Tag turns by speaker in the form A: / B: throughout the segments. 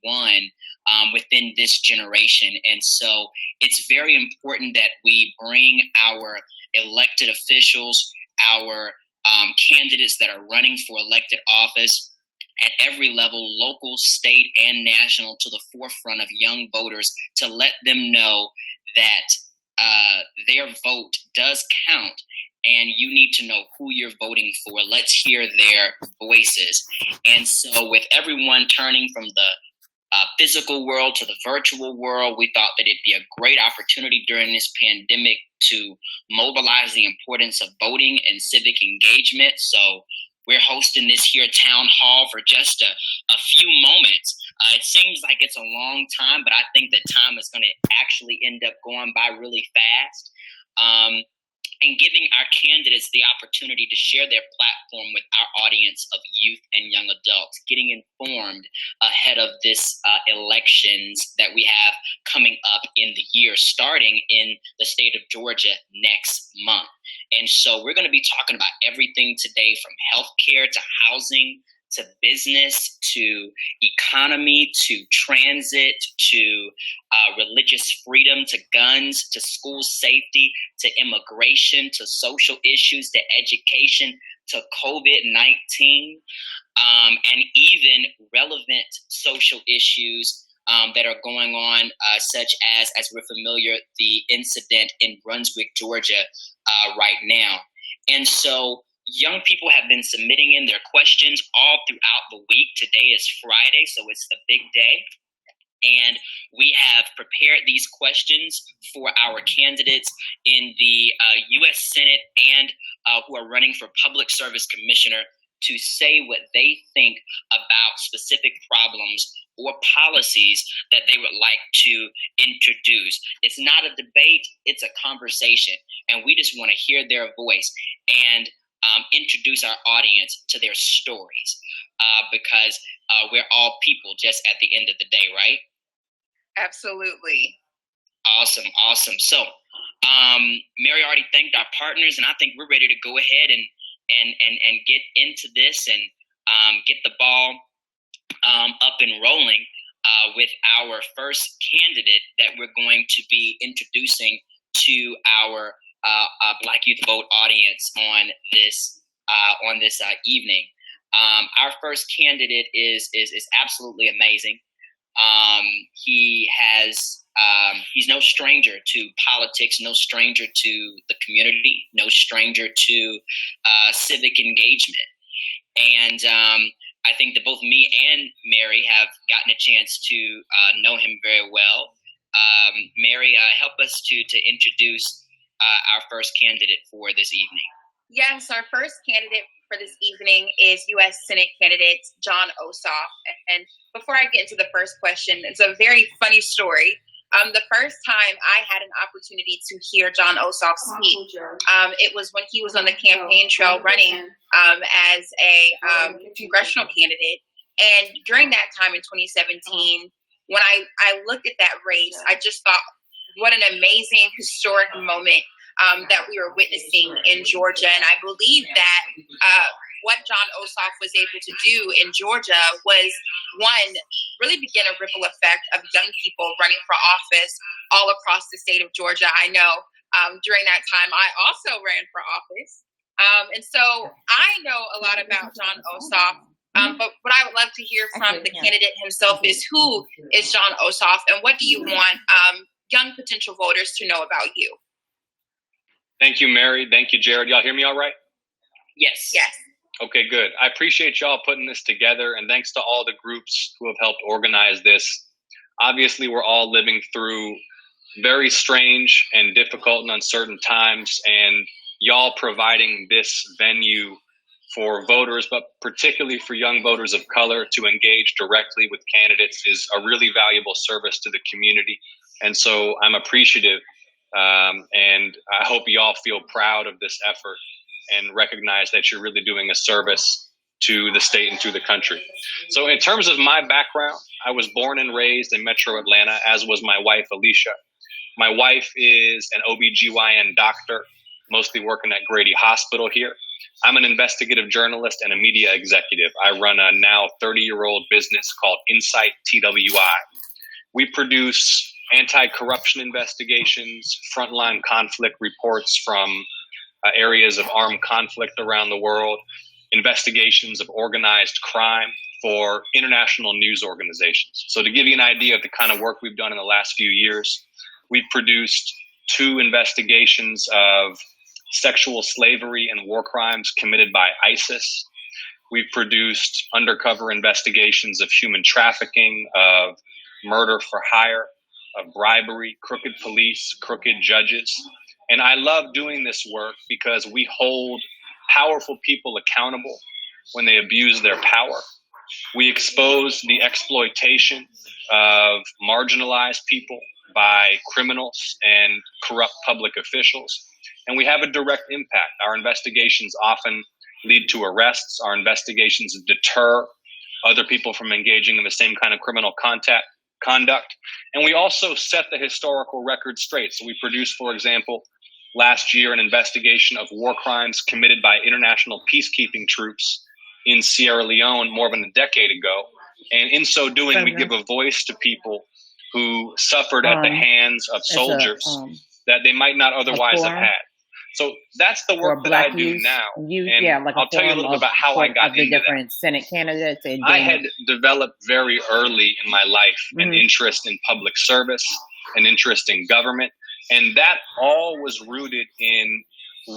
A: one within this generation. And so it's very important that we bring our elected officials, our candidates that are running for elected office at every level, local, state, and national, to the forefront of young voters to let them know that their vote does count, and you need to know who you're voting for. Let's hear their voices. And so with everyone turning from the physical world to the virtual world, we thought that it'd be a great opportunity during this pandemic to mobilize the importance of voting and civic engagement. So we're hosting this here town hall for just a few moments. It seems like it's a long time, but I think that time is going to actually end up going by really fast. And giving our candidates the opportunity to share their platform with our audience of youth and young adults, getting informed ahead of this elections that we have coming up in the year, starting in the state of Georgia next month. And so we're going to be talking about everything today, from healthcare to housing to business to economy to transit to religious freedom to guns to school safety to immigration to social issues to education to COVID-19 and even relevant social issues that are going on, such as we're familiar, the incident in Brunswick, Georgia right now. And so young people have been submitting in their questions all throughout the week. Today is Friday, so it's the big day. And we have prepared these questions for our candidates in the U.S. Senate and who are running for Public Service Commissioner to say what they think about specific problems or policies that they would like to introduce. It's not a debate, it's a conversation. And we just want to hear their voice and introduce our audience to their stories because we're all people just at the end of the day, right?
B: Absolutely.
A: Awesome. So Mary already thanked our partners, and I think we're ready to go ahead and get into this and get the ball up and rolling with our first candidate that we're going to be introducing to our Black Youth Vote audience on this evening. Our first candidate is absolutely amazing. He's no stranger to politics, no stranger to the community, no stranger to civic engagement. And I think that both me and Mary have gotten a chance to know him very well. Mary, help us to introduce our first candidate for this evening.
B: Yes, our first candidate for this evening is U.S. Senate candidate Jon Ossoff. And before I get into the first question, it's a very funny story. The first time I had an opportunity to hear Jon Ossoff speak, it was when he was on the campaign trail running as a congressional candidate. And during that time in 2017, when I looked at that race, I just thought, what an amazing historic moment that we were witnessing in Georgia. And I believe that what Jon Ossoff was able to do in Georgia was, one, really begin a ripple effect of young people running for office all across the state of Georgia. I know during that time, I also ran for office. And so I know a lot about Jon Ossoff. But what I would love to hear from the candidate himself is, who is Jon Ossoff, and what do you want young potential voters to know about you?
C: Thank you, Mary. Thank you, Jared. Y'all hear me all right?
A: Yes.
C: Okay, good. I appreciate y'all putting this together, and thanks to all the groups who have helped organize this. Obviously, we're all living through very strange and difficult and uncertain times, and y'all providing this venue for voters, but particularly for young voters of color, to engage directly with candidates is a really valuable service to the community. And so I'm appreciative, and I hope y'all feel proud of this effort and recognize that you're really doing a service to the state and to the country. So in terms of my background, I was born and raised in Metro Atlanta, as was my wife, Alicia. My wife is an OBGYN doctor. mostly working at Grady Hospital here. I'm an investigative journalist and a media executive. I run a now 30-year-old business called Insight TWI. We produce anti-corruption investigations, frontline conflict reports from areas of armed conflict around the world, investigations of organized crime for international news organizations. So to give you an idea of the kind of work we've done in the last few years, we've produced 2 investigations of sexual slavery and war crimes committed by ISIS. We've produced undercover investigations of human trafficking, of murder for hire, of bribery, crooked police, crooked judges. And I love doing this work because we hold powerful people accountable when they abuse their power. We expose the exploitation of marginalized people by criminals and corrupt public officials. And we have a direct impact. Our investigations often lead to arrests. Our investigations deter other people from engaging in the same kind of criminal conduct. And we also set the historical record straight. So we produced, for example, last year an investigation of war crimes committed by international peacekeeping troops in Sierra Leone more than a decade ago. And in so doing, we give a voice to people who suffered at the hands of soldiers that they might not otherwise have had. So that's the work that I do now. I'll tell you a little bit about how I got into the different
D: Senate candidates.
C: I had developed very early in my life an interest in public service, an interest in government. And that all was rooted in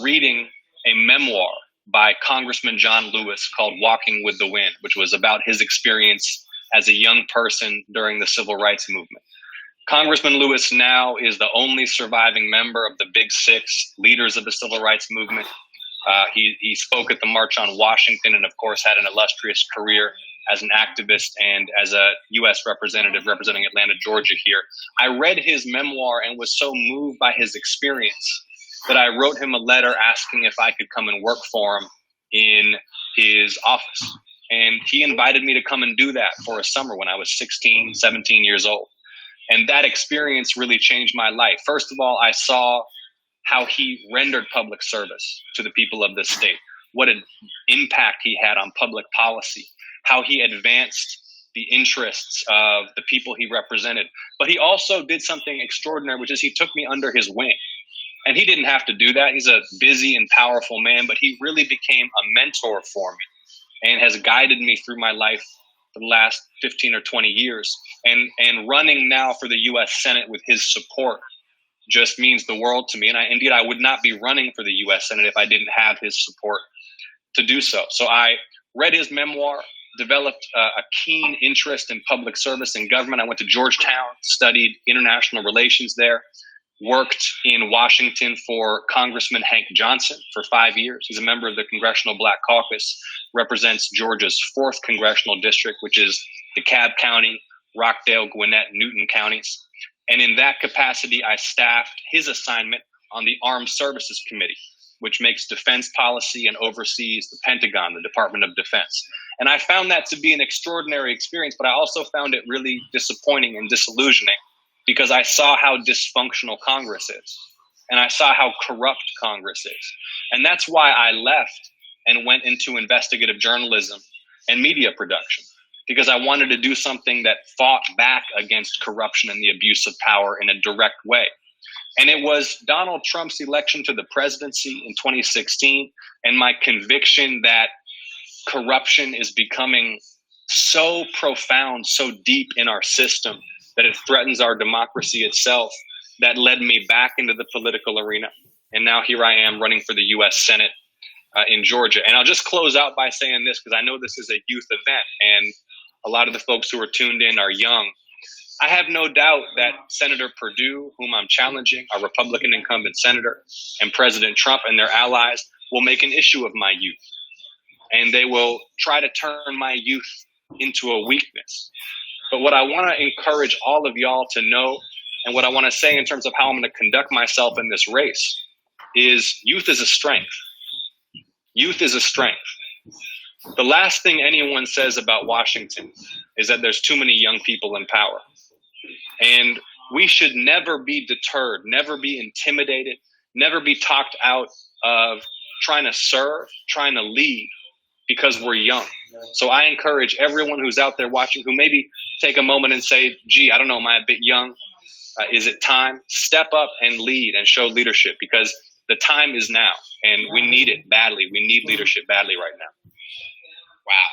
C: reading a memoir by Congressman John Lewis called Walking with the Wind, which was about his experience as a young person during the civil rights movement. Congressman Lewis now is the only surviving member of the Big Six leaders of the civil rights movement. He spoke at the March on Washington and, of course, had an illustrious career as an activist and as a U.S. representative representing Atlanta, Georgia here. I read his memoir and was so moved by his experience that I wrote him a letter asking if I could come and work for him in his office. And he invited me to come and do that for a summer when I was 16, 17 years old. And that experience really changed my life. First of all, I saw how he rendered public service to the people of this state, what an impact he had on public policy, how he advanced the interests of the people he represented. But he also did something extraordinary, which is he took me under his wing. And he didn't have to do that. He's a busy and powerful man, but he really became a mentor for me and has guided me through my life for the last 15 or 20 years. And running now for the U.S. Senate with his support just means the world to me. And I would not be running for the U.S. Senate if I didn't have his support to do so. So I read his memoir, developed a keen interest in public service and government. I went to Georgetown, studied international relations there, worked in Washington for Congressman Hank Johnson for 5 years. He's a member of the Congressional Black Caucus, represents Georgia's 4th congressional district, which is DeKalb County, Rockdale, Gwinnett, Newton counties. And in that capacity, I staffed his assignment on the Armed Services Committee, which makes defense policy and oversees the Pentagon, the Department of Defense. And I found that to be an extraordinary experience, but I also found it really disappointing and disillusioning because I saw how dysfunctional Congress is. And I saw how corrupt Congress is. And that's why I left and went into investigative journalism and media production, because I wanted to do something that fought back against corruption and the abuse of power in a direct way. And it was Donald Trump's election to the presidency in 2016 and my conviction that corruption is becoming so profound, so deep in our system that it threatens our democracy itself that led me back into the political arena. And now here I am running for the U.S. Senate in Georgia. And I'll just close out by saying this, because I know this is a youth event and a lot of the folks who are tuned in are young. I have no doubt that Senator Perdue, whom I'm challenging, our Republican incumbent senator, and President Trump and their allies will make an issue of my youth. And they will try to turn my youth into a weakness. But what I want to encourage all of y'all to know, and what I want to say in terms of how I'm going to conduct myself in this race, is youth is a strength. Youth is a strength. The last thing anyone says about Washington is that there's too many young people in power. And we should never be deterred, never be intimidated, never be talked out of trying to serve, trying to lead, because we're young. So I encourage everyone who's out there watching who maybe take a moment and say, gee, I don't know, am I a bit young? Is it time? Step up and lead and show leadership, because the time is now and we need it badly. We need leadership badly right now.
A: Wow.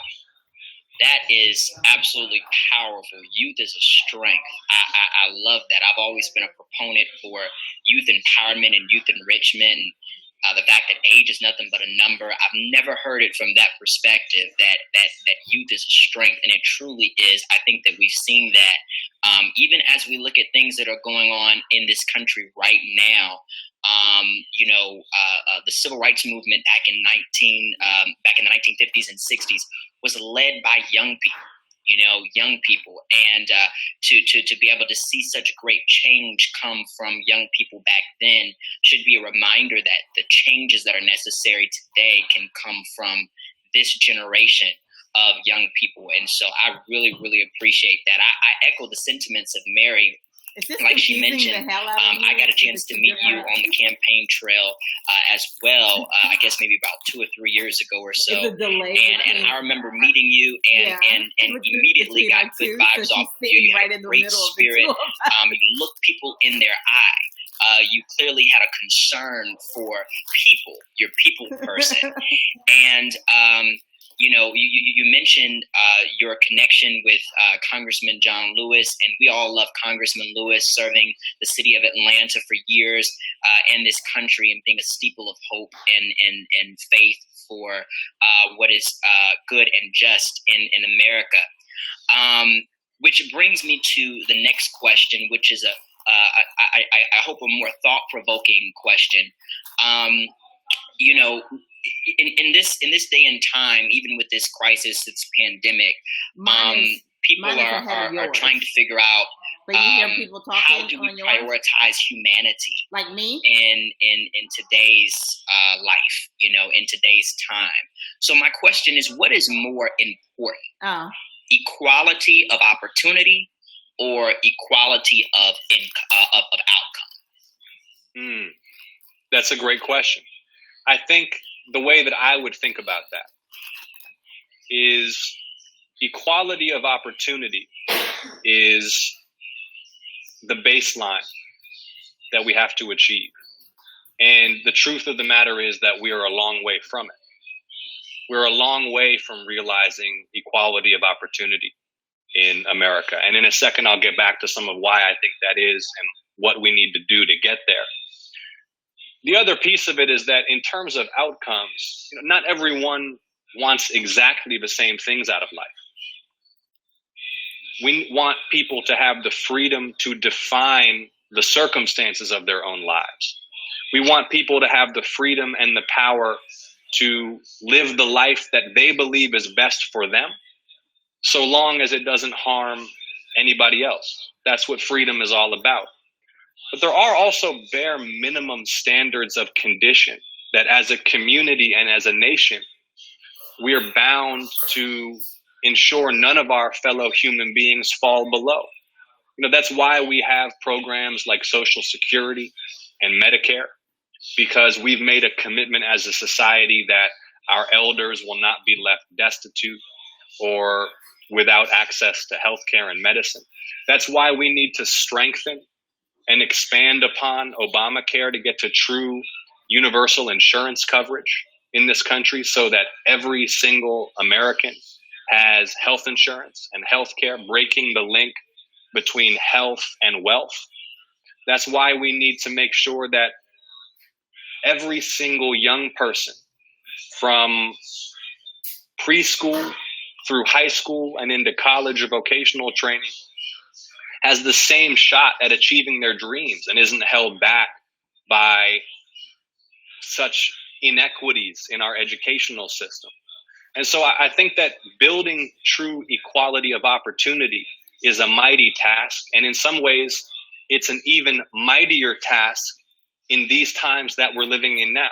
A: That is absolutely powerful. Youth is a strength. I love that. I've always been a proponent for youth empowerment and youth enrichment, and the fact that age is nothing but a number. I've never heard it from that perspective, that youth is a strength, and it truly is. I think that we've seen that even as we look at things that are going on in this country right now. The civil rights movement back in the 1950s and 60s was led by young people, and to be able to see such great change come from young people back then should be a reminder that the changes that are necessary today can come from this generation of young people. And so I really, really appreciate that. I echo the sentiments of Mary. Like she mentioned, I got a chance to meet you on the campaign trail as well, I guess maybe about 2 or 3 years ago or so. And I remember meeting you and immediately got good vibes off of you. You had a great spirit. You looked people in their eye. You clearly had a concern for people, your people person. And you mentioned your connection with Congressman John Lewis, and we all love Congressman Lewis, serving the city of Atlanta for years and this country, and being a steeple of hope and faith for what is good and just in America. Which brings me to the next question, which is I hope a more thought-provoking question. In this day and time, even with this crisis, this pandemic, people are trying to figure out how do we prioritize humanity,
D: like me,
A: in today's life, in today's time. So my question is, what is more important? Equality of opportunity or equality of outcome?
C: That's a great question. I think the way that I would think about that is equality of opportunity is the baseline that we have to achieve. And the truth of the matter is that we are a long way from it. We're a long way from realizing equality of opportunity in America. And in a second, I'll get back to some of why I think that is and what we need to do to get there. The other piece of it is that in terms of outcomes, not everyone wants exactly the same things out of life. We want people to have the freedom to define the circumstances of their own lives. We want people to have the freedom and the power to live the life that they believe is best for them, so long as it doesn't harm anybody else. That's what freedom is all about. But there are also bare minimum standards of condition that as a community and as a nation, we are bound to ensure none of our fellow human beings fall below. That's why we have programs like Social Security and Medicare, because we've made a commitment as a society that our elders will not be left destitute or without access to healthcare and medicine. That's why we need to strengthen and expand upon Obamacare to get to true universal insurance coverage in this country, so that every single American has health insurance and health care, breaking the link between health and wealth. That's why we need to make sure that every single young person, from preschool through high school and into college or vocational training, has the same shot at achieving their dreams and isn't held back by such inequities in our educational system. And so I think that building true equality of opportunity is a mighty task. And in some ways, it's an even mightier task in these times that we're living in now,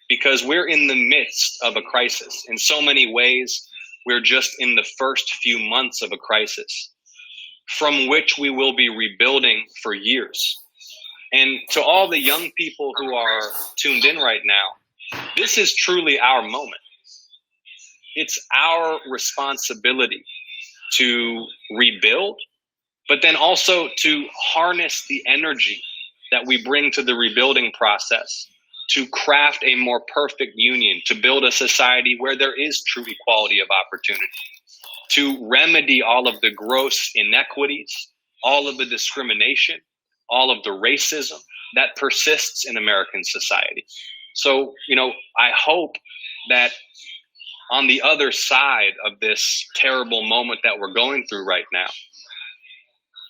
C: because we're in the midst of a crisis. In so many ways, we're just in the first few months of a crisis from which we will be rebuilding for years. And to all the young people who are tuned in right now, this is truly our moment. It's our responsibility to rebuild, but then also to harness the energy that we bring to the rebuilding process to craft a more perfect union, to build a society where there is true equality of opportunity, to remedy all of the gross inequities, all of the discrimination, all of the racism that persists in American society. So, I hope that on the other side of this terrible moment that we're going through right now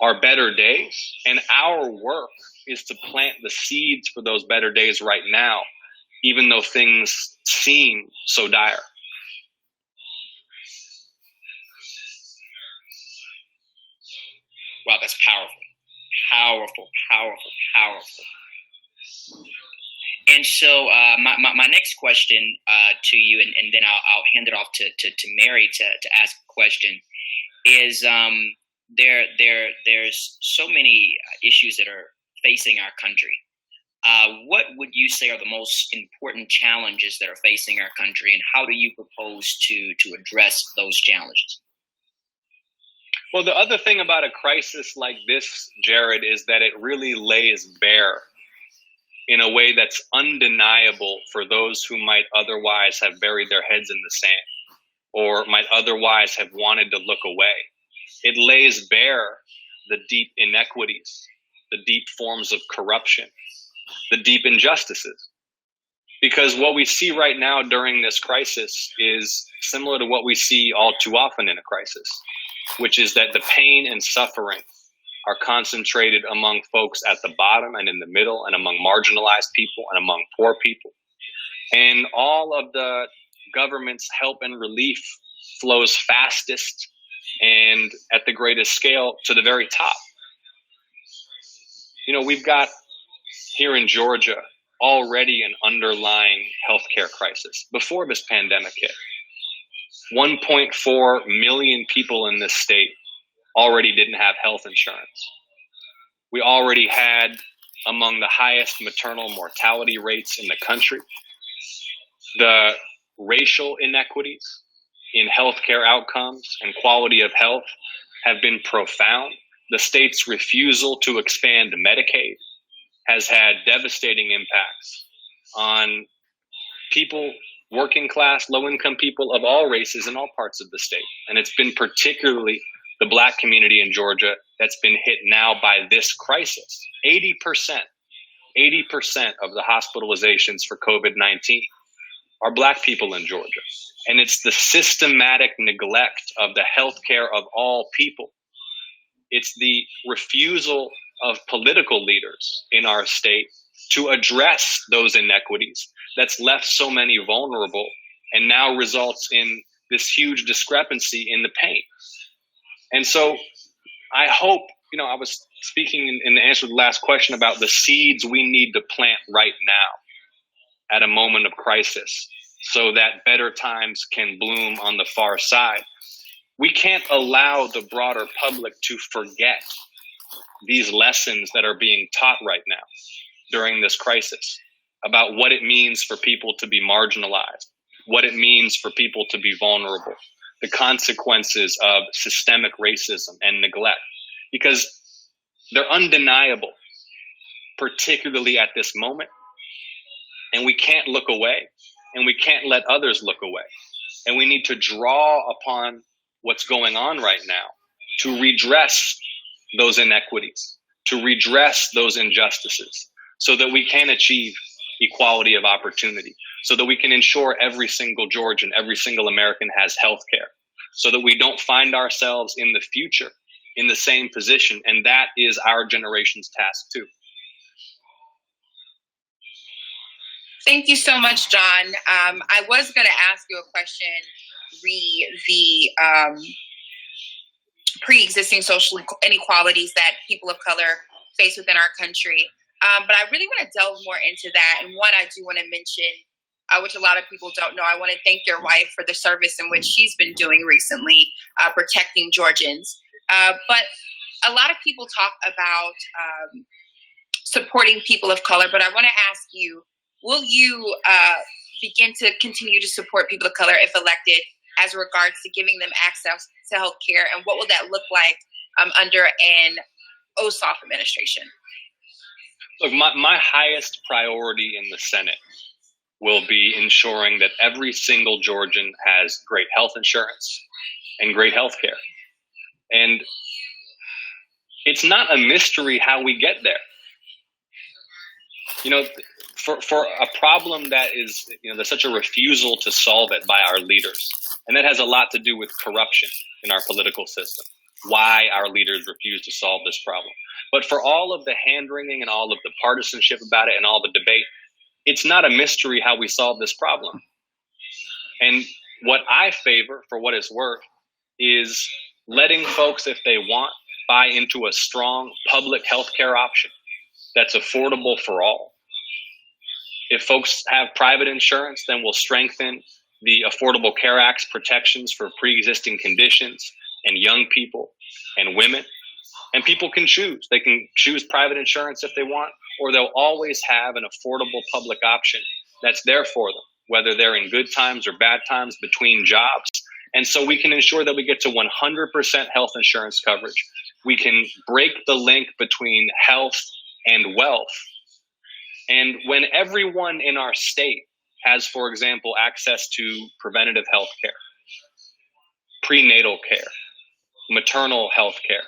C: are better days, and our work is to plant the seeds for those better days right now, even though things seem so dire.
A: Wow, that's powerful. And so my next question to you, and then I'll hand it off to Mary to ask a question, is there's so many issues that are facing our country. What would you say are the most important challenges that are facing our country, and how do you propose to address those challenges?
C: Well, the other thing about a crisis like this, Jared, is that it really lays bare in a way that's undeniable for those who might otherwise have buried their heads in the sand or might otherwise have wanted to look away. It lays bare the deep inequities, the deep forms of corruption, the deep injustices. Because what we see right now during this crisis is similar to what we see all too often in a crisis, which is that the pain and suffering are concentrated among folks at the bottom and in the middle and among marginalized people and among poor people. And all of the government's help and relief flows fastest and at the greatest scale to the very top. We've got here in Georgia already an underlying healthcare crisis before this pandemic hit. 1.4 million people in this state already didn't have health insurance. We already had among the highest maternal mortality rates in the country. The racial inequities in healthcare outcomes and quality of health have been profound. The state's refusal to expand Medicaid has had devastating impacts on people, working class, low-income people of all races in all parts of the state. And it's been particularly the Black community in Georgia that's been hit now by this crisis. 80% of the hospitalizations for COVID-19 are Black people in Georgia. And it's the systematic neglect of the healthcare of all people. It's the refusal of political leaders in our state to address those inequities that's left so many vulnerable and now results in this huge discrepancy in the pain. And so I hope, I was speaking in the answer to the last question about the seeds we need to plant right now at a moment of crisis so that better times can bloom on the far side. We can't allow the broader public to forget these lessons that are being taught right now during this crisis about what it means for people to be marginalized, what it means for people to be vulnerable, the consequences of systemic racism and neglect, because they're undeniable, particularly at this moment. And we can't look away, and we can't let others look away. And we need to draw upon what's going on right now to redress those inequities, to redress those injustices, so that we can achieve equality of opportunity, so that we can ensure every single Georgian, every single American has health care, so that we don't find ourselves in the future in the same position. And that is our generation's task too.
B: Thank you so much, John. I was going to ask you a question the pre-existing social inequalities that people of color face within our country. But I really want to delve more into that. And one I do want to mention, which a lot of people don't know, I want to thank your wife for the service in which she's been doing recently, protecting Georgians. But a lot of people talk about supporting people of color, but I want to ask you, will you begin to continue to support people of color if elected as regards to giving them access to health care? And what will that look like under an Ossoff administration?
C: Look, my highest priority in the Senate will be ensuring that every single Georgian has great health insurance and great health care. And it's not a mystery how we get there. You know, for a problem that is, there's such a refusal to solve it by our leaders. And that has a lot to do with corruption in our political system, why our leaders refuse to solve this problem. But for all of the hand-wringing and all of the partisanship about it and all the debate, it's not a mystery how we solve this problem. And what I favor, for what it's worth, is letting folks, if they want, buy into a strong public health care option that's affordable for all. If folks have private insurance, then we'll strengthen the Affordable Care Act's protections for pre-existing conditions and young people and women. And people can choose. They can choose private insurance if they want, or they'll always have an affordable public option that's there for them, whether they're in good times or bad times, between jobs. And so we can ensure that we get to 100% health insurance coverage. We can break the link between health and wealth. And when everyone in our state has, for example, access to preventative health care, prenatal care, maternal health care,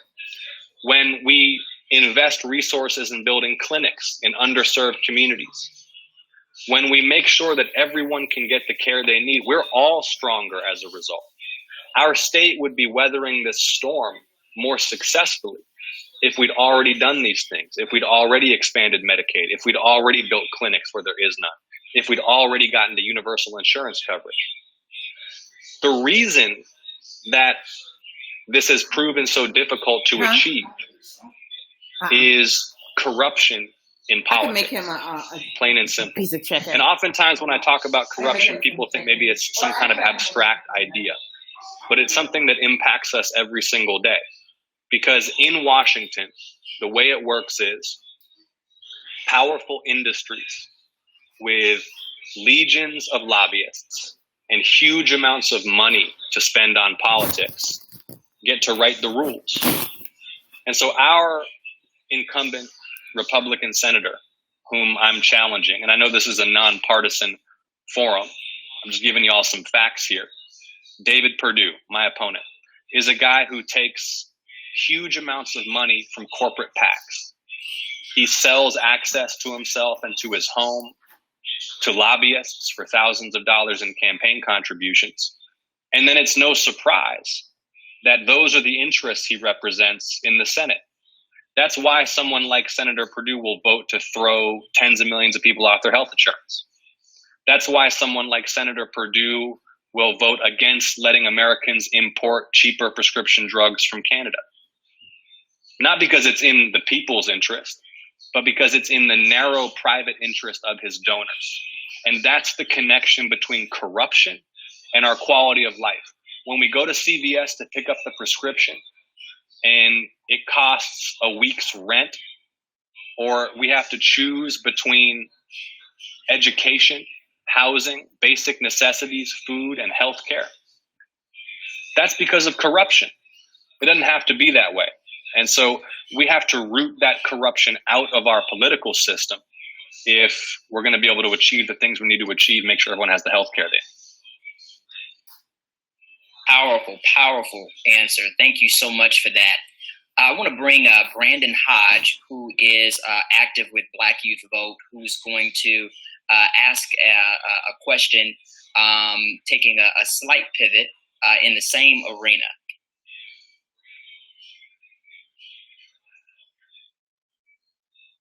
C: when we invest resources in building clinics in underserved communities, when we make sure that everyone can get the care they need, we're all stronger as a result. Our state would be weathering this storm more successfully if we'd already done these things, if we'd already expanded Medicaid, if we'd already built clinics where there is none, if we'd already gotten to universal insurance coverage. The reason that this has proven so difficult to achieve is corruption in politics. I can make him a plain and simple.
D: Piece of chicken.
C: And oftentimes when I talk about corruption, people think maybe it's some kind of abstract idea, but it's something that impacts us every single day. Because in Washington, the way it works is powerful industries with legions of lobbyists and huge amounts of money to spend on politics get to write the rules. And so our incumbent Republican senator, whom I'm challenging, and I know this is a nonpartisan forum, I'm just giving you all some facts here. David Perdue, my opponent, is a guy who takes huge amounts of money from corporate PACs. He sells access to himself and to his home to lobbyists for thousands of dollars in campaign contributions. And then it's no surprise that those are the interests he represents in the Senate. That's why someone like Senator Perdue will vote to throw tens of millions of people off their health insurance. That's why someone like Senator Perdue will vote against letting Americans import cheaper prescription drugs from Canada. Not because it's in the people's interest, but because it's in the narrow private interest of his donors. And that's the connection between corruption and our quality of life. When we go to CVS to pick up the prescription and it costs a week's rent, or we have to choose between education, housing, basic necessities, food, and healthcare, that's because of corruption. It doesn't have to be that way. And so we have to root that corruption out of our political system if we're going to be able to achieve the things we need to achieve, make sure everyone has the health care they need.
A: Powerful, powerful answer. Thank you so much for that. I want to bring Brandon Hodge, who is active with Black Youth Vote, who's going to ask a question, taking a slight pivot in the same arena.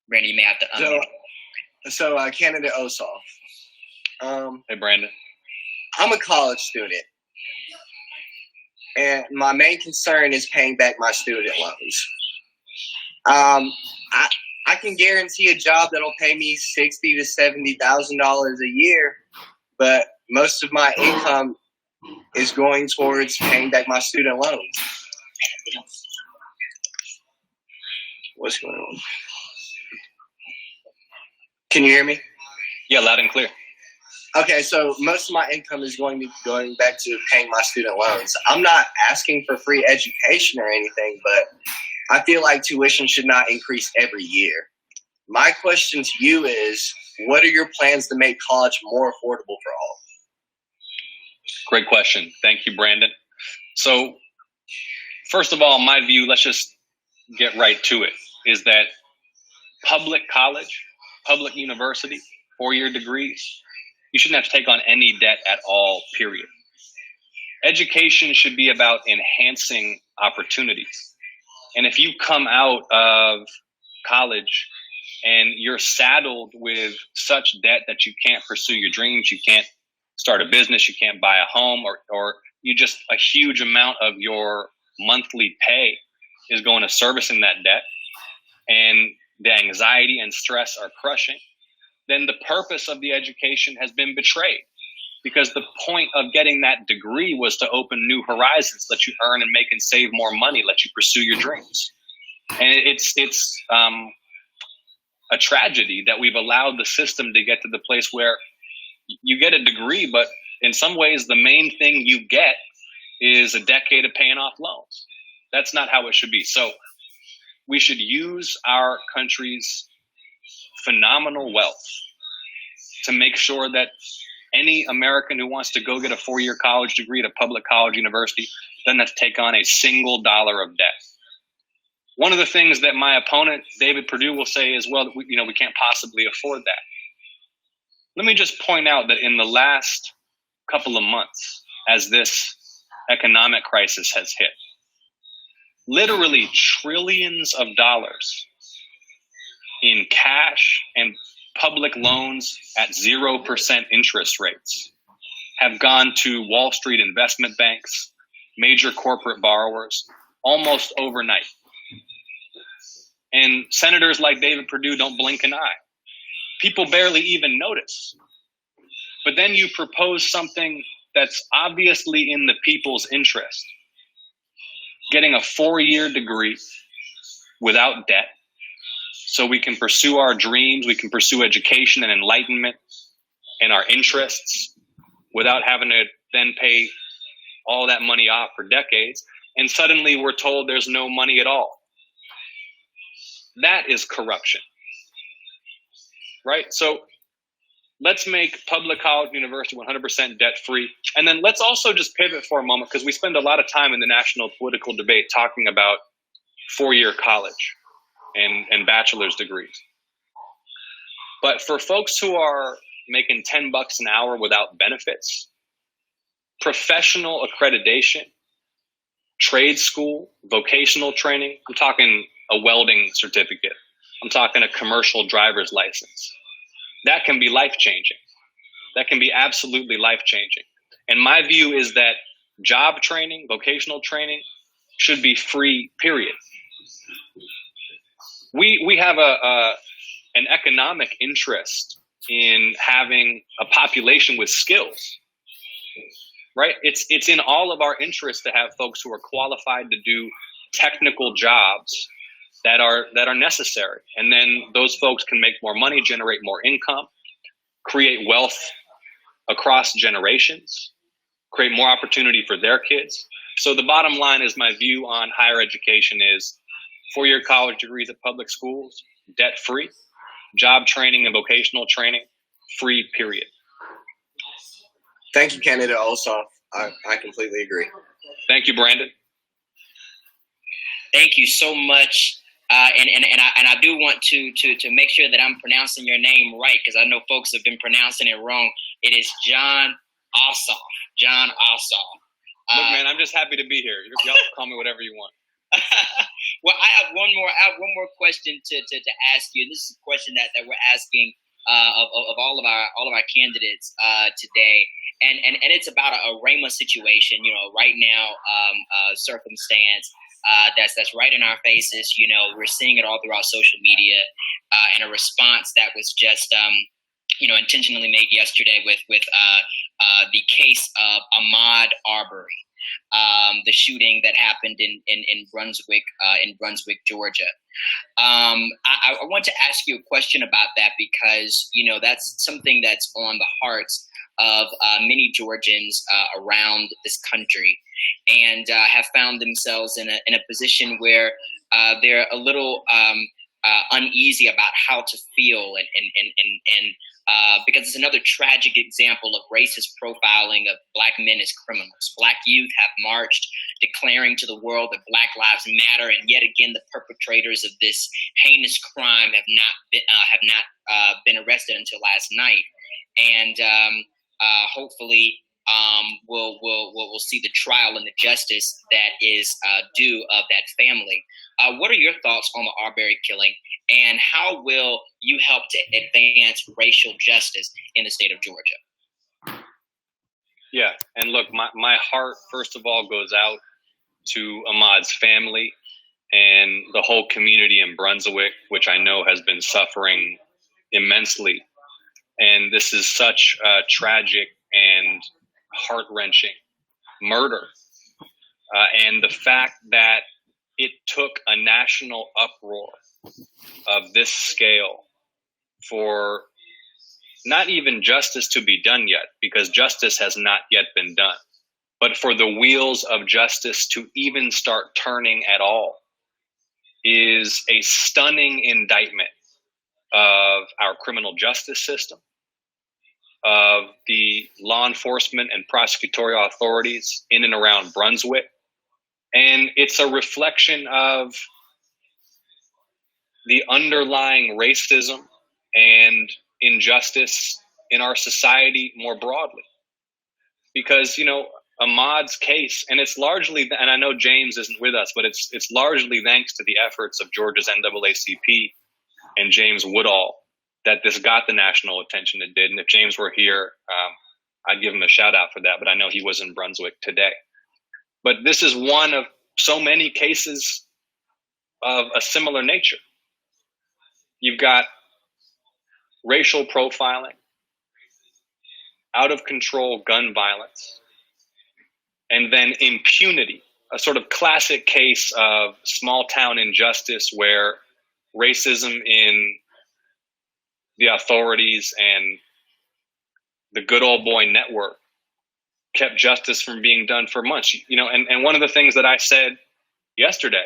A: Brandon, you may have to unmute.
E: So candidate Ossoff.
C: Hey, Brandon.
E: I'm a college student, and my main concern is paying back my student loans. I can guarantee a job that'll pay me $60,000 to $70,000 a year, but most of my income is going towards paying back my student loans. What's going on? Can you hear me?
C: Yeah, loud and clear.
E: Okay, so most of my income is going back to paying my student loans. I'm not asking for free education or anything, but I feel like tuition should not increase every year. My question to you is, what are your plans to make college more affordable for all?
C: Great question. Thank you, Brandon. So, first of all, my view, let's just get right to it, is that public college, public university, 4-year degrees, you shouldn't have to take on any debt at all, period. Education should be about enhancing opportunities. And if you come out of college and you're saddled with such debt that you can't pursue your dreams, you can't start a business, you can't buy a home, or you just a huge amount of your monthly pay is going to servicing that debt, and the anxiety and stress are crushing, then the purpose of the education has been betrayed, because the point of getting that degree was to open new horizons, let you earn and make and save more money, let you pursue your dreams. And it's a tragedy that we've allowed the system to get to the place where you get a degree, but in some ways the main thing you get is a decade of paying off loans. That's not how it should be. So we should use our country's phenomenal wealth to make sure that any American who wants to go get a 4-year college degree at a public college university doesn't have to take on a single dollar of debt. One of the things that my opponent, David Perdue, will say is, well, we can't possibly afford that. Let me just point out that in the last couple of months, as this economic crisis has hit, literally trillions of dollars in cash and public loans at 0% interest rates have gone to Wall Street investment banks, major corporate borrowers, almost overnight. And senators like David Perdue don't blink an eye. People barely even notice. But then you propose something that's obviously in the people's interest. Getting a 4-year degree without debt, so we can pursue our dreams, we can pursue education and enlightenment and our interests without having to then pay all that money off for decades. And suddenly we're told there's no money at all. That is corruption, right? So let's make public college and university 100% debt-free. And then let's also just pivot for a moment, because we spend a lot of time in the national political debate talking about 4-year college and bachelor's degrees. But for folks who are making $10 an hour without benefits, professional accreditation, trade school, vocational training, I'm talking a welding certificate, I'm talking a commercial driver's license, that can be life-changing. That can be absolutely life-changing. And my view is that job training, vocational training should be free, period. We have an economic interest in having a population with skills, right? It's in all of our interests to have folks who are qualified to do technical jobs that are necessary. And then those folks can make more money, generate more income, create wealth across generations, create more opportunity for their kids. So the bottom line is, my view on higher education is 4-year college degrees at public schools, debt-free, job training and vocational training, free, period.
E: Thank you, candidate Ossoff. I completely agree.
C: Thank you, Brandon.
A: Thank you so much. And I do want to make sure that I'm pronouncing your name right, because I know folks have been pronouncing it wrong. It is John Ossoff. John Ossoff.
C: Look, man, I'm just happy to be here. Y'all can call me whatever you want.
A: Well, I have one more question to ask you. This is a question that we're asking of all of our candidates today, and it's about a RAMA situation. Right now, circumstance that's right in our faces. We're seeing it all throughout social media, and a response that was just intentionally made yesterday with the case of Ahmaud Arbery, the shooting that happened in Brunswick, Georgia. I want to ask you a question about that because that's something that's on the hearts of many Georgians around this country, and have found themselves in a position where they're a little uneasy about how to feel, and because it's another tragic example of racist profiling of Black men as criminals. Black youth have marched, declaring to the world that Black lives matter, and yet again, the perpetrators of this heinous crime have not been arrested until last night, and hopefully we'll see the trial and the justice that is due of that family. What are your thoughts on the Arbery killing, and how will you help to advance racial justice in the state of Georgia?
C: Yeah, and look, my heart, first of all, goes out to Ahmaud's family and the whole community in Brunswick, which I know has been suffering immensely. And this is such a tragic and heart-wrenching murder. And the fact that it took a national uproar of this scale for not even justice to be done yet, because justice has not yet been done, but for the wheels of justice to even start turning at all is a stunning indictment of our criminal justice system, of the law enforcement and prosecutorial authorities in and around Brunswick. And it's a reflection of the underlying racism and injustice in our society more broadly. Because, Ahmaud's case, and it's largely, and I know James isn't with us, but it's largely thanks to the efforts of Georgia's NAACP and James Woodall that this got the national attention it did. And if James were here, I'd give him a shout out for that, but I know he was in Brunswick today. But this is one of so many cases of a similar nature. You've got racial profiling, out of control gun violence, and then impunity, a sort of classic case of small town injustice where racism in the authorities and the good old boy network kept justice from being done for months. And one of the things that I said yesterday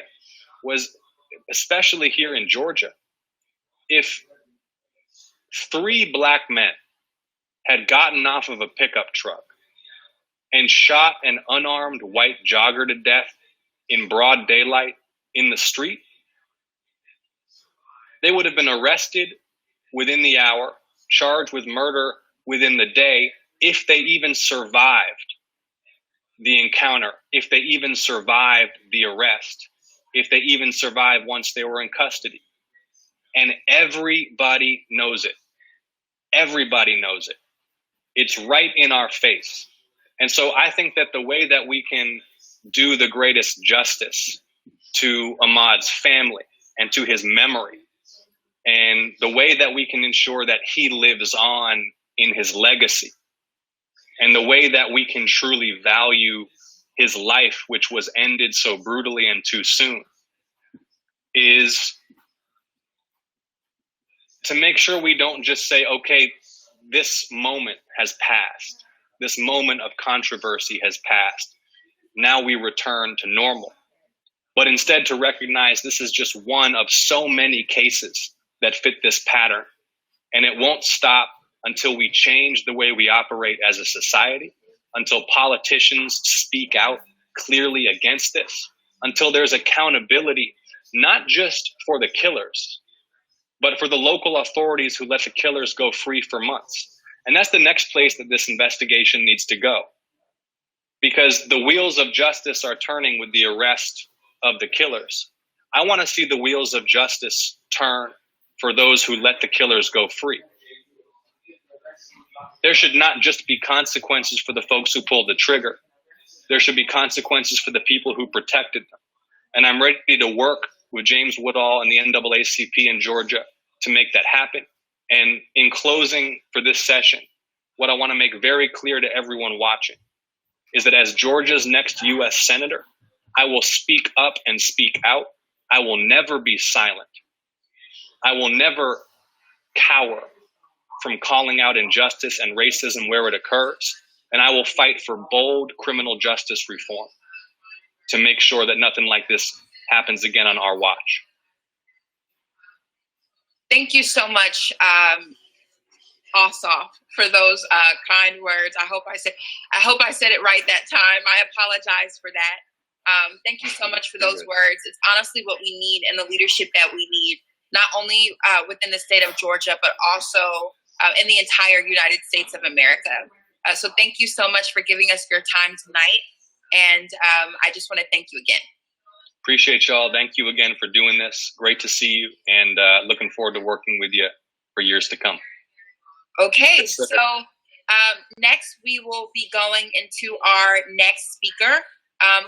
C: was, especially here in Georgia, if 3 Black men had gotten off of a pickup truck and shot an unarmed white jogger to death in broad daylight in the street, they would have been arrested within the hour, charged with murder within the day, if they even survived the encounter, if they even survived the arrest, if they even survived once they were in custody. And everybody knows it. Everybody knows it. It's right in our face. And so I think that the way that we can do the greatest justice to Ahmaud's family and to his memory, and the way that we can ensure that he lives on in his legacy, and the way that we can truly value his life, which was ended so brutally and too soon, is to make sure we don't just say, okay, this moment has passed. This moment of controversy has passed. Now we return to normal. But instead to recognize this is just one of so many cases that fit this pattern. And it won't stop until we change the way we operate as a society, until politicians speak out clearly against this, until there's accountability, not just for the killers, but for the local authorities who let the killers go free for months. And that's the next place that this investigation needs to go. Because the wheels of justice are turning with the arrest of the killers. I want to see the wheels of justice turn for those who let the killers go free. There should not just be consequences for the folks who pulled the trigger. There should be consequences for the people who protected them. And I'm ready to work with James Woodall and the NAACP in Georgia to make that happen. And in closing for this session, what I want to make very clear to everyone watching is that as Georgia's next U.S. Senator, I will speak up and speak out. I will never be silent. I will never cower from calling out injustice and racism where it occurs. And I will fight for bold criminal justice reform to make sure that nothing like this happens again on our watch.
B: Thank you so much, Ossoff, for those kind words. I hope I said it right that time. I apologize for that. Thank you so much for those words. It's honestly what we need and the leadership that we need, not only within the state of Georgia, but also in the entire United States of America. So thank you so much for giving us your time tonight. And I just want to thank you again.
C: Appreciate y'all. Thank you again for doing this. Great to see you, and looking forward to working with you for years to come.
B: Okay, so next we will be going into our next speaker,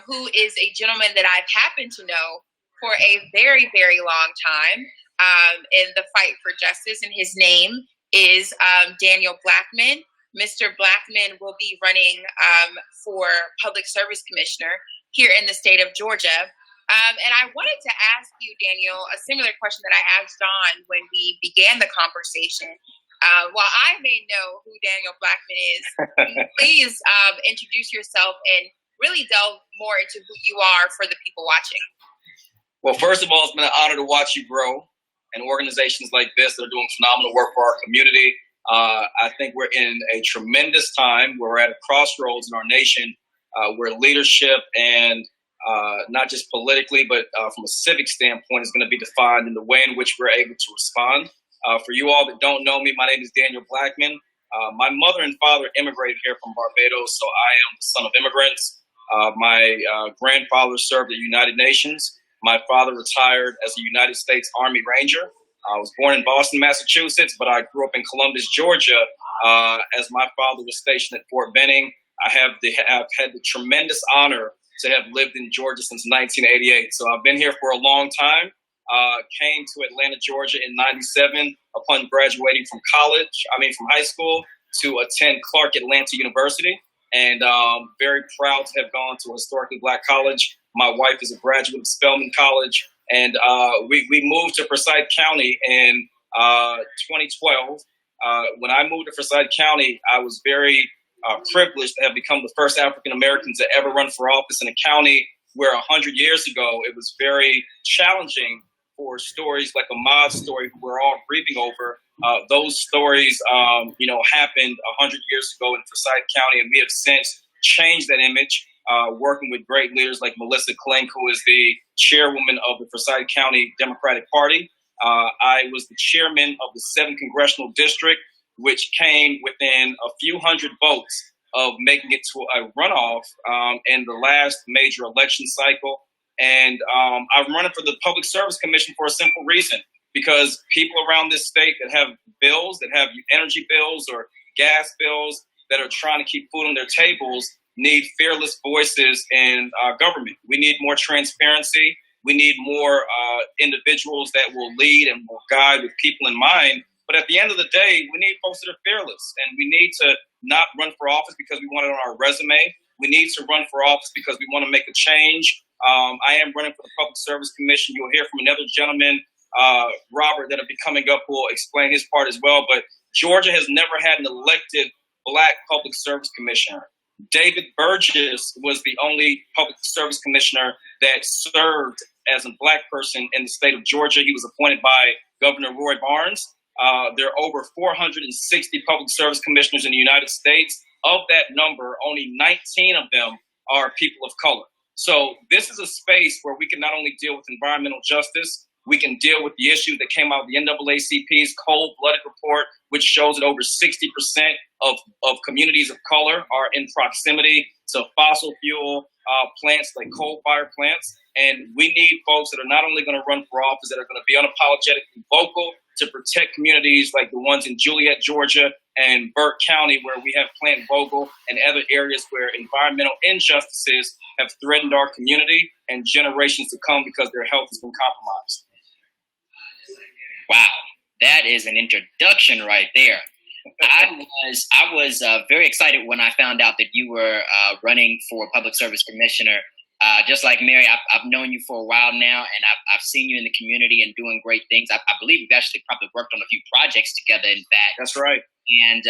B: who is a gentleman that I've happened to know for a very, very long time in the fight for justice, and his name is Daniel Blackman. Mr. Blackman will be running for Public Service Commissioner here in the state of Georgia. And I wanted to ask you, Daniel, a similar question that I asked Don when we began the conversation. While I may know who Daniel Blackman is, please introduce yourself and really delve more into who you are for the people watching.
D: Well, first of all, it's been an honor to watch you grow, and organizations like this that are doing phenomenal work for our community. I think we're in a tremendous time where we're at a crossroads in our nation where leadership and not just politically, but from a civic standpoint, is going to be defined in the way in which we're able to respond. For you all that don't know me, my name is Daniel Blackman. My mother and father immigrated here from Barbados, so I am the son of immigrants. My grandfather served at the United Nations. My father retired as a United States Army Ranger. I was born in Boston, Massachusetts, but I grew up in Columbus, Georgia, as my father was stationed at Fort Benning. I have had the tremendous honor to have lived in Georgia since 1988. So I've been here for a long time. Came to Atlanta, Georgia in 97 upon graduating from high school to attend Clark Atlanta University. And very proud to have gone to a historically black college. My wife is a graduate of Spelman College. And we moved to Forsyth County in 2012. When I moved to Forsyth County, I was very privileged to have become the first African American to ever run for office in a county where 100 years ago it was very challenging for stories like Ahmaud's story, who we're all grieving over. Those stories, happened 100 years ago in Forsyth County, and we have since changed that image, working with great leaders like Melissa Klink, who is the chairwoman of the Forsyth County Democratic Party. I was the chairman of the 7th Congressional District, which came within a few hundred votes of making it to a runoff in the last major election cycle. And I'm running for the Public Service Commission for a simple reason, because people around this state that have bills, that have energy bills or gas bills, that are trying to keep food on their tables, need fearless voices in government. We need more transparency. We need more individuals that will lead and will guide with people in mind. But at the end of the day, we need folks that are fearless, and we need to not run for office because we want it on our resume. We need to run for office because we want to make a change. I am running for the Public Service Commission. You'll hear from another gentleman, Robert, that'll be coming up, who will explain his part as well. But Georgia has never had an elected black public service commissioner. David Burgess was the only public service commissioner that served as a black person in the state of Georgia. He was appointed by Governor Roy Barnes. There are over 460 public service commissioners in the United States. Of that number, only 19 of them are people of color. So this is a space where we can not only deal with environmental justice, we can deal with the issue that came out of the NAACP's cold-blooded report, which shows that over 60% of communities of color are in proximity to fossil fuel plants like coal-fired plants. And we need folks that are not only going to run for office, that are going to be unapologetically vocal to protect communities like the ones in Juliet, Georgia, and Burke County, where we have Plant Vogel, and other areas where environmental injustices have threatened our community and generations to come because their health has been compromised.
A: Wow. That is an introduction right there. I was very excited when I found out that you were running for public service commissioner. Just like Mary, I've known you for a while now, and I've seen you in the community and doing great things. I believe we've actually probably worked on a few projects together. In fact,
D: That's right.
A: And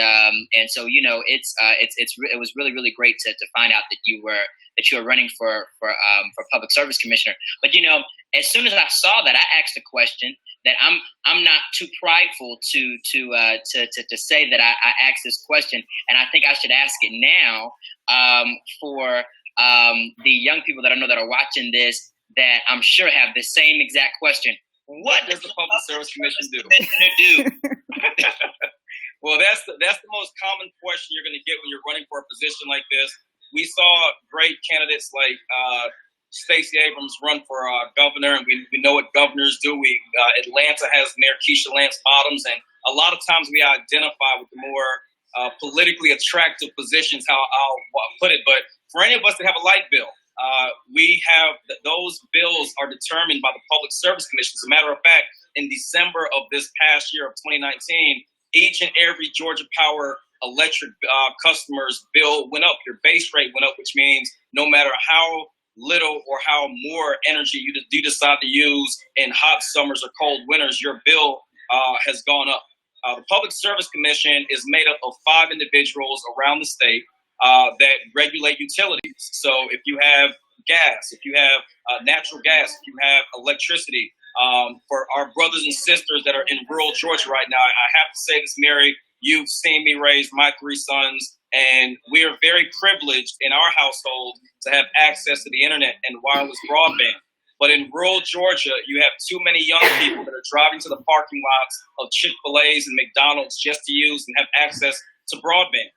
A: so it was really really great to find out that you were running for public service commissioner. But as soon as I saw that, I asked a question that I'm not too prideful to say that I asked this question, and I think I should ask it now for the young people that I know that are watching this, that I'm sure have the same exact question. What does the Public Service Commission do?
D: Well, that's the most common question you're going to get when you're running for a position like this. We saw great candidates like Stacey Abrams run for governor, and we know what governors do. Atlanta has Mayor Keisha Lance Bottoms, and a lot of times we identify with the more politically attractive positions, how I'll put it. But for any of us that have a light bill, we have those bills are determined by the Public Service Commission. As a matter of fact, in December of this past year of 2019, each and every Georgia Power electric customer's bill went up. Your base rate went up, which means no matter how little or how more energy you decide to use in hot summers or cold winters, your bill has gone up. The Public Service Commission is made up of 5 individuals around the state that regulate utilities. So if you have gas, if you have natural gas, if you have electricity, for our brothers and sisters that are in rural Georgia right now, I have to say this, Mary, you've seen me raise my 3 sons, and we are very privileged in our household to have access to the internet and wireless broadband. But in rural Georgia, you have too many young people that are driving to the parking lots of Chick-fil-A's and McDonald's just to use and have access to broadband.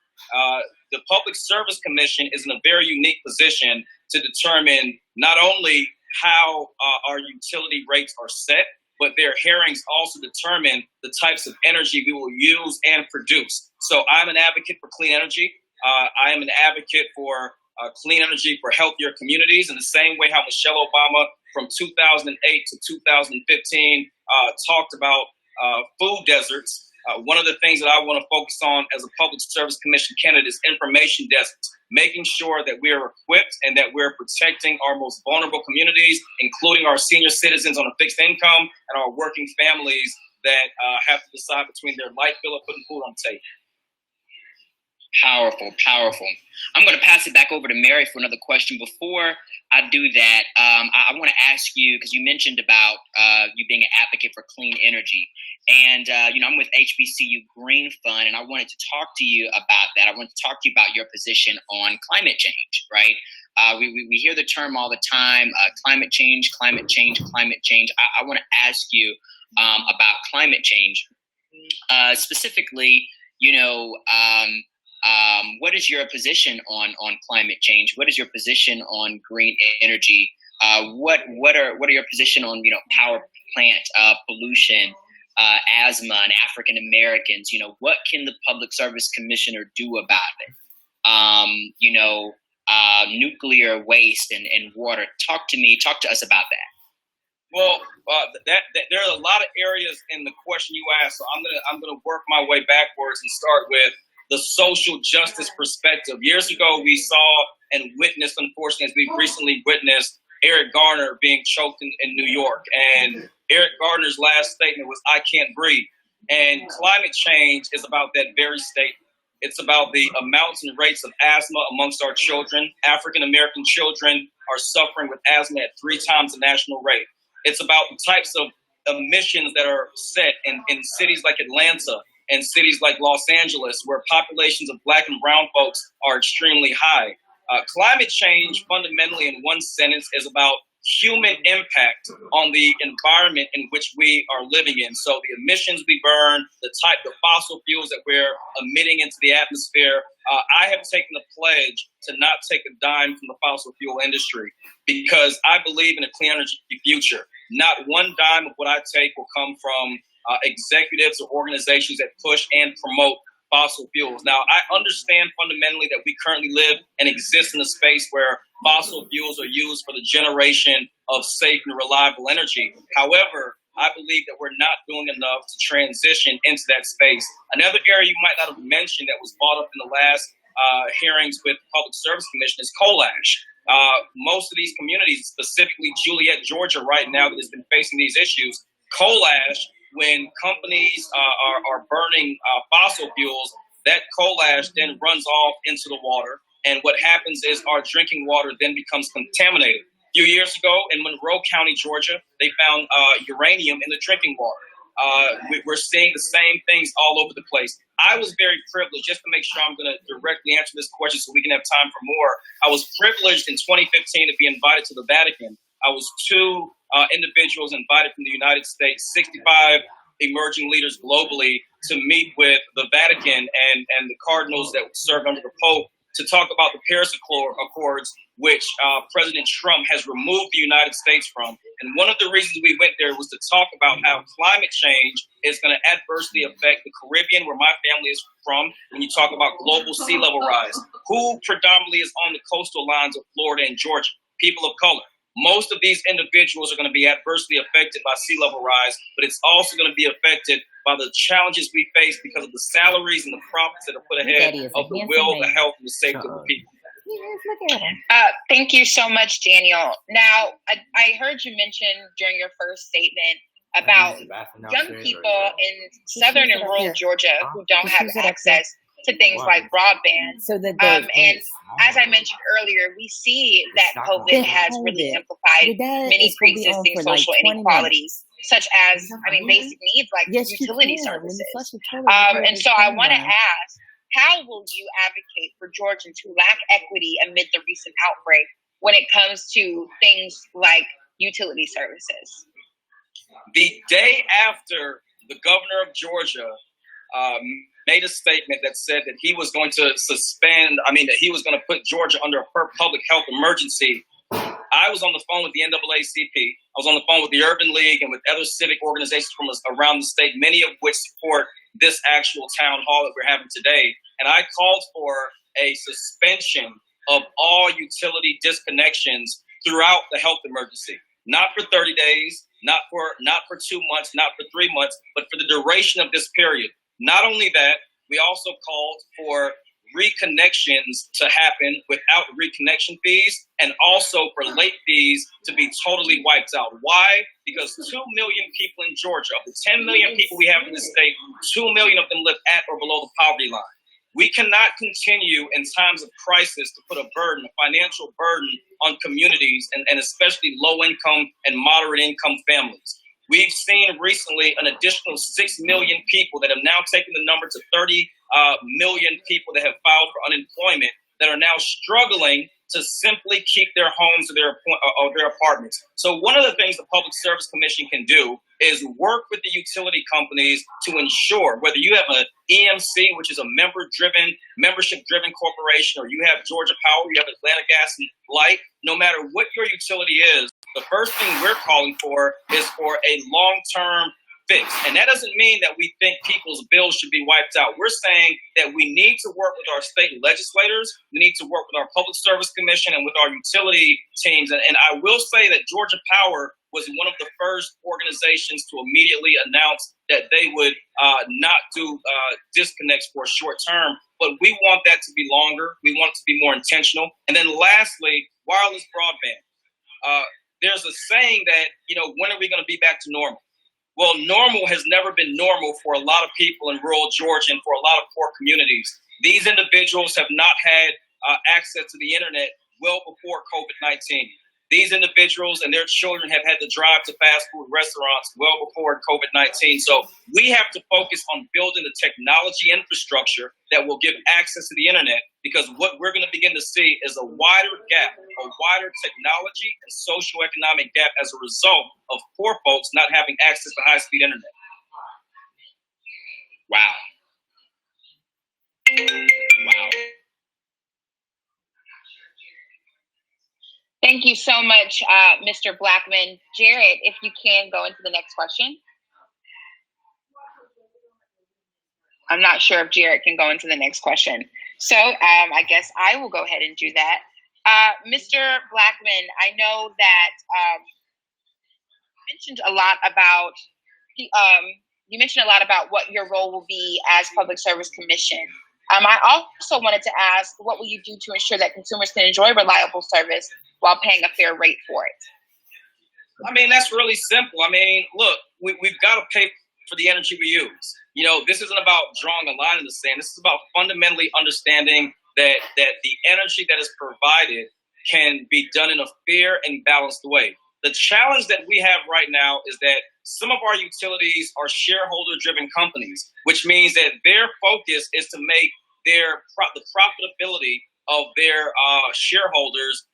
D: The Public Service Commission is in a very unique position to determine not only how our utility rates are set, but their hearings also determine the types of energy we will use and produce. So I'm an advocate for clean energy. I am an advocate for clean energy for healthier communities, in the same way how Michelle Obama from 2008 to 2015 talked about food deserts. One of the things that I want to focus on as a Public Service Commission candidate is information deserts, making sure that we are equipped and that we're protecting our most vulnerable communities, including our senior citizens on a fixed income and our working families that have to decide between their light bill or putting food on the table.
A: Powerful, powerful. I'm going to pass it back over to Mary for another question. Before I do that, I want to ask you, because you mentioned about you being an advocate for clean energy. And, I'm with HBCU Green Fund, and I wanted to talk to you about that. I wanted to talk to you about your position on climate change, right? We hear the term all the time, climate change, climate change, climate change. I want to ask you about climate change. Specifically, what is your position on climate change? What is your position on green energy? What are your position on power plant pollution, asthma, and African Americans? What can the Public Service Commissioner do about it? Nuclear waste and water. Talk to us about that.
D: Well, there are a lot of areas in the question you asked, so I'm gonna work my way backwards and start with the social justice perspective. Years ago, we saw and witnessed, unfortunately, as we've recently witnessed, Eric Garner being choked in New York. And Eric Garner's last statement was, "I can't breathe." And climate change is about that very statement. It's about the amounts and rates of asthma amongst our children. African American children are suffering with asthma at 3 times the national rate. It's about the types of emissions that are set in cities like Atlanta and cities like Los Angeles, where populations of Black and brown folks are extremely high. Climate change, fundamentally, in one sentence, is about human impact on the environment in which we are living in. So the emissions we burn, the fossil fuels that we're emitting into the atmosphere. I have taken a pledge to not take a dime from the fossil fuel industry, because I believe in a clean energy future. Not one dime of what I take will come from executives or organizations that push and promote fossil fuels. Now, I understand fundamentally that we currently live and exist in a space where fossil fuels are used for the generation of safe and reliable energy. However, I believe that we're not doing enough to transition into that space. Another area you might not have mentioned that was brought up in the last hearings with the Public Service Commission is coal ash. Most of these communities, specifically Juliet, Georgia, right now that has been facing these issues, coal ash, when companies are burning fossil fuels, that coal ash then runs off into the water. And what happens is our drinking water then becomes contaminated. A few years ago in Monroe County, Georgia, they found uranium in the drinking water. We're seeing the same things all over the place. I was very privileged, just to make sure I'm going to directly answer this question so we can have time for more. I was privileged in 2015 to be invited to the Vatican. I was two individuals invited from the United States, 65 emerging leaders globally, to meet with the Vatican and the cardinals that served under the Pope to talk about the Paris Accords, which President Trump has removed the United States from. And one of the reasons we went there was to talk about how climate change is going to adversely affect the Caribbean, where my family is from, when you talk about global sea level rise. Who predominantly is on the coastal lines of Florida and Georgia? People of color. Most of these individuals are going to be adversely affected by sea level rise, but it's also going to be affected by the challenges we face because of the salaries and the profits that are put ahead of the will, the health, and the safety of the people.
B: Thank you so much, Daniel. Now, I heard you mention during your first statement about young people in southern and rural Georgia who don't have access to things like broadband. And as I mentioned earlier, we see that COVID has really amplified many pre-existing social inequalities, such as, basic needs like utility services. And so I want to ask, how will you advocate for Georgians who lack equity amid the recent outbreak when it comes to things like utility services?
D: The day after the governor of Georgia made a statement that said that he was going to that he was going to put Georgia under a public health emergency, I was on the phone with the NAACP. I was on the phone with the Urban League and with other civic organizations from around the state, many of which support this actual town hall that we're having today. And I called for a suspension of all utility disconnections throughout the health emergency, not for 30 days, not for 2 months, not for 3 months, but for the duration of this period. Not only that, we also called for reconnections to happen without reconnection fees, and also for late fees to be totally wiped out. Why? Because 2 million people in Georgia, of the 10 million people we have in the state, 2 million of them live at or below the poverty line. We cannot continue in times of crisis to put a financial burden on communities and especially low-income and moderate-income families. We've seen recently an additional 6 million people that have now taken the number to 30 million people that have filed for unemployment that are now struggling to simply keep their homes or their apartments. So one of the things the Public Service Commission can do is work with the utility companies to ensure, whether you have an EMC, which is a membership-driven corporation, or you have Georgia Power, you have Atlanta Gas and Light, no matter what your utility is, the first thing we're calling for is for a long-term fix. And that doesn't mean that we think people's bills should be wiped out. We're saying that we need to work with our state legislators. We need to work with our Public Service Commission and with our utility teams. And I will say that Georgia Power was one of the first organizations to immediately announce that they would not do disconnects for a short term. But we want that to be longer. We want it to be more intentional. And then lastly, wireless broadband. There's a saying that, when are we going to be back to normal? Well, normal has never been normal for a lot of people in rural Georgia and for a lot of poor communities. These individuals have not had access to the internet well before COVID-19. These individuals and their children have had to drive to fast food restaurants well before COVID-19. So we have to focus on building the technology infrastructure that will give access to the internet, because what we're going to begin to see is a wider gap, a wider technology and socioeconomic gap as a result of poor folks not having access to high-speed internet.
A: Wow.
B: Thank you so much, Mr. Blackman. Jared, if you can go into the next question. I'm not sure if Jared can go into the next question. So I guess I will go ahead and do that. Mr. Blackman, I know that mentioned a lot about you mentioned a lot about what your role will be as Public Service Commission. I also wanted to ask, what will you do to ensure that consumers can enjoy reliable service while paying a fair rate for it?
D: I mean, that's really simple. I mean, look, we've got to pay for the energy we use. You know, this isn't about drawing a line in the sand. This is about fundamentally understanding that the energy that is provided can be done in a fair and balanced way. The challenge that we have right now is that some of our utilities are shareholder-driven companies, which means that their focus is to make the profitability of their shareholders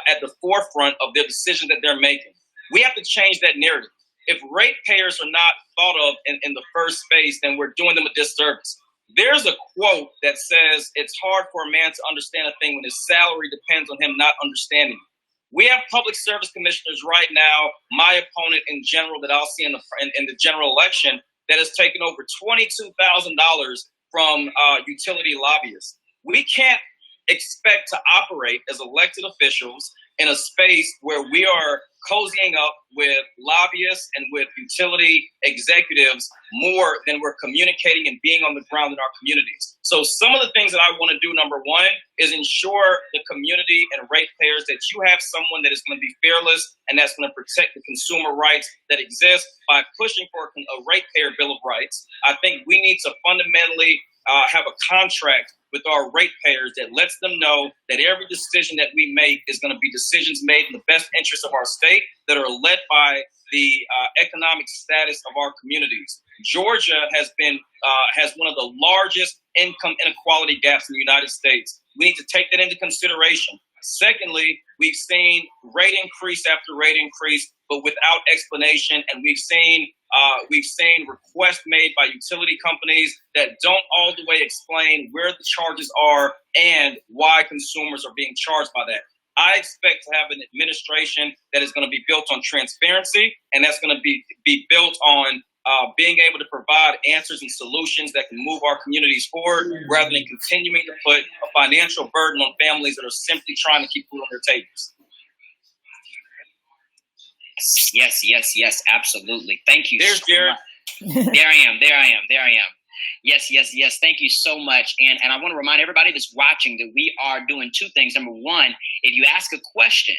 D: at the forefront of their decisions that they're making. We have to change that narrative. If ratepayers are not thought of in the first space, then we're doing them a disservice. There's a quote that says, it's hard for a man to understand a thing when his salary depends on him not understanding it. We have public service commissioners right now, my opponent in general that I'll see in the general election, that has taken over $22,000 from utility lobbyists. We can't expect to operate as elected officials in a space where we are cozying up with lobbyists and with utility executives more than we're communicating and being on the ground in our communities. So some of the things that I want to do, number one, is ensure the community and ratepayers that you have someone that is going to be fearless and that's going to protect the consumer rights that exist by pushing for a ratepayer bill of rights. I think we need to fundamentally have a contract with our ratepayers that lets them know that every decision that we make is going to be decisions made in the best interest of our state that are led by the economic status of our communities. Georgia has one of the largest income inequality gaps in the United States. We need to take that into consideration. Secondly, we've seen rate increase after rate increase, but without explanation, and we've seen requests made by utility companies that don't all the way explain where the charges are and why consumers are being charged by that. I expect to have an administration that is going to be built on transparency, and that's going to be built on being able to provide answers and solutions that can move our communities forward rather than continuing to put a financial burden on families that are simply trying to keep food on their tables.
A: Yes, absolutely. Thank you.
D: There's Jared.
A: There I am. Yes. Thank you so much. And I want to remind everybody that's watching that we are doing two things. Number one, if you ask a question,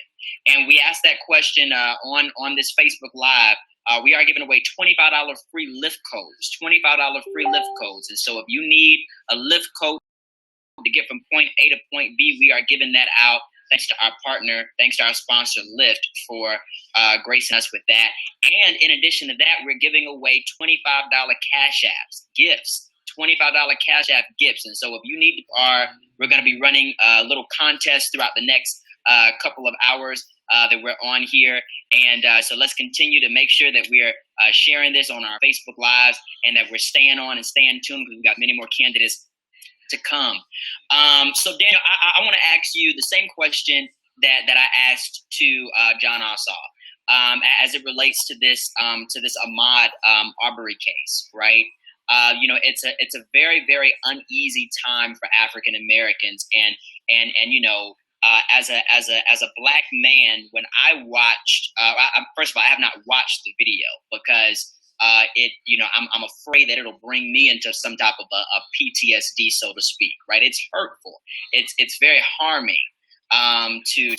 A: and we ask that question on this Facebook Live, we are giving away $25 free lift codes, And so if you need a lift code to get from point A to point B, we are giving that out. Thanks to our partner, thanks to our sponsor, Lyft, for gracing us with that. And in addition to that, we're giving away $25 Cash Apps, gifts, $25 Cash App gifts. And so if you need we're going to be running a little contest throughout the next couple of hours that we're on here. And so let's continue to make sure that we're sharing this on our Facebook Lives and that we're staying on and staying tuned because we've got many more candidates to come. So Daniel, I want to ask you the same question that I asked to John Ossoff as it relates to this Ahmaud Arbery case, right? It's a very, very uneasy time for African Americans, and as a black man, when I watched, first of all, I have not watched the video because I'm afraid that it'll bring me into some type of a PTSD, so to speak, right? It's hurtful. It's very harming to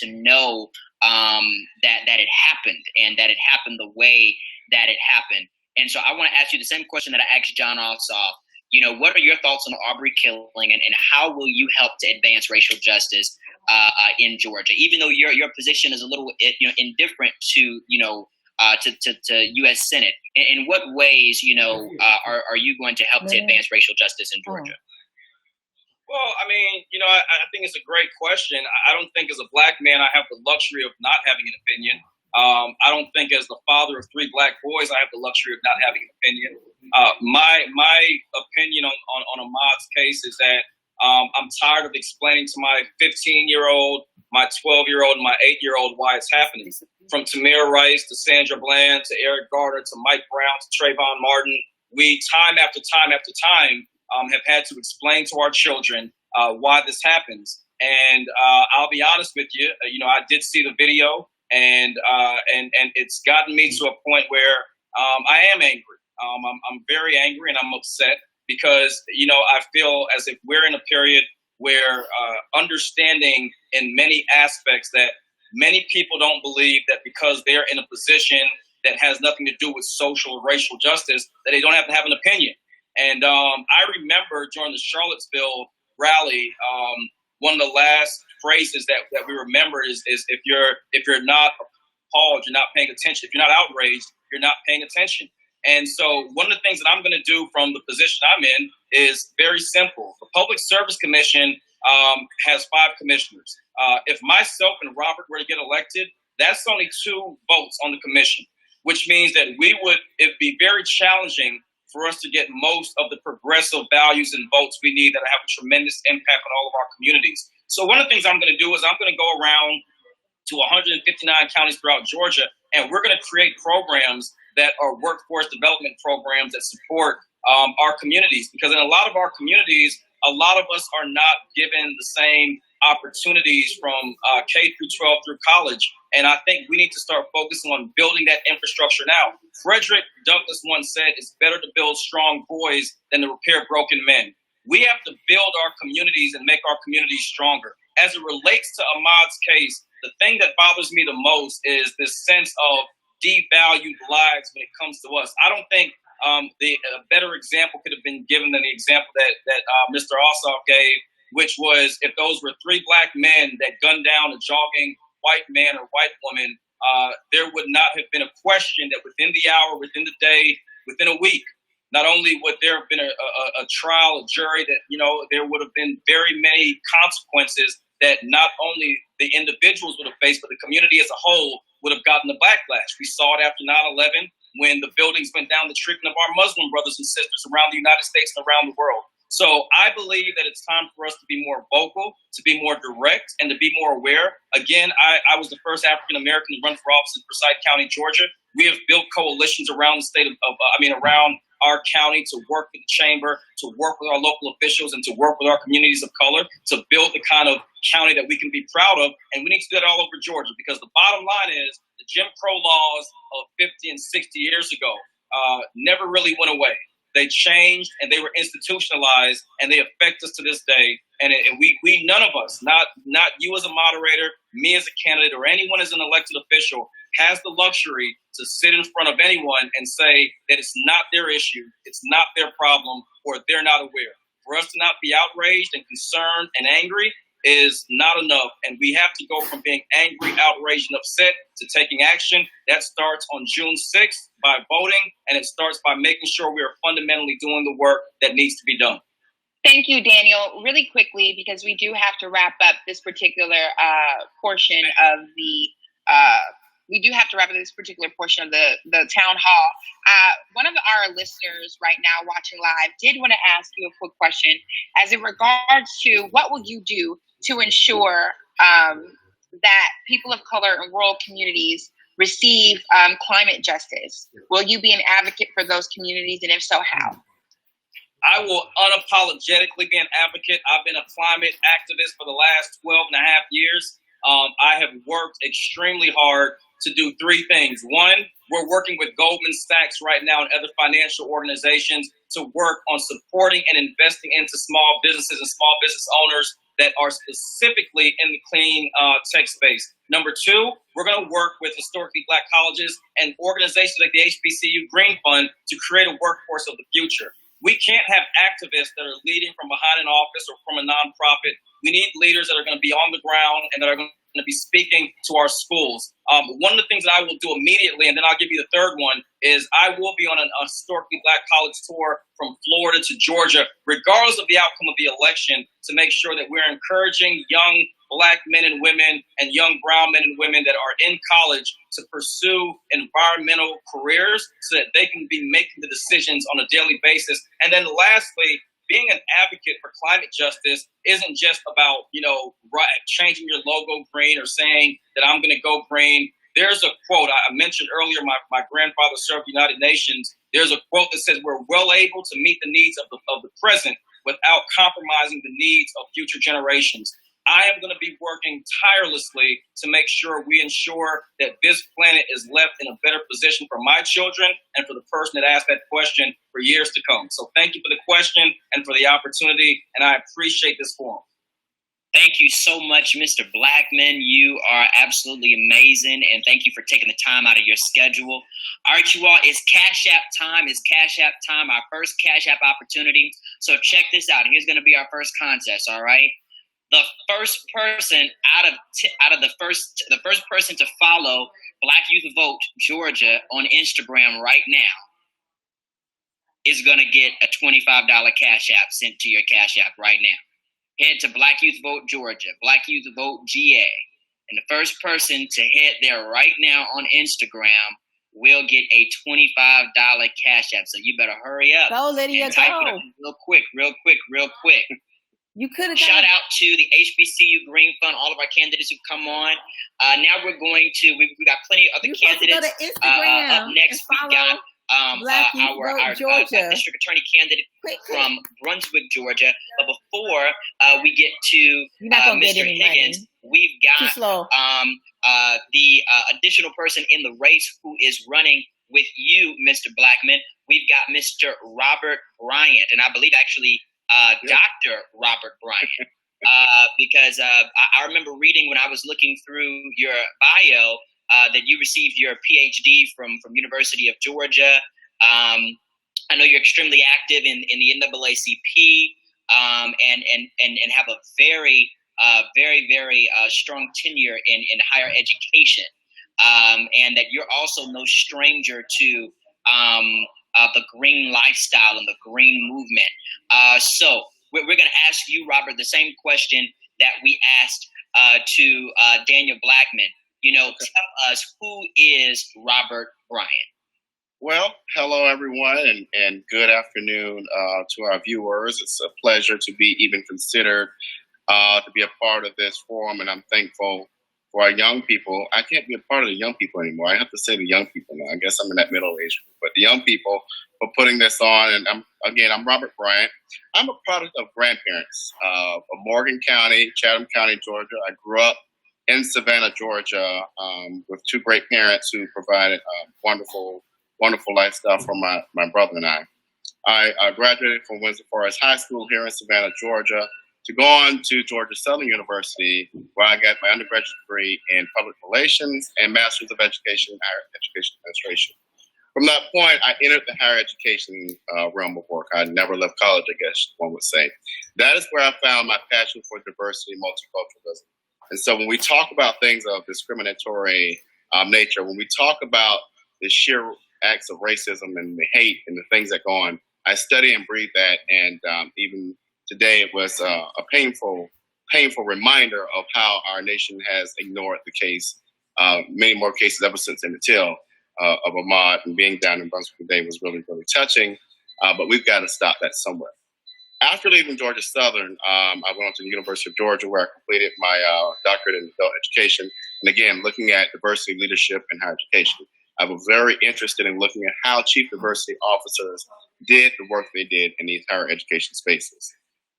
A: know that it happened and that it happened the way that it happened. And so I want to ask you the same question that I asked John Ossoff. What are your thoughts on the Arbery killing, and how will you help to advance racial justice in Georgia? Even though your position is a little indifferent to U.S. Senate, in what ways are you going to help to advance racial justice in Georgia?
D: Well, I mean, I think it's a great question. I don't think as a black man I have the luxury of not having an opinion. I don't think as the father of 3 black boys I have the luxury of not having an opinion. My opinion on Ahmaud's case is that I'm tired of explaining to my 15-year-old, my 12-year-old, and my 8-year-old why it's happening. From Tamir Rice to Sandra Bland to Eric Garner to Mike Brown to Trayvon Martin, we time after time have had to explain to our children why this happens. And I'll be honest with you, I did see the video. and it's gotten me to a point where I am angry. I'm very angry and I'm upset because I feel as if we're in a period where understanding in many aspects that many people don't believe that because they're in a position that has nothing to do with social or racial justice, that they don't have to have an opinion. And I remember during the Charlottesville rally, one of the last phrases that we remember is if you're not appalled, you're not paying attention. If you're not outraged, you're not paying attention. And so one of the things that I'm going to do from the position I'm in is very simple. The Public Service Commission has 5 commissioners. If myself and Robert were to get elected, that's only 2 votes on the commission, which means that it'd be very challenging for us to get most of the progressive values and votes we need that have a tremendous impact on all of our communities. So one of the things I'm going to do is I'm going to go around to 159 counties throughout Georgia, and we're going to create programs that are workforce development programs that support our communities. Because in a lot of our communities, a lot of us are not given the same opportunities from K through 12 through college. And I think we need to start focusing on building that infrastructure now. Frederick Douglass once said, it's better to build strong boys than to repair broken men. We have to build our communities and make our communities stronger. As it relates to Ahmaud's case, the thing that bothers me the most is this sense of devalued lives when it comes to us. I don't think a better example could have been given than the example that Mr. Ossoff gave, which was if those were 3 black men that gunned down a jogging white man or white woman, there would not have been a question that within the hour, within the day, within a week, not only would there have been a trial, a jury, that there would have been very many consequences that not only the individuals would have faced, but the community as a whole would have gotten the backlash. We saw it after 9/11 when the buildings went down, the treatment of our Muslim brothers and sisters around the United States and around the world. So I believe that it's time for us to be more vocal, to be more direct, and to be more aware. Again, I was the first African-American to run for office in Forsyth County, Georgia. We have built coalitions around the state around our county to work with the chamber, to work with our local officials, and to work with our communities of color to build the kind of county that we can be proud of. And we need to do that all over Georgia, because the bottom line is the Jim Crow laws of 50 and 60 years ago never really went away. They changed and they were institutionalized, and they affect us to this day. And we none of us, not you as a moderator, me as a candidate, or anyone as an elected official, has the luxury to sit in front of anyone and say that it's not their issue, it's not their problem, or they're not aware. For us to not be outraged and concerned and angry is not enough. And we have to go from being angry, outraged, and upset to taking action. That starts on June 6th by voting, and it starts by making sure we are fundamentally doing the work that needs to be done.
B: Thank you, Daniel. Really quickly, because we do have to wrap up this particular portion of the town hall. One of our listeners right now watching live did want to ask you a quick question as in regards to what will you do to ensure that people of color in rural communities receive climate justice? Will you be an advocate for those communities, and if so, how?
D: I will unapologetically be an advocate. I've been a climate activist for the last 12 and a half years. I have worked extremely hard to do 3 things. One, we're working with Goldman Sachs right now and other financial organizations to work on supporting and investing into small businesses and small business owners that are specifically in the clean tech space. Number 2, we're going to work with historically black colleges and organizations like the HBCU Green Fund to create a workforce of the future. We can't have activists that are leading from behind an office or from a nonprofit. We need leaders that are going to be on the ground and that are going to be speaking to our schools. One of the things that I will do immediately, and then I'll give you the third one, is I will be on a historically black college tour from Florida to Georgia, regardless of the outcome of the election, to make sure that we're encouraging young black men and women and young brown men and women that are in college to pursue environmental careers so that they can be making the decisions on a daily basis. And then lastly, being an advocate for climate justice isn't just about, changing your logo green or saying that I'm going to go green. There's a quote I mentioned earlier. My grandfather served the United Nations. There's a quote that says we're well able to meet the needs of the present without compromising the needs of future generations. I am going to be working tirelessly to make sure we ensure that this planet is left in a better position for my children and for the person that asked that question for years to come. So thank you for the question and for the opportunity, and I appreciate this forum.
A: Thank you so much, Mr. Blackman. You are absolutely amazing, and thank you for taking the time out of your schedule. All right, you all, it's Cash App time. It's Cash App time, our first Cash App opportunity. So check this out. Here's going to be our first contest, all right? The first person the first person to follow Black Youth Vote Georgia on Instagram right now is going to get a $25 Cash App sent to your Cash App right now. Head to Black Youth Vote Georgia, Black Youth Vote GA, and the first person to head there right now on Instagram will get a $25 Cash App. So you better hurry up.
F: Go, Lydia,
A: type
F: go.
A: it up real quick.
F: You could have
A: Shout out to the HBCU Green Fund, all of our candidates who come on. Now we're going to, we got plenty of other candidates.
F: Go to Instagram
A: up next, we got our district attorney candidate from Brunswick, Georgia. But before we get to Mr. Higgins, we've got the additional person in the race who is running with you, Mr. Blackman. We've got Mr. Robert Bryant, and I believe actually Dr. Robert Bryant. Because I remember reading when I was looking through your bio that you received your PhD from University of Georgia. I know you're extremely active in the NAACP and have a very strong tenure in higher education, and that you're also no stranger to the green lifestyle and the green movement. So we're going to ask you, Robert, the same question that we asked to Daniel Blackman. Tell us, who is Robert Bryant?
G: Well, hello, everyone, and good afternoon to our viewers. It's a pleasure to be even considered to be a part of this forum, and I'm thankful for our young people. I can't be a part of the young people anymore. I have to say the young people now. I guess I'm in that middle age group, but the young people for putting this on. And I'm Robert Bryant. I'm a product of grandparents of Morgan County, Chatham County, Georgia. I grew up in Savannah, Georgia, with two great parents who provided wonderful lifestyle for my brother and I. I graduated from Windsor Forest High School here in Savannah, Georgia, to go on to Georgia Southern University, where I got my undergraduate degree in public relations and master's of education in higher education administration. From that point, I entered the higher education realm of work. I never left college, I guess one would say. That is where I found my passion for diversity and multiculturalism. And so when we talk about things of discriminatory nature, when we talk about the sheer acts of racism and the hate and the things that go on, I study and breathe that. And even today, it was a painful reminder of how our nation has ignored the case. Many more cases ever since Emmett Till of Ahmaud, and being down in Brunswick today was really, really touching. But we've got to stop that somewhere. After leaving Georgia Southern, I went on to the University of Georgia, where I completed my doctorate in adult education. And again, looking at diversity, leadership, and higher education. I was very interested in looking at how chief diversity officers did the work they did in these higher education spaces.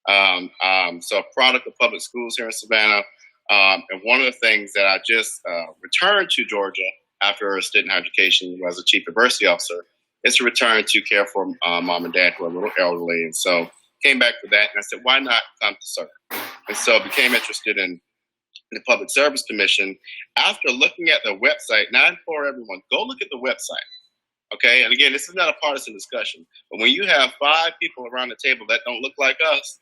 G: So a product of public schools here in Savannah. And one of the things that I just returned to Georgia after a stint in higher education as a chief diversity officer is to return to care for mom and dad who are a little elderly. And so came back for that, and I said, why not come to serve? And so became interested in the Public Service Commission. After looking at the website, now I implore everyone, go look at the website, okay? And again, this is not a partisan discussion, but when you have 5 people around the table that don't look like us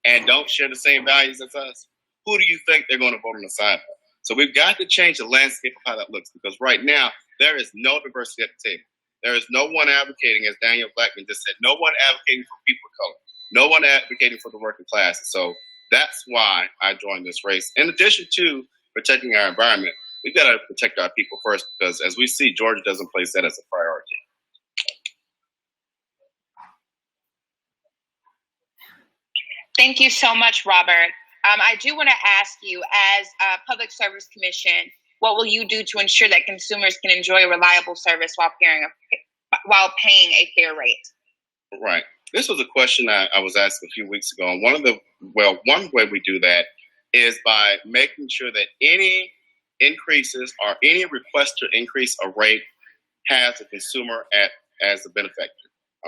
G: and don't share the same values as us, who do you think they're going to vote on the side for? So we've got to change the landscape of how that looks, because right now, there is no diversity at the table. There is no one advocating, as Daniel Blackman just said, no one advocating for people of color. No one advocating for the working class. So that's why I joined this race. In addition to protecting our environment, we've got to protect our people first, because as we see, Georgia doesn't place that as a priority.
B: Thank you so much, Robert. I do want to ask you, as a Public Service Commission, what will you do to ensure that consumers can enjoy reliable service while paying a fair rate?
G: Right. This was a question I was asked a few weeks ago. And one way we do that is by making sure that any increases or any request to increase a rate has the consumer as the benefactor.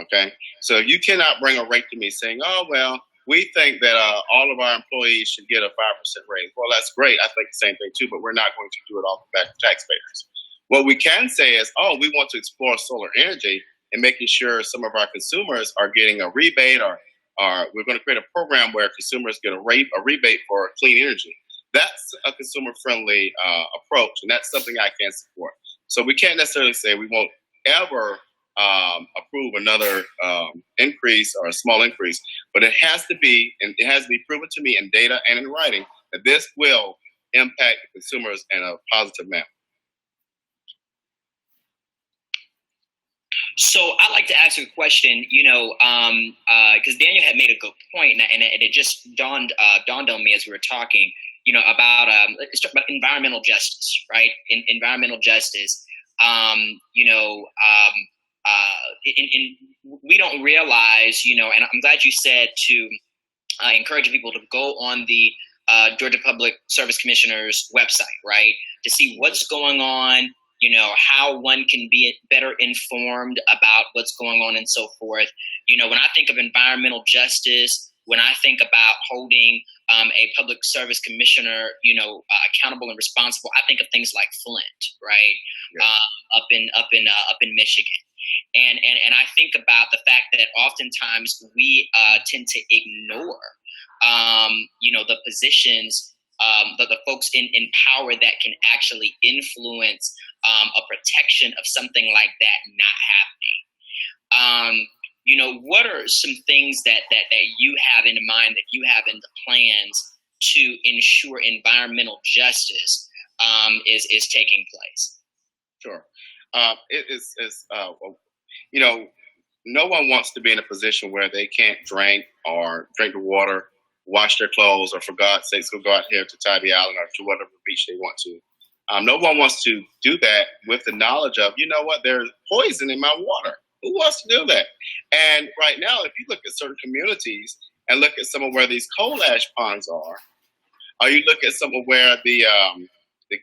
G: Okay, so you cannot bring a rate to me saying, "Oh well, we think that all of our employees should get a 5% raise." Well, that's great. I think the same thing too, but we're not going to do it off the back of taxpayers. What we can say is, "Oh, we want to explore solar energy and making sure some of our consumers are getting a rebate, or we're going to create a program where consumers get a rebate for clean energy." That's a consumer-friendly approach, and that's something I can support. So we can't necessarily say we won't ever approve another increase or a small increase, but it has to be proven to me in data and in writing that this will impact the consumers in a positive manner.
A: So I'd like to ask a question, because Daniel had made a good point, and it just dawned on me as we were talking, about environmental justice, right? Environmental justice. We don't realize, and I'm glad you said to encourage people to go on the Georgia Public Service Commissioner's website, right, to see what's going on, how one can be better informed about what's going on and so forth. When I think of environmental justice, when I think about holding a public service commissioner, accountable and responsible, I think of things like Flint, right, up in Michigan. And I think about the fact that oftentimes we tend to ignore, the positions, the folks in power that can actually influence a protection of something like that not happening. What are some things that you have in mind, that you have in the plans to ensure environmental justice is taking place?
G: Sure. It is, no one wants to be in a position where they can't drink the water, wash their clothes, or for God's sakes, go out here to Tybee Island or to whatever beach they want to. No one wants to do that with the knowledge of, there's poison in my water. Who wants to do that? And right now, if you look at certain communities and look at some of where these coal ash ponds are, or you look at some of where the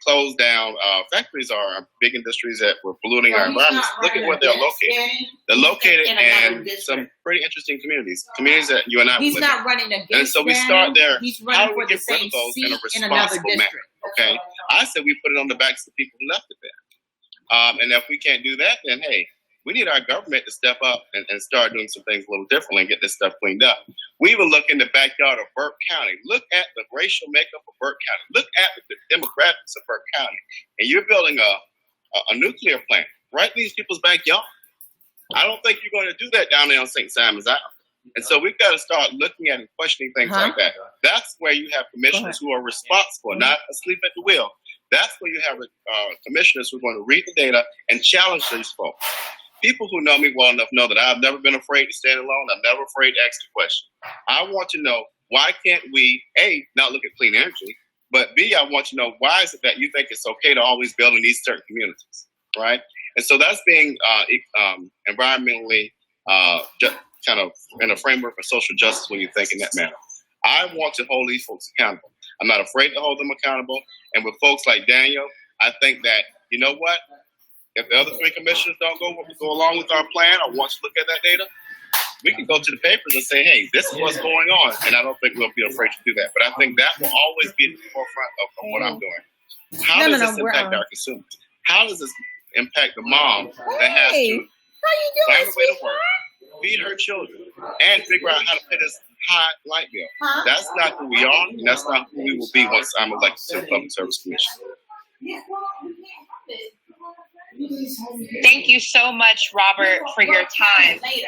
G: closed down factories are, big industries that were polluting our environments. Look at where they're located. They're located in some pretty interesting communities that you and I
F: He's
G: live
F: not
G: in.
F: running against
G: And so we start there.
F: He's
G: How
F: running
G: do we
F: for the
G: get rid
F: same
G: of those in a
F: seat in another
G: responsible manner?
F: district.
G: Okay. I said we put it on the backs of the people who left it there. And if we can't do that, then hey, we need our government to step up and start doing some things a little differently and get this stuff cleaned up. We even look in the backyard of Burke County. Look at the racial makeup of Burke County. Look at the demographics of Burke County. And you're building a nuclear plant right in these people's backyard. I don't think you're going to do that down there on St. Simon's Island. And so we've got to start looking at and questioning things like that. That's where you have commissioners who are responsible, not asleep at the wheel. That's where you have commissioners who are going to read the data and challenge these folks. People who know me well enough know that I've never been afraid to stand alone. I'm never afraid to ask the question. I want to know, why can't we, A, not look at clean energy, but B, I want to know, why is it that you think it's okay to always build in these certain communities, right? And so that's being environmentally kind of in a framework of social justice when you think in that manner. I want to hold these folks accountable. I'm not afraid to hold them accountable. And with folks like Daniel, I think that, you know what? If the other three commissioners don't go along with our plan or want to look at that data, we can go to the papers and say, hey, this is what's going on. And I don't think we'll be afraid to do that. But I think that will always be at the forefront of what I'm doing. How does this impact our consumers? How does this impact the mom that has to find a way to work, feed her children, and figure out how to pay this high light bill? That's not who we are, and that's not who we will be once I'm elected to the Public Service Commission.
B: Thank you so much, Robert, for your time. We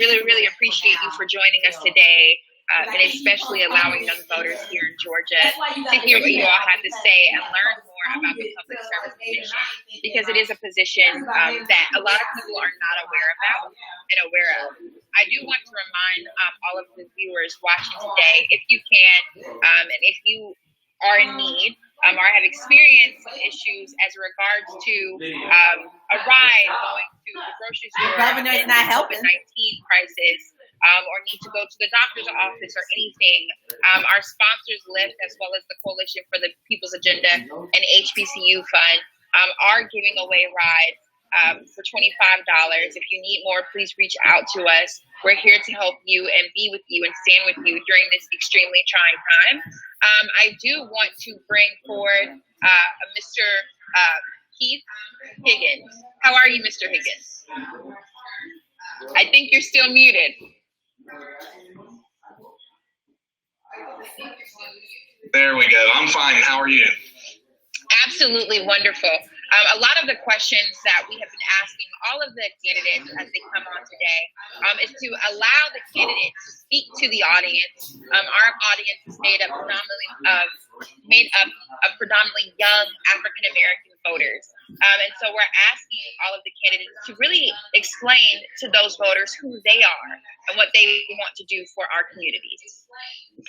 B: really, really appreciate you for joining us today, and especially allowing young voters here in Georgia to hear what you all have to say and learn more about the Public Service Commission, because it is a position that a lot of people are not aware about and aware of. I do want to remind all of the viewers watching today, if you can, and if you are in need, or have experienced some issues as regards to a ride going to the grocery store.
F: The governor's not helping.
B: COVID-19 crisis. or need to go to the doctor's office or anything, our sponsors list, as well as the Coalition for the People's Agenda and HBCU Fund, are giving away rides for $25. If you need more, please reach out to us. We're here to help you and be with you and stand with you during this extremely trying time. I do want to bring forward Mr. Keith Higgins. How are you, Mr. Higgins? I think you're still muted.
H: There we go. I'm fine. How are you?
B: Absolutely wonderful. A lot of the questions that we have been asking all of the candidates as they come on today is to allow the candidates to speak to the audience. Our audience is made up of predominantly young African American voters. And so we're asking all of the candidates to really explain to those voters who they are and what they want to do for our communities.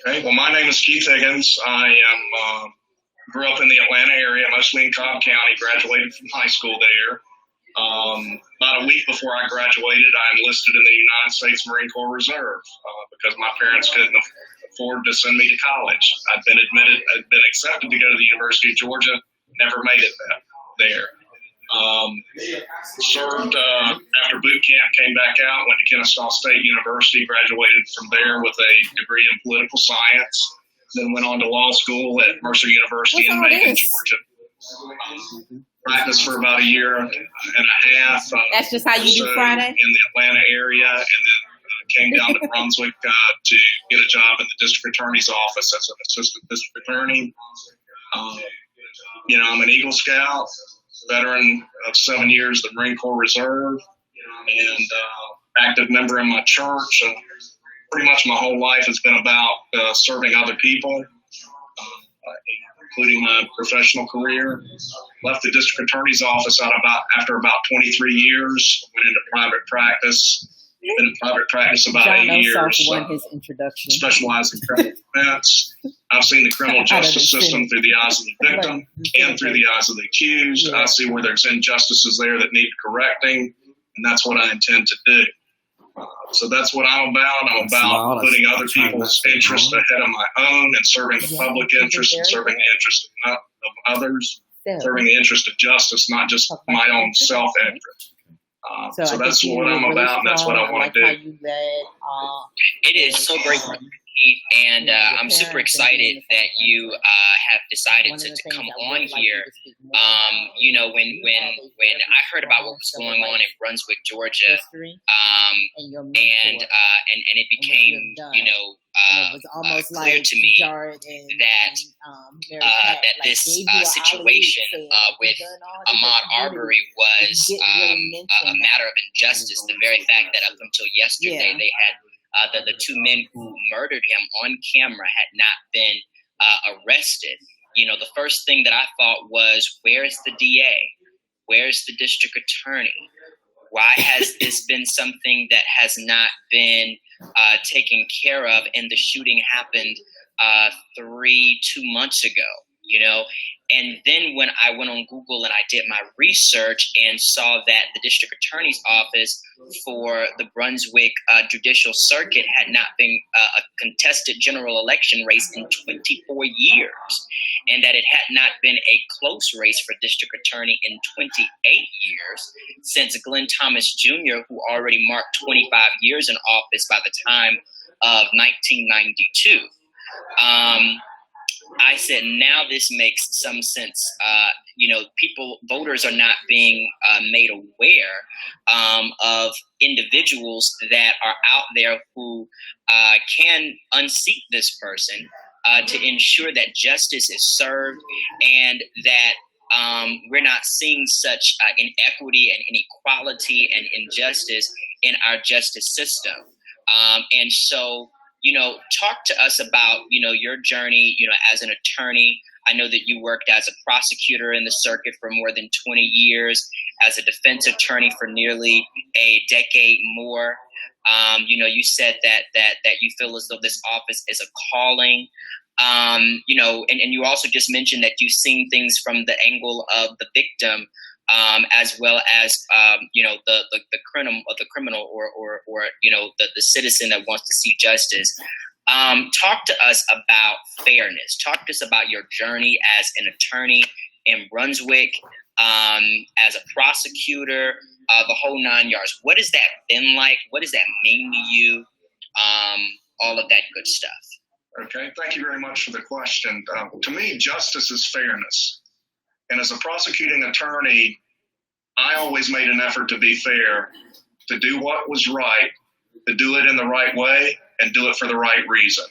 H: Okay. Well, my name is Keith Higgins. I am grew up in the Atlanta area, mostly in Cobb County, graduated from high school there. About a week before I graduated, I enlisted in the United States Marine Corps Reserve because my parents couldn't afford to send me to college. I'd been accepted to go to the University of Georgia, never made it there. Served after boot camp, came back out, went to Kennesaw State University, graduated from there with a degree in political science. Then went on to law school at Mercer University in Macon, Georgia. Practiced for about a year and a half.
F: That's just how you do Friday?
H: In the Atlanta area, and then came down to Brunswick to get a job in the district attorney's office as an assistant district attorney. I'm an Eagle Scout, veteran of 7 years, the Marine Corps Reserve, and active member in my church. Pretty much my whole life has been about serving other people, including my professional career. Left the district attorney's office after about 23 years. Went into private practice. Been in private practice about 8 years.
F: Won his introduction.
H: Specialized in criminal defense. I've seen the criminal justice system through the eyes of the victim and through the eyes of the accused. Yeah. I see where there's injustices there that need correcting, and that's what I intend to do. So that's what I'm about. I'm about putting other people's interests ahead of my own and serving the public interest and serving the interest of others, serving the interest of justice, not just my own self-interest. So that's what I'm about, and that's what I want to do.
A: It is so great, and I'm super excited that you have decided to come on here. When I heard about what was going on in Brunswick, Georgia, and it became clear to me that this situation with Ahmaud Arbery was a matter of injustice. The very fact that up until yesterday they had the two men who murdered him on camera had not been arrested. The first thing that I thought was, where's the DA? Where's the district attorney? Why has this been something that has not been taken care of? And the shooting happened 2 months ago, And then when I went on Google and I did my research and saw that the district attorney's office for the Brunswick Judicial Circuit had not been a contested general election race in 24 years, and that it had not been a close race for district attorney in 28 years, since Glenn Thomas Jr., who already marked 25 years in office by the time of 1992. I said, now this makes some sense. Voters are not being made aware of individuals that are out there who can unseat this person to ensure that justice is served, and that we're not seeing such inequity and inequality and injustice in our justice system. And so, talk to us about, your journey, as an attorney. I know that you worked as a prosecutor in the circuit for more than 20 years, as a defense attorney for nearly a decade more. You said that you feel as though this office is a calling. And you also just mentioned that you've seen things from the angle of the victim as well as the criminal or the citizen that wants to see justice. Talk to us about fairness. Talk to us about your journey as an attorney in Brunswick, as a prosecutor, the whole 9 yards. What has that been like? What does that mean to you? All of that good stuff.
H: Okay, thank you very much for the question. To me, justice is fairness. And as a prosecuting attorney, I always made an effort to be fair, to do what was right, to do it in the right way, and do it for the right reason.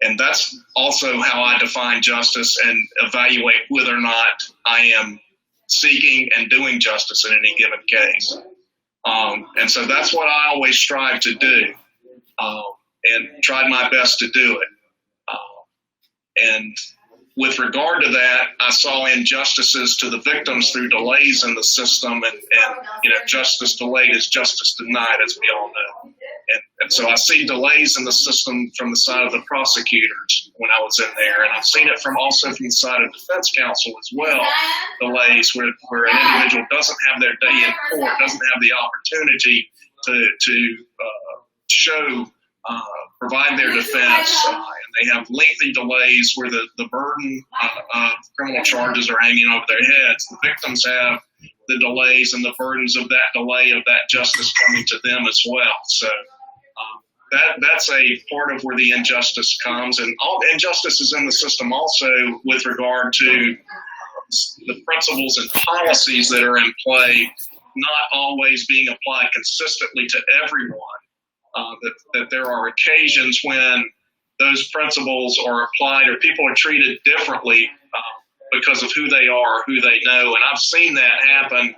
H: And that's also how I define justice and evaluate whether or not I am seeking and doing justice in any given case. And so that's what I always strive to do, and tried my best to do it. And with regard to that, I saw injustices to the victims through delays in the system, and justice delayed is justice denied, as we all know. And so I see delays in the system from the side of the prosecutors when I was in there, and I've seen it also from the side of defense counsel as well. Delays where an individual doesn't have their day in court, doesn't have the opportunity to provide their defense, and they have lengthy delays where the burden of criminal charges are hanging over their heads. The victims have the delays and the burdens of that delay of that justice coming to them as well. So that's a part of where the injustice comes, and all injustice is in the system also with regard to the principles and policies that are in play, not always being applied consistently to everyone. That there are occasions when those principles are applied or people are treated differently because of who they are, who they know. And I've seen that happen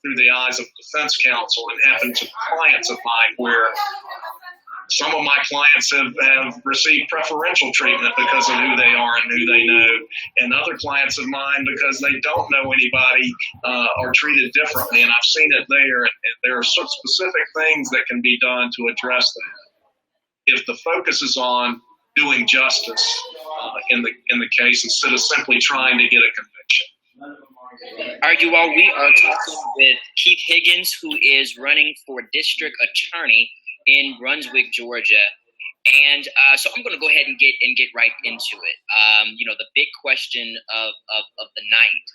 H: through the eyes of defense counsel, and happen to clients of mine where some of my clients have received preferential treatment because of who they are and who they know. And other clients of mine, because they don't know anybody, are treated differently. And I've seen it there. And there are some specific things that can be done to address that. If the focus is on doing justice in the case, instead of simply trying to get a conviction.
A: All right, you all, we are talking with Keith Higgins, who is running for district attorney in Brunswick, Georgia. And so I'm going to go ahead and get right into it. The big question of the night,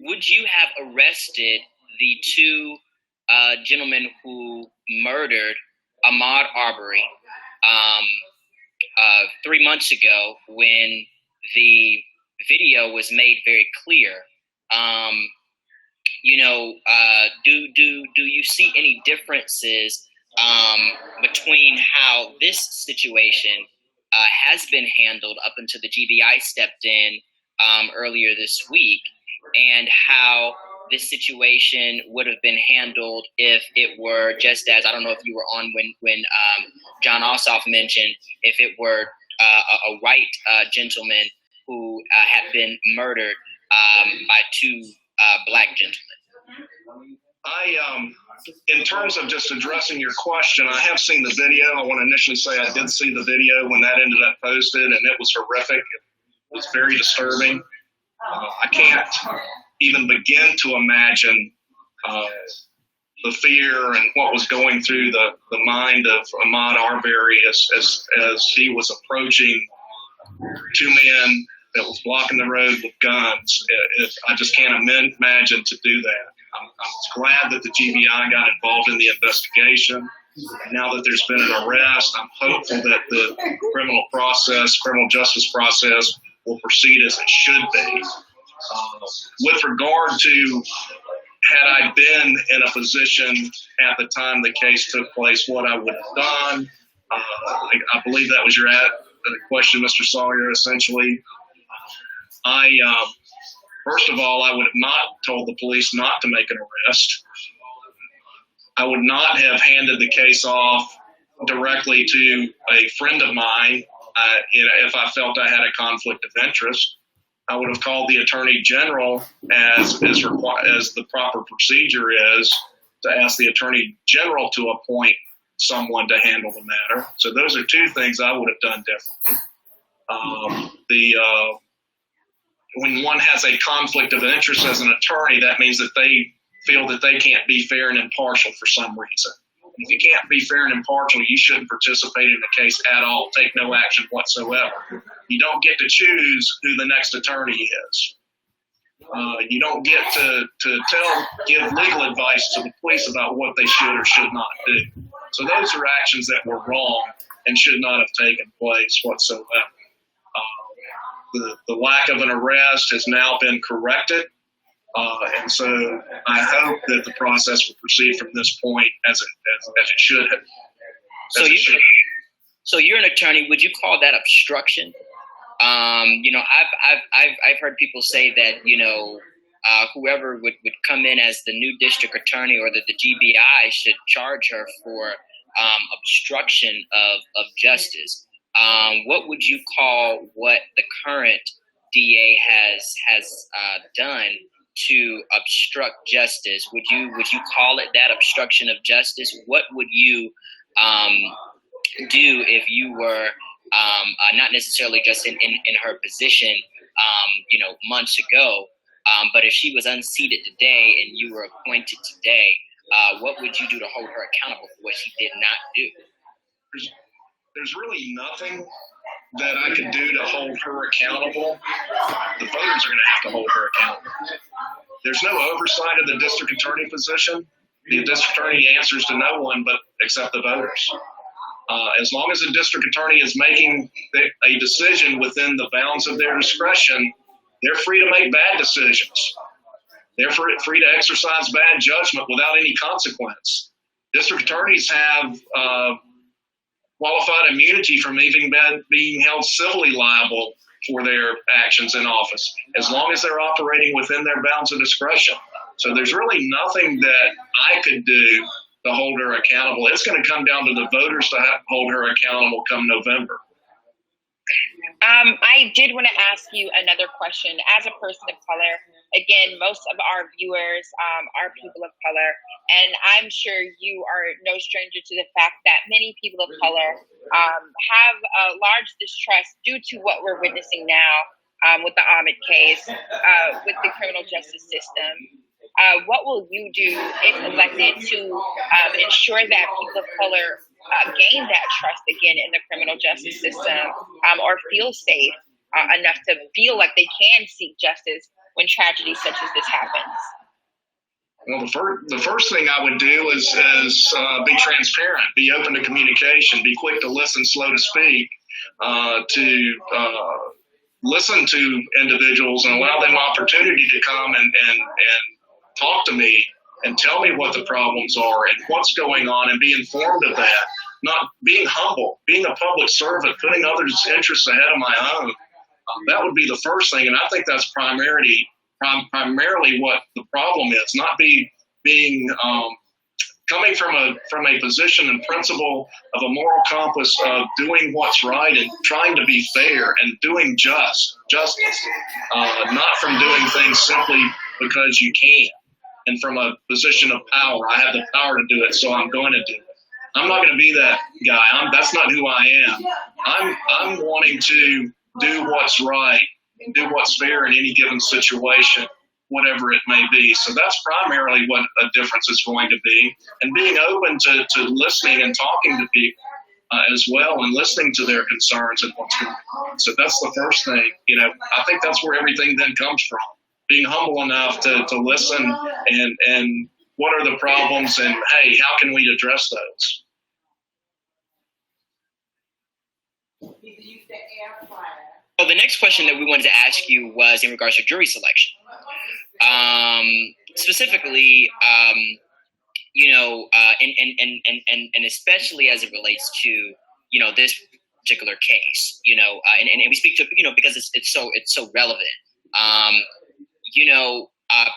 A: would you have arrested the two gentlemen who murdered Ahmaud Arbery 3 months ago when the video was made very clear? Do you see any differences between how this situation has been handled up until the GBI stepped in earlier this week, and how this situation would have been handled if it were just as, I don't know if you were on when John Ossoff mentioned, if it were a white gentleman who had been murdered by two black gentlemen?
H: In terms of just addressing your question, I have seen the video. I want to initially say I did see the video when that ended up posted, and it was horrific. It was very disturbing. I can't even begin to imagine the fear and what was going through the mind of Ahmaud Arbery as he was approaching two men that was blocking the road with guns. I just can't imagine to do that. I'm glad that the GBI got involved in the investigation. Now that there's been an arrest, I'm hopeful that the criminal justice process will proceed as it should be. With regard to, had I been in a position at the time the case took place, what I would have done, I believe that was your question, Mr. Sawyer, essentially. First of all, I would have not told the police not to make an arrest. I would not have handed the case off directly to a friend of mine if I felt I had a conflict of interest. I would have called the Attorney General as the proper procedure is, to ask the Attorney General to appoint someone to handle the matter. So those are two things I would have done differently. when one has a conflict of interest as an attorney, that means that they feel that they can't be fair and impartial for some reason. If you can't be fair and impartial, you shouldn't participate in the case at all. Take no action whatsoever. You don't get to choose who the next attorney is. You don't get to give legal advice to the police about what they should or should not do. So those are actions that were wrong and should not have taken place whatsoever. The lack of an arrest has now been corrected. And so I hope that the process will proceed from this point as it should have.
A: So you're an attorney. Would you call that obstruction? I've heard people say that whoever would come in as the new district attorney or the GBI should charge her for obstruction of justice. What would you call what the current DA has done to obstruct justice? Would you call it that, obstruction of justice? What would you do if you were not necessarily just in her position, months ago, but if she was unseated today and you were appointed today, what would you do to hold her accountable for what she did not do?
H: There's really nothing that I could do to hold her accountable. The voters are going to have to hold her accountable. There's no oversight of the district attorney position. The district attorney answers to no one but except the voters. As long as the district attorney is making a decision within the bounds of their discretion, they're free to make bad decisions. They're free to exercise bad judgment without any consequence. District attorneys have qualified immunity from even being held civilly liable for their actions in office, as long as they're operating within their bounds of discretion. So there's really nothing that I could do to hold her accountable. It's going to come down to the voters to hold her accountable come November.
B: I did want to ask you another question. As a person of color, again, most of our viewers are people of color, and I'm sure you are no stranger to the fact that many people of color have a large distrust due to what we're witnessing now with the Ahmed case, with the criminal justice system. What will you do if elected to ensure that people of color gain that trust again in the criminal justice system, or feel safe enough to feel like they can seek justice when tragedy such as this happens?
H: Well, the first thing I would do is be transparent, be open to communication, be quick to listen, slow to speak, to listen to individuals and allow them opportunity to come and talk to me and tell me what the problems are and what's going on, and be informed of that. Not being humble, being a public servant, putting others' interests ahead of my own. That would be the first thing, and I think that's primarily what the problem is. Not being coming from a position and principle of a moral compass of doing what's right and trying to be fair and doing justice, not from doing things simply because you can. And from a position of power, I have the power to do it, so I'm going to do it. I'm not going to be that guy. That's not who I am. I'm wanting to do what's right and do what's fair in any given situation, whatever it may be. So that's primarily what a difference is going to be, and being open to listening and talking to people as well, and listening to their concerns and what's going on. So that's the first thing. I think that's where everything then comes from. Being humble enough to listen and what are the problems, and hey, how can we address those?
A: So the next question that we wanted to ask you was in regards to jury selection. Specifically, and especially as it relates to, this particular case, and we speak to, because it's so relevant.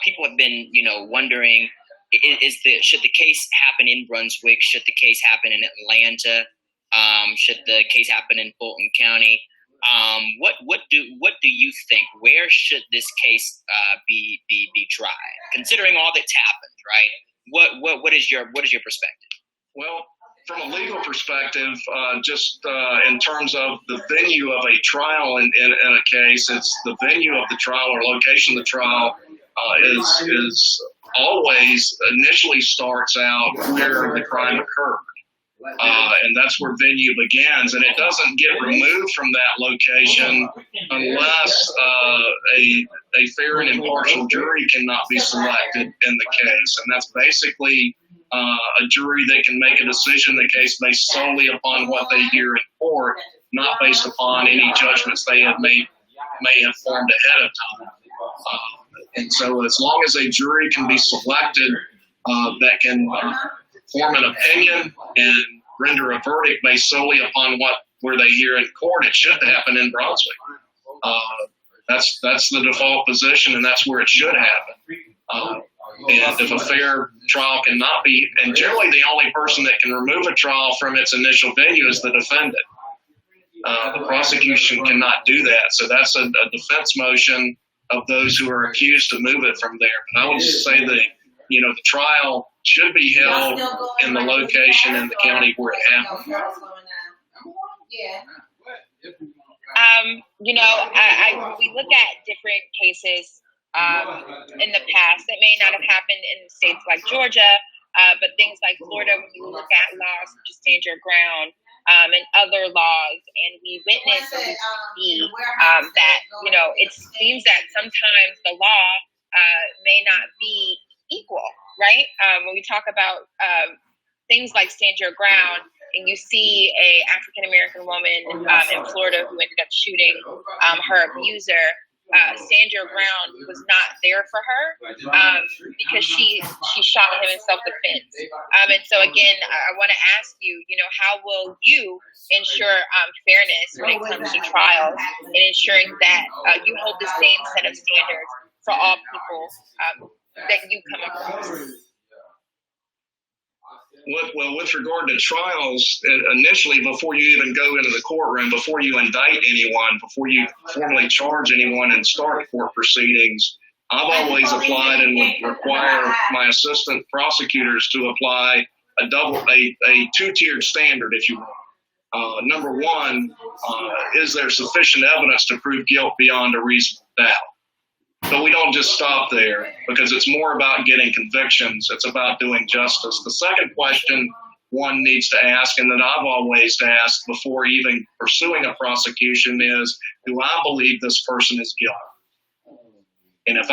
A: People have been, wondering, should the case happen in Brunswick? Should the case happen in Atlanta? Should the case happen in Fulton County? What do you think? Where should this case be tried? Considering all that's happened, right? What is your perspective?
H: Well, from a legal perspective, in terms of the venue of a trial in a case, it's the venue of the trial or location of the trial is always initially starts out where the crime occurred. And that's where venue begins, and it doesn't get removed from that location unless a fair and impartial jury cannot be selected in the case. And that's basically a jury that can make a decision in the case based solely upon what they hear in court, not based upon any judgments they have may have formed ahead of time. And so as long as a jury can be selected that can form an opinion and render a verdict based solely upon where they hear in court, it should happen in Brunswick. That's the default position, and that's where it should happen. And if a fair trial cannot be, and generally the only person that can remove a trial from its initial venue is the defendant. The prosecution cannot do that. So that's a defense motion of those who are accused to move it from there. But I would just say that, the trial should be held in the location in the county where it happened.
B: We look at different cases in the past that may not have happened in states like Georgia, but things like Florida, when you look at laws such as Stand Your Ground and other laws, and we witness or we see that, it seems that sometimes the law may not be equal, right? When we talk about things like Stand Your Ground, and you see a African-American woman in Florida who ended up shooting her abuser, Stand Your Ground was not there for her because she shot him in self-defense. And so again, I want to ask you, how will you ensure fairness when it comes to trials and ensuring that you hold the same set of standards for all people that you come across?
H: With regard to trials, initially, before you even go into the courtroom, before you indict anyone, before you formally charge anyone and start court proceedings, I've always applied and would require my assistant prosecutors to apply a two-tiered standard, if you will. Number one, is there sufficient evidence to prove guilt beyond a reasonable doubt? But we don't just stop there, because it's more about getting convictions. It's about doing justice. The second question one needs to ask, and that I've always asked before even pursuing a prosecution, is, do I believe this person is guilty? And if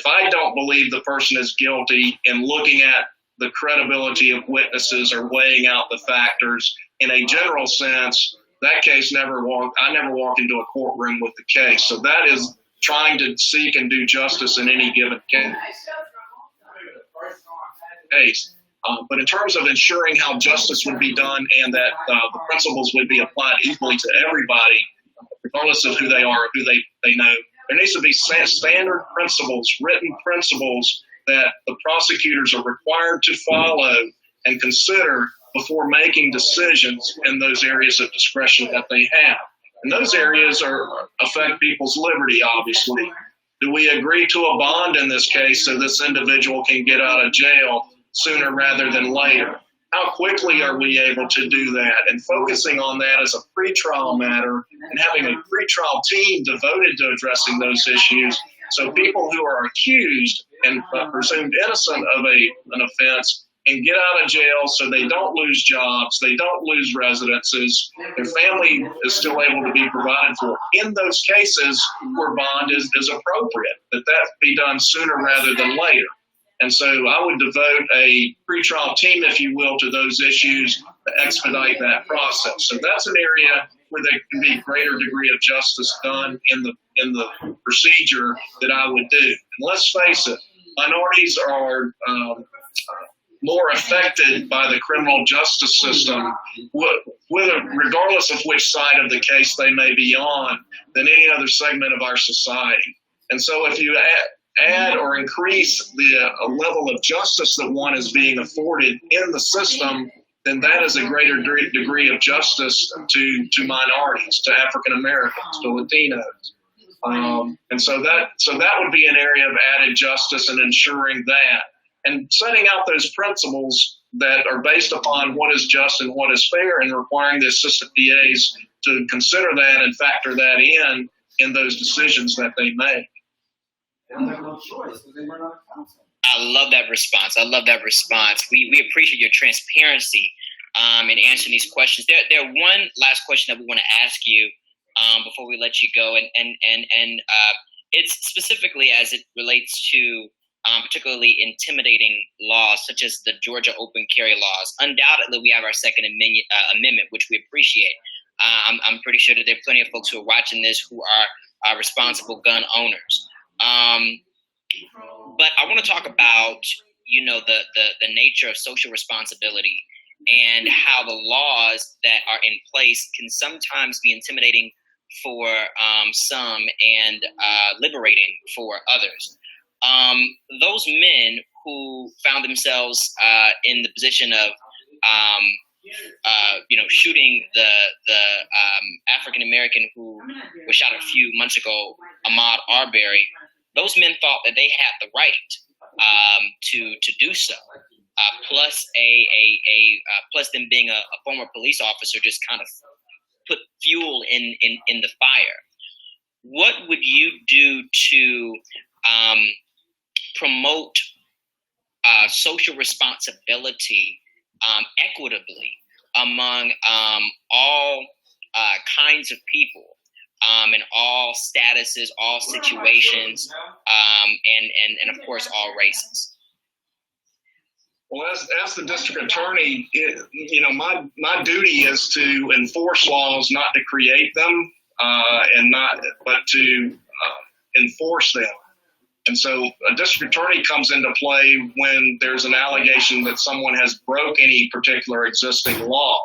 H: I don't believe the person is guilty, in looking at the credibility of witnesses or weighing out the factors in a general sense, that case I never walk into a courtroom with the case. So that is trying to seek and do justice in any given case. But in terms of ensuring how justice would be done and that the principles would be applied equally to everybody, regardless of who they are or who they know, there needs to be standard principles, written principles that the prosecutors are required to follow and consider before making decisions in those areas of discretion that they have. And those areas affect people's liberty, obviously. Do we agree to a bond in this case so this individual can get out of jail sooner rather than later? How quickly are we able to do that? And focusing on that as a pretrial matter and having a pretrial team devoted to addressing those issues, so people who are accused and presumed innocent of an offense and get out of jail so they don't lose jobs, they don't lose residences, their family is still able to be provided for. In those cases where bond is appropriate, that be done sooner rather than later. And so I would devote a pretrial team, if you will, to those issues to expedite that process. So that's an area where there can be a greater degree of justice done in the procedure that I would do. And let's face it, minorities are more affected by the criminal justice system, regardless of which side of the case they may be on, than any other segment of our society. And so if you add or increase the level of justice that one is being afforded in the system, then that is a greater degree of justice to minorities, to African Americans, to Latinos. And so that would be an area of added justice and ensuring that. and setting out those principles that are based upon what is just and what is fair, and requiring the assistant DAs to consider that and factor that in those decisions that they make.
A: I love that response. We appreciate your transparency in answering these questions. There one last question that we want to ask you before we let you go, and it's specifically as it relates to particularly intimidating laws such as the Georgia open carry laws. Undoubtedly, we have our Second Amendment, which we appreciate. I'm pretty sure that there are plenty of folks who are watching this who are responsible gun owners. But I want to talk about, the nature of social responsibility and how the laws that are in place can sometimes be intimidating for some and liberating for others. Those men who found themselves in the position of, shooting the African American who was shot a few months ago, Ahmaud Arbery, those men thought that they had the right to do so. Plus them being a former police officer just kind of put fuel in the fire. What would you do to promote social responsibility equitably among all kinds of people in all statuses, all situations, and of course all races?
H: Well, as the district attorney, my duty is to enforce laws, not to create them, but to enforce them. And so a district attorney comes into play when there's an allegation that someone has broke any particular existing law.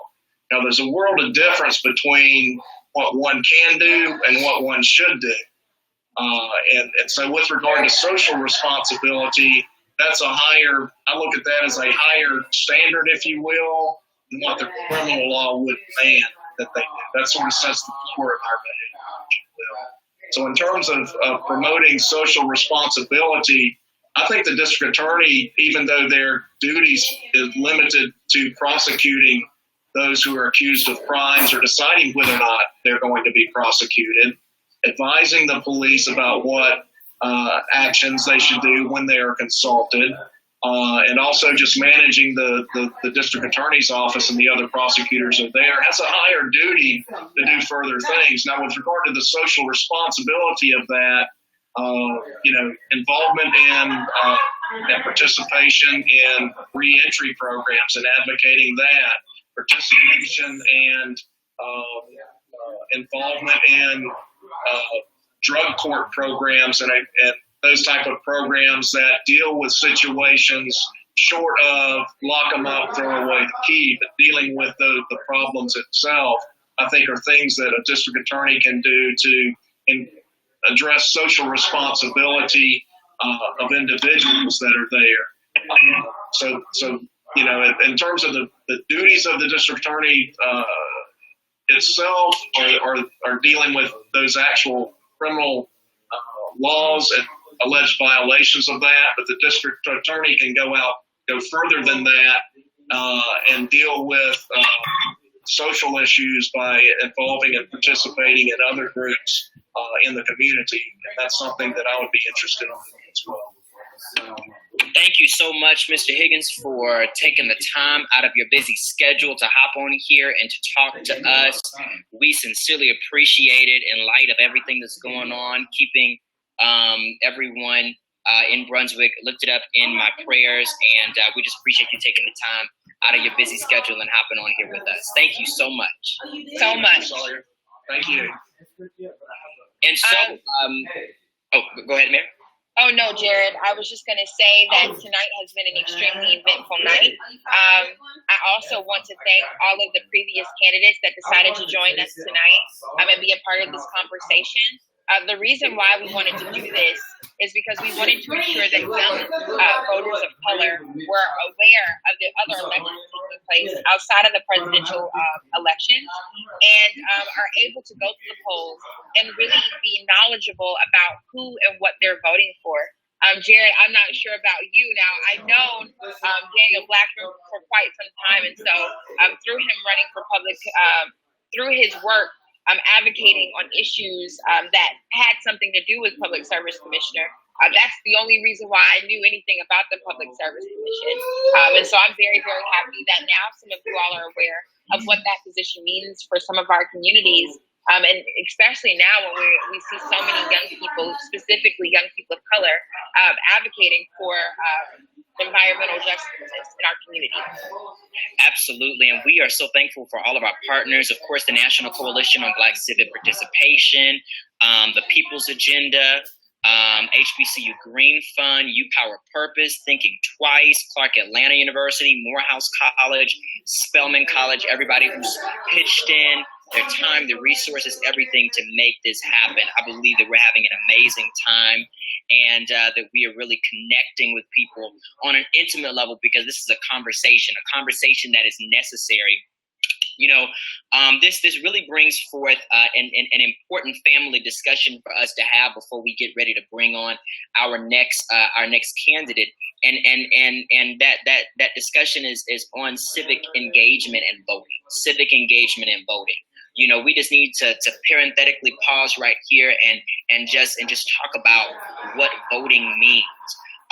H: Now, there's a world of difference between what one can do and what one should do. And so with regard to social responsibility, I look at that as a higher standard, if you will, than what the criminal law would demand that they do. That sort of sets the floor of our behavior, if you will. So in terms of promoting social responsibility, I think the district attorney, even though their duties is limited to prosecuting those who are accused of crimes or deciding whether or not they're going to be prosecuted, advising the police about what actions they should do when they are consulted, and also just managing the district attorney's office and the other prosecutors are there, has a higher duty to do further things. Now, with regard to the social responsibility of that, involvement in and participation in reentry programs and advocating that, participation and involvement in drug court programs and those type of programs that deal with situations short of lock them up, throw away the key, but dealing with the problems itself, I think are things that a district attorney can do to address social responsibility of individuals that are there. So in terms of the duties of the district attorney itself are dealing with those actual criminal laws and alleged violations of that, but the district attorney can go further than that and deal with social issues by involving and participating in other groups in the community. And that's something that I would be interested in as well.
A: Thank you so much, Mr. Higgins, for taking the time out of your busy schedule to hop on here and to talk to us. We sincerely appreciate it in light of everything that's going on, keeping everyone in Brunswick lifted up in my prayers. And we just appreciate you taking the time out of your busy schedule and hopping on here with us. Thank you so much.
B: So much.
H: Thank you.
A: And so, go ahead, Mary.
B: Oh, no, Jared. I was just going to say that tonight has been an extremely eventful night. I also want to thank all of the previous candidates that decided to join us tonight and be a part of this conversation. The reason why we wanted to do this is because we wanted to ensure that young voters of color were aware of the other elections taking place outside of the presidential elections and are able to go to the polls and really be knowledgeable about who and what they're voting for. Jared, I'm not sure about you. Now, I've known Daniel Blackman for quite some time, and so through him running for public, through his work advocating on issues that had something to do with Public Service Commissioner, that's the only reason why I knew anything about the Public Service Commission. And so I'm very, very happy that now some of you all are aware of what that position means for some of our communities. And especially now when we see so many young people, specifically young people of color, advocating for environmental justice in our community.
A: Absolutely. And we are so thankful for all of our partners. Of course, the National Coalition on Black Civic Participation, the People's Agenda, HBCU Green Fund, U Power Purpose, Thinking Twice, Clark Atlanta University, Morehouse College, Spelman College, everybody who's pitched in their time, their resources, everything to make this happen. I believe that we're having an amazing time and that we are really connecting with people on an intimate level because this is a conversation that is necessary. This really brings forth an important family discussion for us to have before we get ready to bring on our next candidate, and that discussion is on civic engagement and voting. We just need to parenthetically pause right here and just talk about what voting means.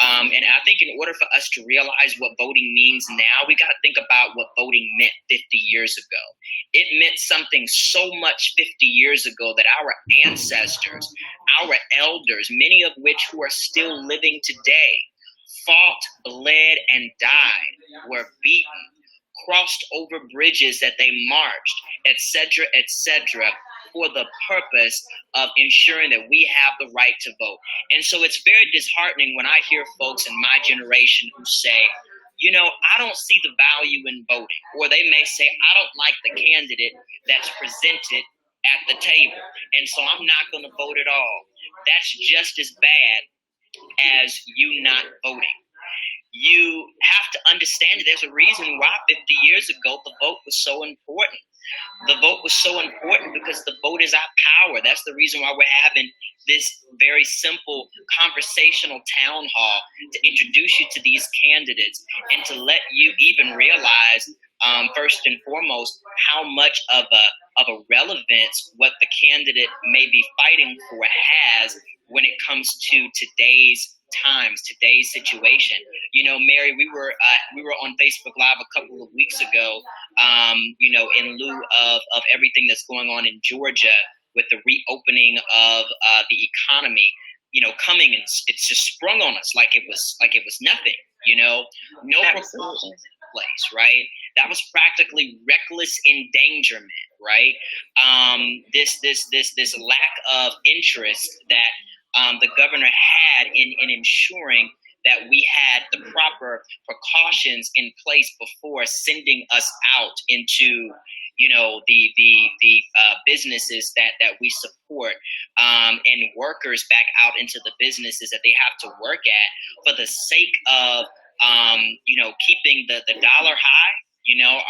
A: And I think in order for us to realize what voting means now, we got to think about what voting meant 50 years ago. It meant something so much 50 years ago that our ancestors, our elders, many of which who are still living today, fought, bled, and died, were beaten, crossed over bridges that they marched, etc., for the purpose of ensuring that we have the right to vote. And so it's very disheartening when I hear folks in my generation who say, I don't see the value in voting. Or they may say, I don't like the candidate that's presented at the table, and so I'm not going to vote at all. That's just as bad as you not voting. You have to understand that there's a reason why 50 years ago the vote was so important. The vote was so important because the vote is our power. That's the reason why we're having this very simple conversational town hall to introduce you to these candidates and to let you even realize, first and foremost, how much of a relevance what the candidate may be fighting for has when it comes to today's times, today's situation. Mary, we were on Facebook Live a couple of weeks ago, in lieu of everything that's going on in Georgia with the reopening of the economy, coming, and it's just sprung on us like it was nothing. No proposal in place, right? That was practically reckless endangerment, right? This lack of interest that the governor had in ensuring that we had the proper precautions in place before sending us out into, the businesses that we support, and workers back out into the businesses that they have to work at for the sake of, keeping the dollar high.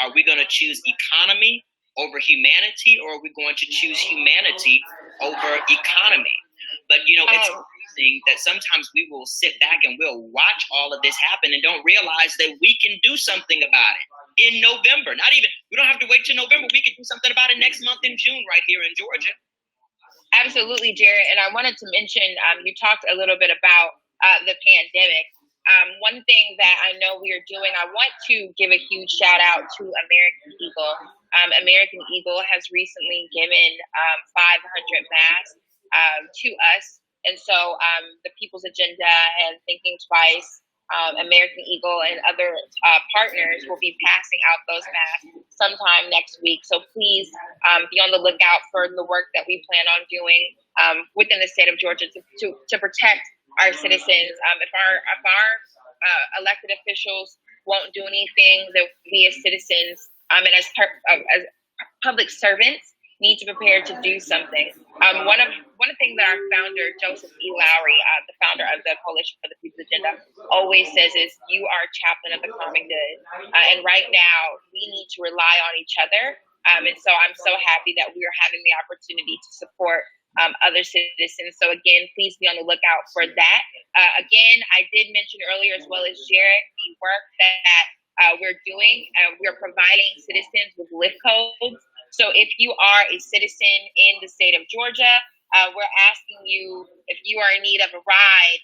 A: Are we going to choose economy over humanity, or are we going to choose humanity over economy? But, it's amazing that sometimes we will sit back and we'll watch all of this happen and don't realize that we can do something about it in November. We don't have to wait till November. We can do something about it next month in June right here in Georgia.
B: Absolutely, Jared. And I wanted to mention, you talked a little bit about the pandemic. One thing that I know we are doing, I want to give a huge shout out to American Eagle. American Eagle has recently given 500 masks to us. And so the People's Agenda and Thinking Twice, American Eagle, and other partners will be passing out those masks sometime next week. So please be on the lookout for the work that we plan on doing within the state of Georgia to protect our citizens. If our elected officials won't do anything, that we as citizens and as public servants need to prepare to do something. One of the things that our founder, Joseph E. Lowry, the founder of the Coalition for the People's Agenda, always says is, you are a chaplain of the common good. And right now, we need to rely on each other. And so I'm so happy that we are having the opportunity to support other citizens. So again, please be on the lookout for that. Again, I did mention earlier, as well as Jared, the work that we're doing. We're providing citizens with lift codes. So if you are a citizen in the state of Georgia, we're asking you, if you are in need of a ride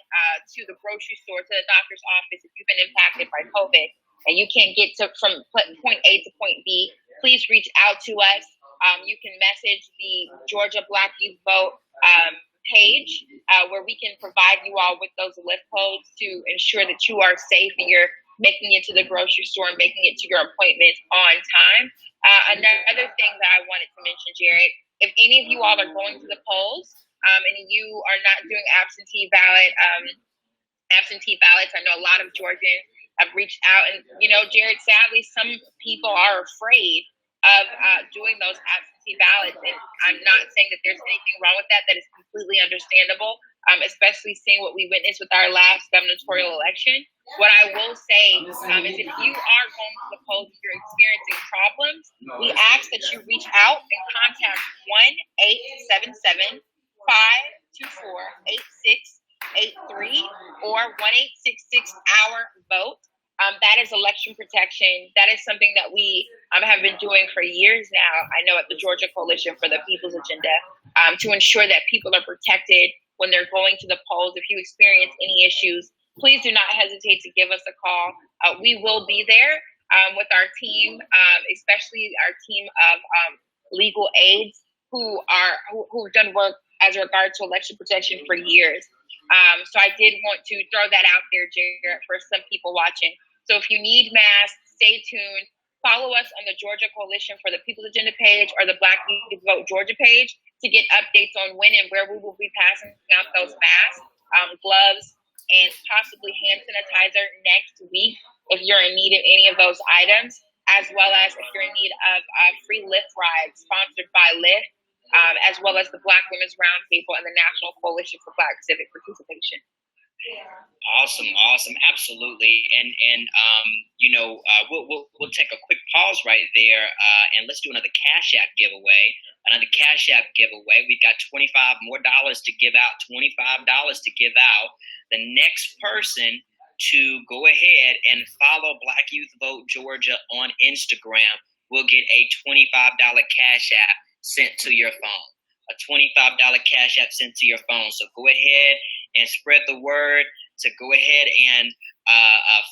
B: to the grocery store, to the doctor's office, if you've been impacted by COVID and you can't get from point A to point B, please reach out to us. You can message the Georgia Black Youth Vote page, where we can provide you all with those lift codes to ensure that you are safe and you're making it to the grocery store and making it to your appointments on time. Another thing that I wanted to mention, Jared, if any of you all are going to the polls and you are not doing absentee ballots, I know a lot of Georgians have reached out, and Jared, sadly, some people are afraid of doing those absentee ballots, and I'm not saying that there's anything wrong with that. That is completely understandable, especially seeing what we witnessed with our last gubernatorial election. What I will say is if you are going to the polls and you're experiencing problems, we ask that you reach out and contact 1-877-524-8683 or 1-866-OUR-VOTE. That is election protection. That is something that we have been doing for years now, I know, at the Georgia Coalition for the People's Agenda, to ensure that people are protected when they're going to the polls. If you experience any issues, please do not hesitate to give us a call. We will be there with our team, especially our team of legal aides who've done work as regards to election protection for years. So I did want to throw that out there, Jared, for some people watching. So if you need masks, stay tuned. Follow us on the Georgia Coalition for the People's Agenda page or the Black Youth Vote Georgia page to get updates on when and where we will be passing out those masks, gloves, and possibly hand sanitizer next week if you're in need of any of those items, as well as if you're in need of free Lyft rides sponsored by Lyft, as well as the Black Women's Roundtable and the National Coalition for Black Civic Participation.
A: Awesome, absolutely, and we'll take a quick pause right there, and let's do another Cash App giveaway. We got $25 more to give out. $25 to give out. The next person to go ahead and follow Black Youth Vote Georgia on Instagram will get a $25 Cash App sent to your phone. A $25 Cash App sent to your phone. So go ahead and spread the word to go ahead and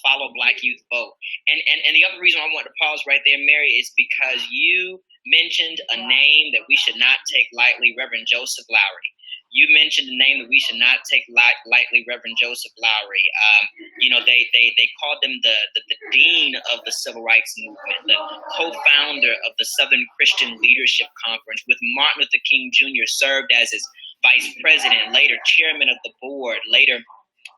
A: follow Black Youth Vote. And the other reason I want to pause right there, Mary, is because you mentioned a name that we should not take lightly, Reverend Joseph Lowry. You mentioned a name that we should not take lightly, Reverend Joseph Lowry. They called him the dean of the Civil Rights Movement, the co-founder of the Southern Christian Leadership Conference. With Martin Luther King Jr. served as his vice president, later chairman of the board, later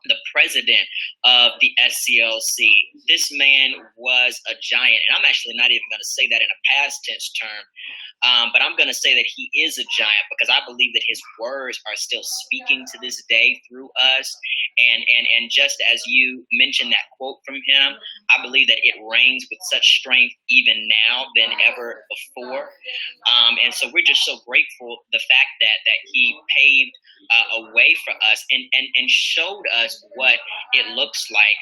A: the president of the SCLC. This man was a giant, and I'm actually not even going to say that in a past tense term, but I'm going to say that he is a giant because I believe that his words are still speaking to this day through us. And just as you mentioned that quote from him, I believe that it reigns with such strength even now than ever before. And so we're just so grateful the fact that he paved a way for us and showed us what it looks like,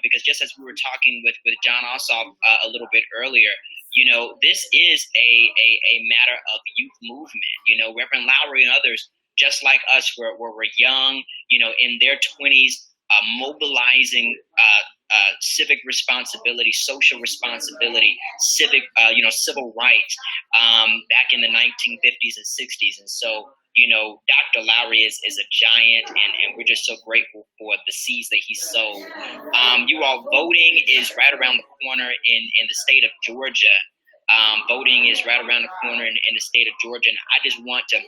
A: because just as we were talking with John Ossoff a little bit earlier, this is a matter of youth movement. Reverend Lowry and others, just like us, were young, in their 20s, mobilizing civic responsibility, social responsibility, civil rights back in the 1950s and 60s. And so, Dr. Lowry is a giant, and we're just so grateful for the seeds that he sowed. You all, voting is right around the corner in the state of Georgia. Voting is right around the corner in the state of Georgia, and I just want to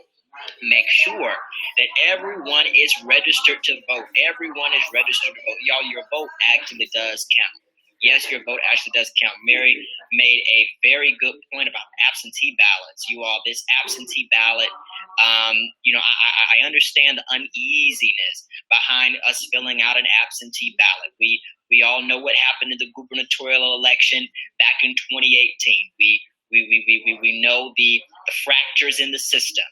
A: make sure that everyone is registered to vote. Everyone is registered to vote. Y'all, your vote actually does count. Yes, your vote actually does count. Mary made a very good point about absentee ballots. You all, this absentee ballot, I understand the uneasiness behind us filling out an absentee ballot. We all know what happened in the gubernatorial election back in 2018. We know the fractures in the system.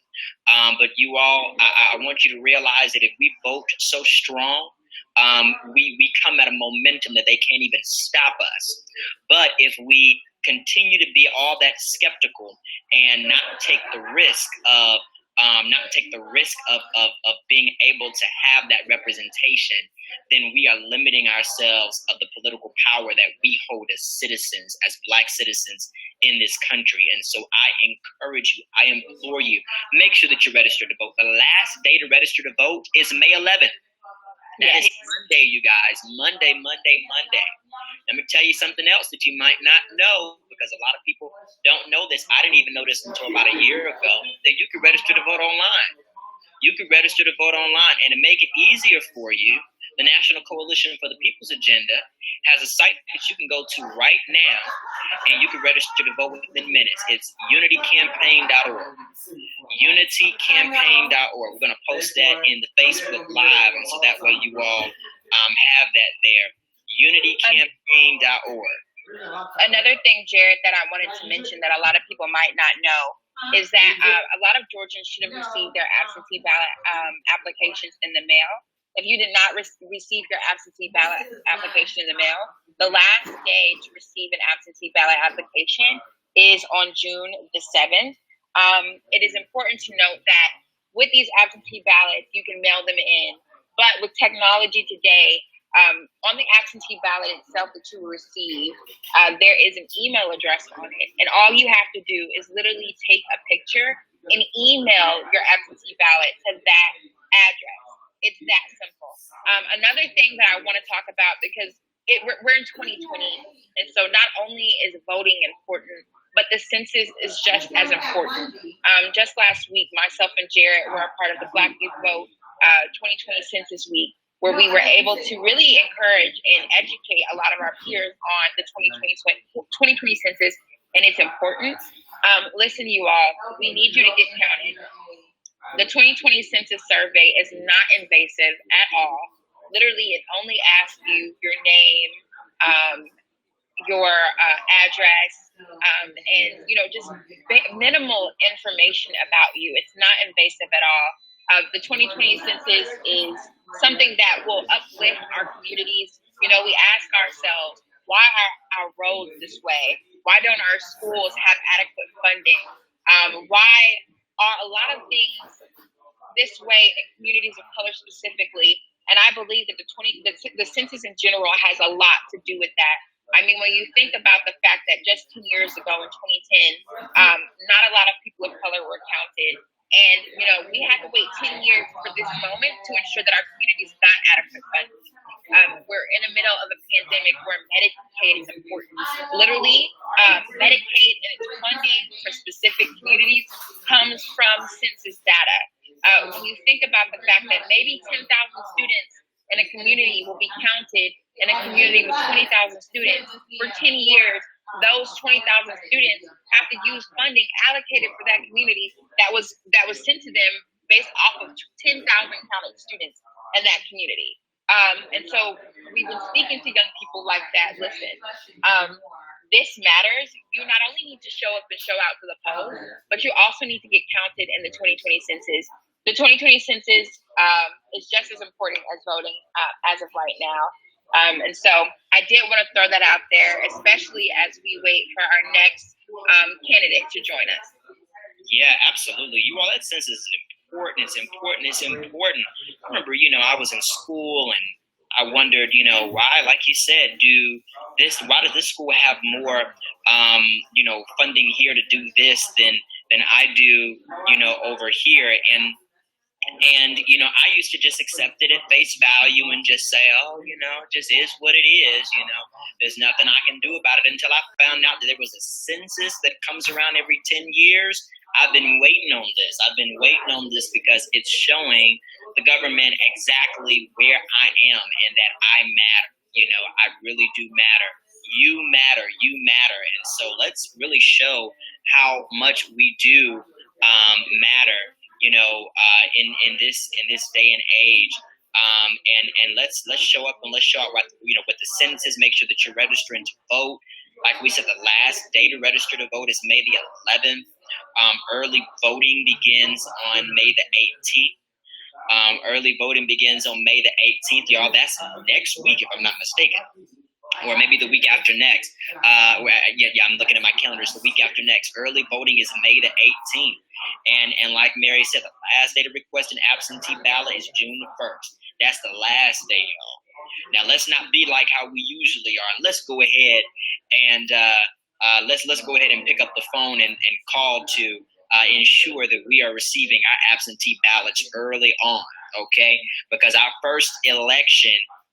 A: But you all, I want you to realize that if we vote so strong, we come at a momentum that they can't even stop us. But if we continue to be all that skeptical and not take the risk of being able to have that representation, then we are limiting ourselves of the political power that we hold as citizens, as Black citizens in this country. And so I encourage you, I implore you, make sure that you're registered to vote. The last day to register to vote is May 11th. That is Monday, you guys. Monday. Let me tell you something else that you might not know, because a lot of people don't know this. I didn't even know this until about a year ago, that you can register to vote online. You can register to vote online, and to make it easier for you, the National Coalition for the People's Agenda has a site that you can go to right now, and you can register to vote within minutes. It's unitycampaign.org. Unitycampaign.org. We're going to post that in the Facebook Live, and so that way you all have that there. Unitycampaign.org.
B: Another thing, Jared, that I wanted to mention that a lot of people might not know is that a lot of Georgians should have received their absentee ballot applications in the mail. If you did not receive your absentee ballot application in the mail, the last day to receive an absentee ballot application is on June the 7th. It is important to note that with these absentee ballots, you can mail them in. But with technology today, on the absentee ballot itself that you will receive, there is an email address on it. And all you have to do is literally take a picture and email your absentee ballot to that address. It's that simple. Another thing that I want to talk about, because we're in 2020, and so not only is voting important, but the census is just as important. Just last week, myself and Jared were a part of the Black Youth Vote 2020 Census Week, where we were able to really encourage and educate a lot of our peers on the 2020 census and its importance. Listen, you all, we need you to get counted. The 2020 census survey is not invasive at all. Literally, it only asks you your name, your address, and just minimal information about you. It's not invasive at all. The 2020 census is something that will uplift our communities. We ask ourselves, why are our roads this way? Why don't our schools have adequate funding? Why are a lot of things this way in communities of color specifically? And I believe that the census in general has a lot to do with that. I mean, when you think about the fact that just 10 years ago in 2010, not a lot of people of color were counted. And, we had to wait 10 years for this moment to ensure that our communities got adequate funding. We're in the middle of a pandemic where Medicaid is important. Literally, Medicaid and its funding for specific communities comes from census data. When you think about the fact that maybe 10,000 students in a community will be counted in a community with 20,000 students for 10 years, those 20,000 students have to use funding allocated for that community that was sent to them based off of 10,000 counted students in that community. And so we've been speaking to young people like that. Listen, this matters. You not only need to show up and show out to the polls, but you also need to get counted in the 2020 census. The 2020 census is just as important as voting as of right now. And so I did want to throw that out there, especially as we wait for our next candidate to join us.
A: Yeah, absolutely. You all, that census is important. It's important. It's important. I remember, I was in school and I wondered, why, like you said, why does this school have more, funding here to do this than I do, over here? And, I used to just accept it at face value and just say, it just is what it is. There's nothing I can do about it, until I found out that there was a census that comes around every 10 years. I've been waiting on this because it's showing the government exactly where I am and that I matter. I really do matter. You matter. And so let's really show how much we do matter, in this day and age. And let's show up and let's show out with the census. Make sure that you're registering to vote. Like we said, the last day to register to vote is May the 11th. Early voting begins on May the 18th. Early voting begins on May the 18th, y'all. That's next week, if I'm not mistaken, or maybe the week after next. I'm looking at my calendar. It's the week after next. Early voting is May the 18th, and like Mary said, the last day to request an absentee ballot is June the 1st. That's the last day, y'all. Now let's not be like how we usually are. Let's go ahead and let's go ahead and pick up the phone and call to ensure that we are receiving our absentee ballots early on, okay? Because our first election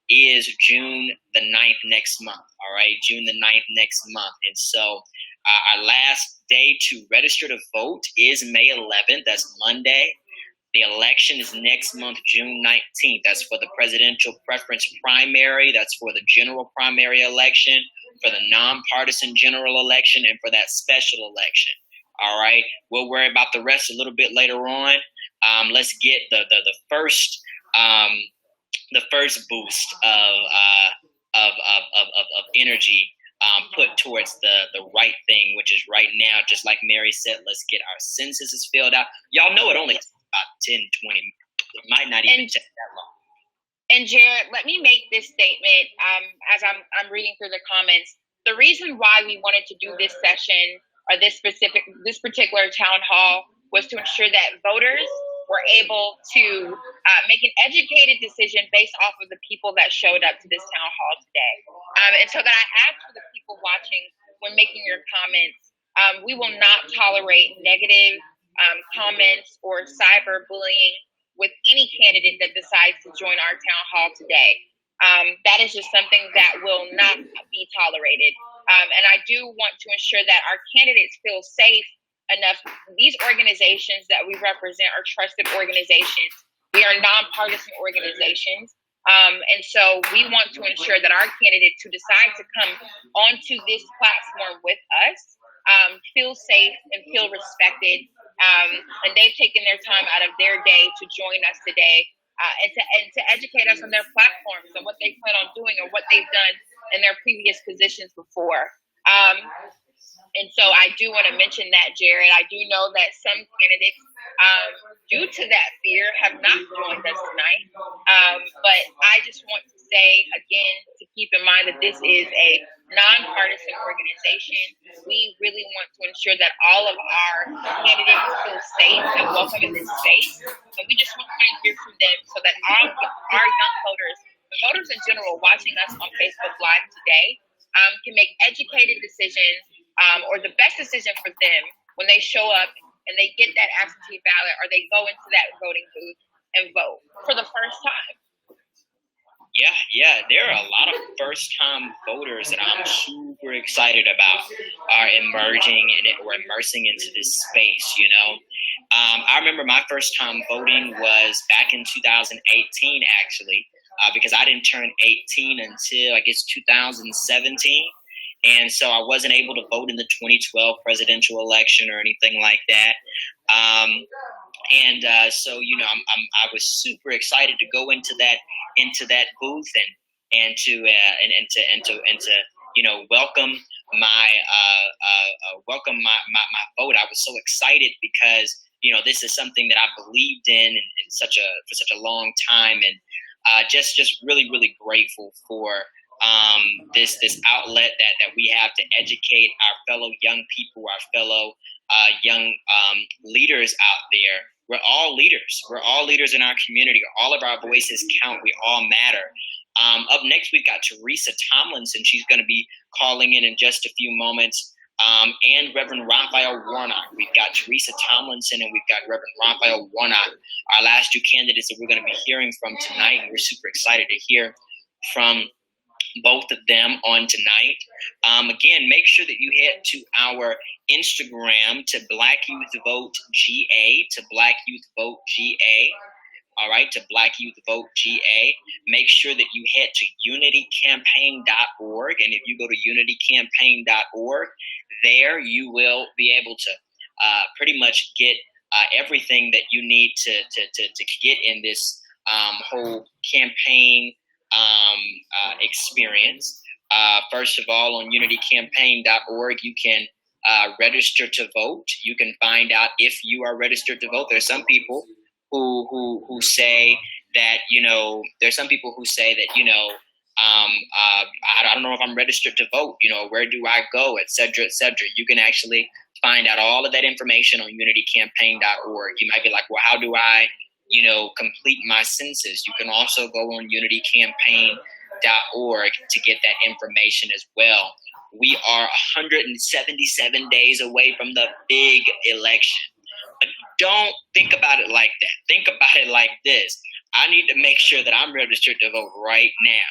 A: is June the 9th next month, all right? June the 9th next month. And so our last day to register to vote is May 11th. That's Monday. The election is next month, June 19th. That's for the presidential preference primary. That's for the general primary election, for the nonpartisan general election, and for that special election. All right. We'll worry about the rest a little bit later on. Let's get the first boost of energy put towards the right thing, which is right now. Just like Mary said, let's get our censuses filled out. Y'all know it only takes about 10, 20. It might not even take that long.
B: And Jared, let me make this statement as I'm reading through the comments. The reason why we wanted to do this session or this particular town hall was to ensure that voters were able to make an educated decision based off of the people that showed up to this town hall today. And so that I ask for the people watching when making your comments, we will not tolerate negative comments or cyberbullying with any candidate that decides to join our town hall today. That is just something that will not be tolerated. And I do want to ensure that our candidates feel safe enough. These organizations that we represent are trusted organizations. We are nonpartisan organizations. And so we want to ensure that our candidates who decide to come onto this platform with us feel safe and feel respected. And they've taken their time out of their day to join us today and to educate us on their platforms and what they plan on doing or what they've done in their previous positions before. And so I do want to mention that, Jared. I do know that some candidates, due to that fear, have not joined us tonight. But I just want to say, again, to keep in mind that this is a nonpartisan organization. We really want to ensure that all of our candidates feel safe and welcome in this space. And we just want to hear from them so that our young voters, the voters in general watching us on Facebook Live today, can make educated decisions or the best decision for them when they show up and they get that absentee ballot or they go into that voting booth and vote for the first time.
A: Yeah, there are a lot of first-time voters that I'm super excited about are emerging or immersing into this space, you know. I remember my first time voting was back in 2018, actually, because I didn't turn 18 until, I guess, 2017. And so I wasn't able to vote in the 2012 presidential election or anything like that. So you know, I was super excited to go into that booth and to you know welcome my vote. I was so excited because you know this is something that I believed in for such a long time, and just really grateful for this outlet that we have to educate our fellow young people, our fellow young leaders out there. We're all leaders. We're all leaders in our community. All of our voices count. We all matter. Up next, we've got Teresa Tomlinson. She's going to be calling in just a few moments. And Reverend Raphael Warnock. We've got Teresa Tomlinson and we've got Reverend Raphael Warnock, our last two candidates that we're going to be hearing from tonight. And we're super excited to hear from both of them on tonight. Again, make sure that you head to our Instagram to Black Youth Vote GA, to Black Youth Vote GA. All right, to Black Youth Vote GA. Make sure that you head to unitycampaign.org. And if you go to unitycampaign.org, there you will be able to pretty much get everything that you need to get in this whole campaign experience. First of all, on unitycampaign.org, you can register to vote. You can find out if you are registered to vote. There's some people who say that, there's some people who say that, I don't know if I'm registered to vote, where do I go, et cetera, et cetera. You can actually find out all of that information on unitycampaign.org. You might be like, well, how do I, complete my census? You can also go on unitycampaign.org to get that information as well. We are 177 days away from the big election. But don't think about it like that. Think about it like this. I need to make sure that I'm registered to vote right now.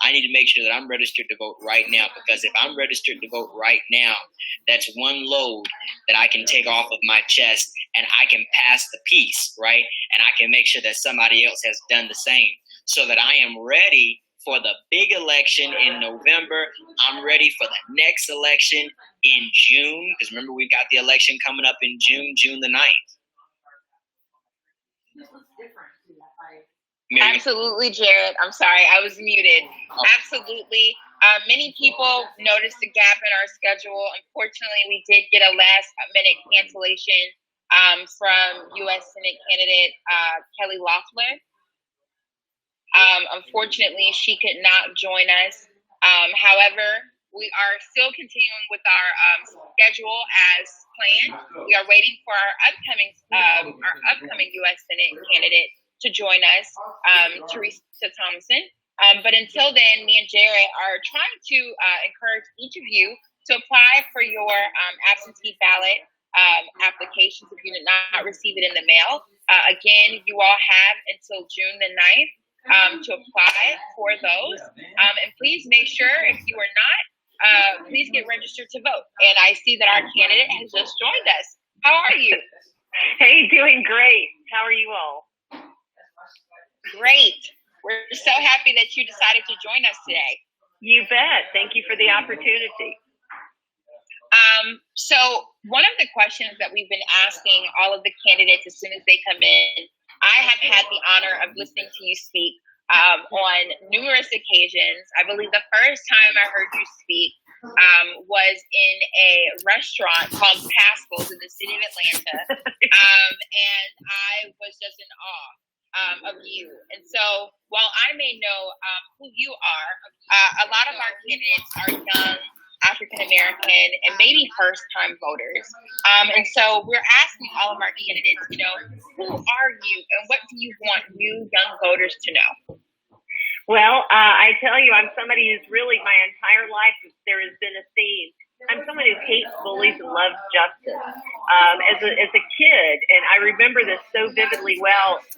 A: I need to make sure that I'm registered to vote right now, because if I'm registered to vote right now, that's one load that I can take off of my chest, and I can pass the peace, right? And I can make sure that somebody else has done the same, so that I am ready for the big election in November. I'm ready for the next election in June, because remember, we've got the election coming up in June the 9th.
B: Absolutely, Jared. I'm sorry, I was muted. Absolutely. Many people noticed a gap in our schedule. Unfortunately, we did get a last-minute cancellation from U.S. Senate candidate Kelly Loeffler. Unfortunately, she could not join us. However, we are still continuing with our schedule as planned. We are waiting for our upcoming U.S. Senate candidate to join us, Teresa Thompson. But until then, me and Jared are trying to encourage each of you to apply for your absentee ballot applications if you did not receive it in the mail. Again, you all have until June the 9th to apply for those. And please make sure, if you are not, please get registered to vote. And I see that our candidate has just joined us. How are you?
I: Hey, doing great. How are you all?
B: Great. We're so happy that you decided to join us today.
I: You bet. Thank you for the opportunity.
B: So one of the questions that we've been asking all of the candidates as soon as they come in, I have had the honor of listening to you speak on numerous occasions. I believe the first time I heard you speak was in a restaurant called Pascal's in the city of Atlanta. And I was just in awe of you. And so while I may know who you are, a lot of our candidates are young, African-American, and maybe first-time voters. And so we're asking all of our candidates, who are you and what do you want new young voters to know?
I: Well, I tell you, I'm somebody who's really my entire life, there has been a theme. I'm someone who hates bullies and loves justice. As a kid, and I remember this so vividly well, 7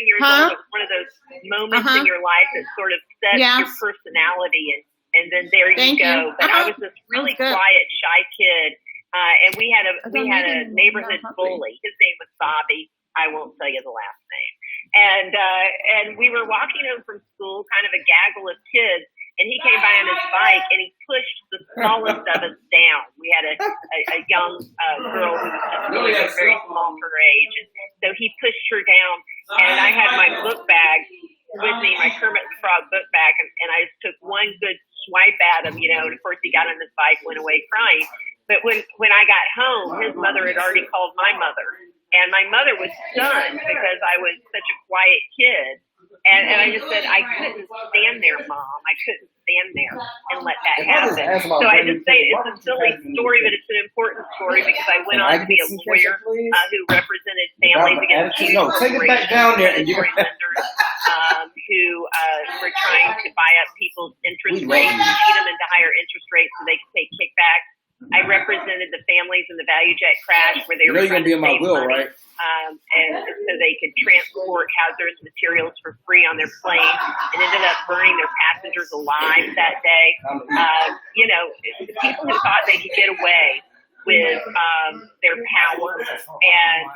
I: years old, it was one of those moments in your life that sort of sets your personality, and then there you go. But I was this really quiet, shy kid, and we had a neighborhood bully. His name was Bobby. I won't tell you the last name. And we were walking home from school, kind of a gaggle of kids, and he came by on his bike and he pushed the smallest of us down. We had a young girl who was just really very small for her age. And so he pushed her down, and I had my book bag with me, my Kermit the Frog book bag, and I took one good swipe at him, and of course he got on his bike, went away crying. But when I got home, his mother had already called my mother. And my mother was stunned because I was such a quiet kid. And I just said, I couldn't stand there, Mom. I couldn't stand there and let that happen. So I just say it's a silly story, but it's an important story because I went on to be a lawyer who represented families against
J: take it back down there and
I: lenders who were trying to buy up people's interest rates, cheat them into higher interest rates so they could take kickbacks. I represented the families in the value jet crash where they were trying to save money, and so they could transport hazardous materials for free on their plane, and ended up burning their passengers alive that day. People who thought they could get away with their power and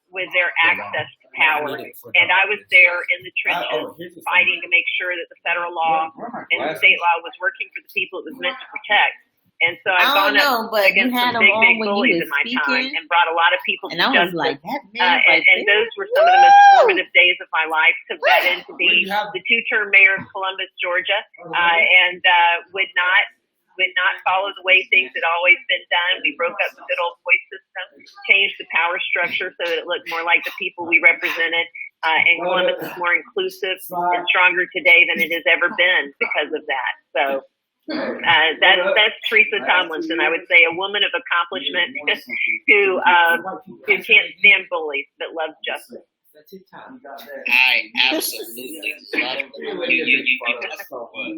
I: with their access to power. And I was there in the trenches fighting to make sure that the federal law and the state law was working for the people it was meant to protect. And so I've gone up against some big bullies in my time and brought a lot of people to justice. And those were some of the most formative days of my life. Took that in to be the 2-term mayor of Columbus, Georgia, and would not would not follow the way things had always been done. We broke up the good old boy system, changed the power structure so that it looked more like the people we represented. And Columbus is more inclusive and stronger today than it has ever been because of that. So that's Teresa Tomlinson. I would say a woman of accomplishment who can't stand bullies but loves justice.
A: I absolutely love you.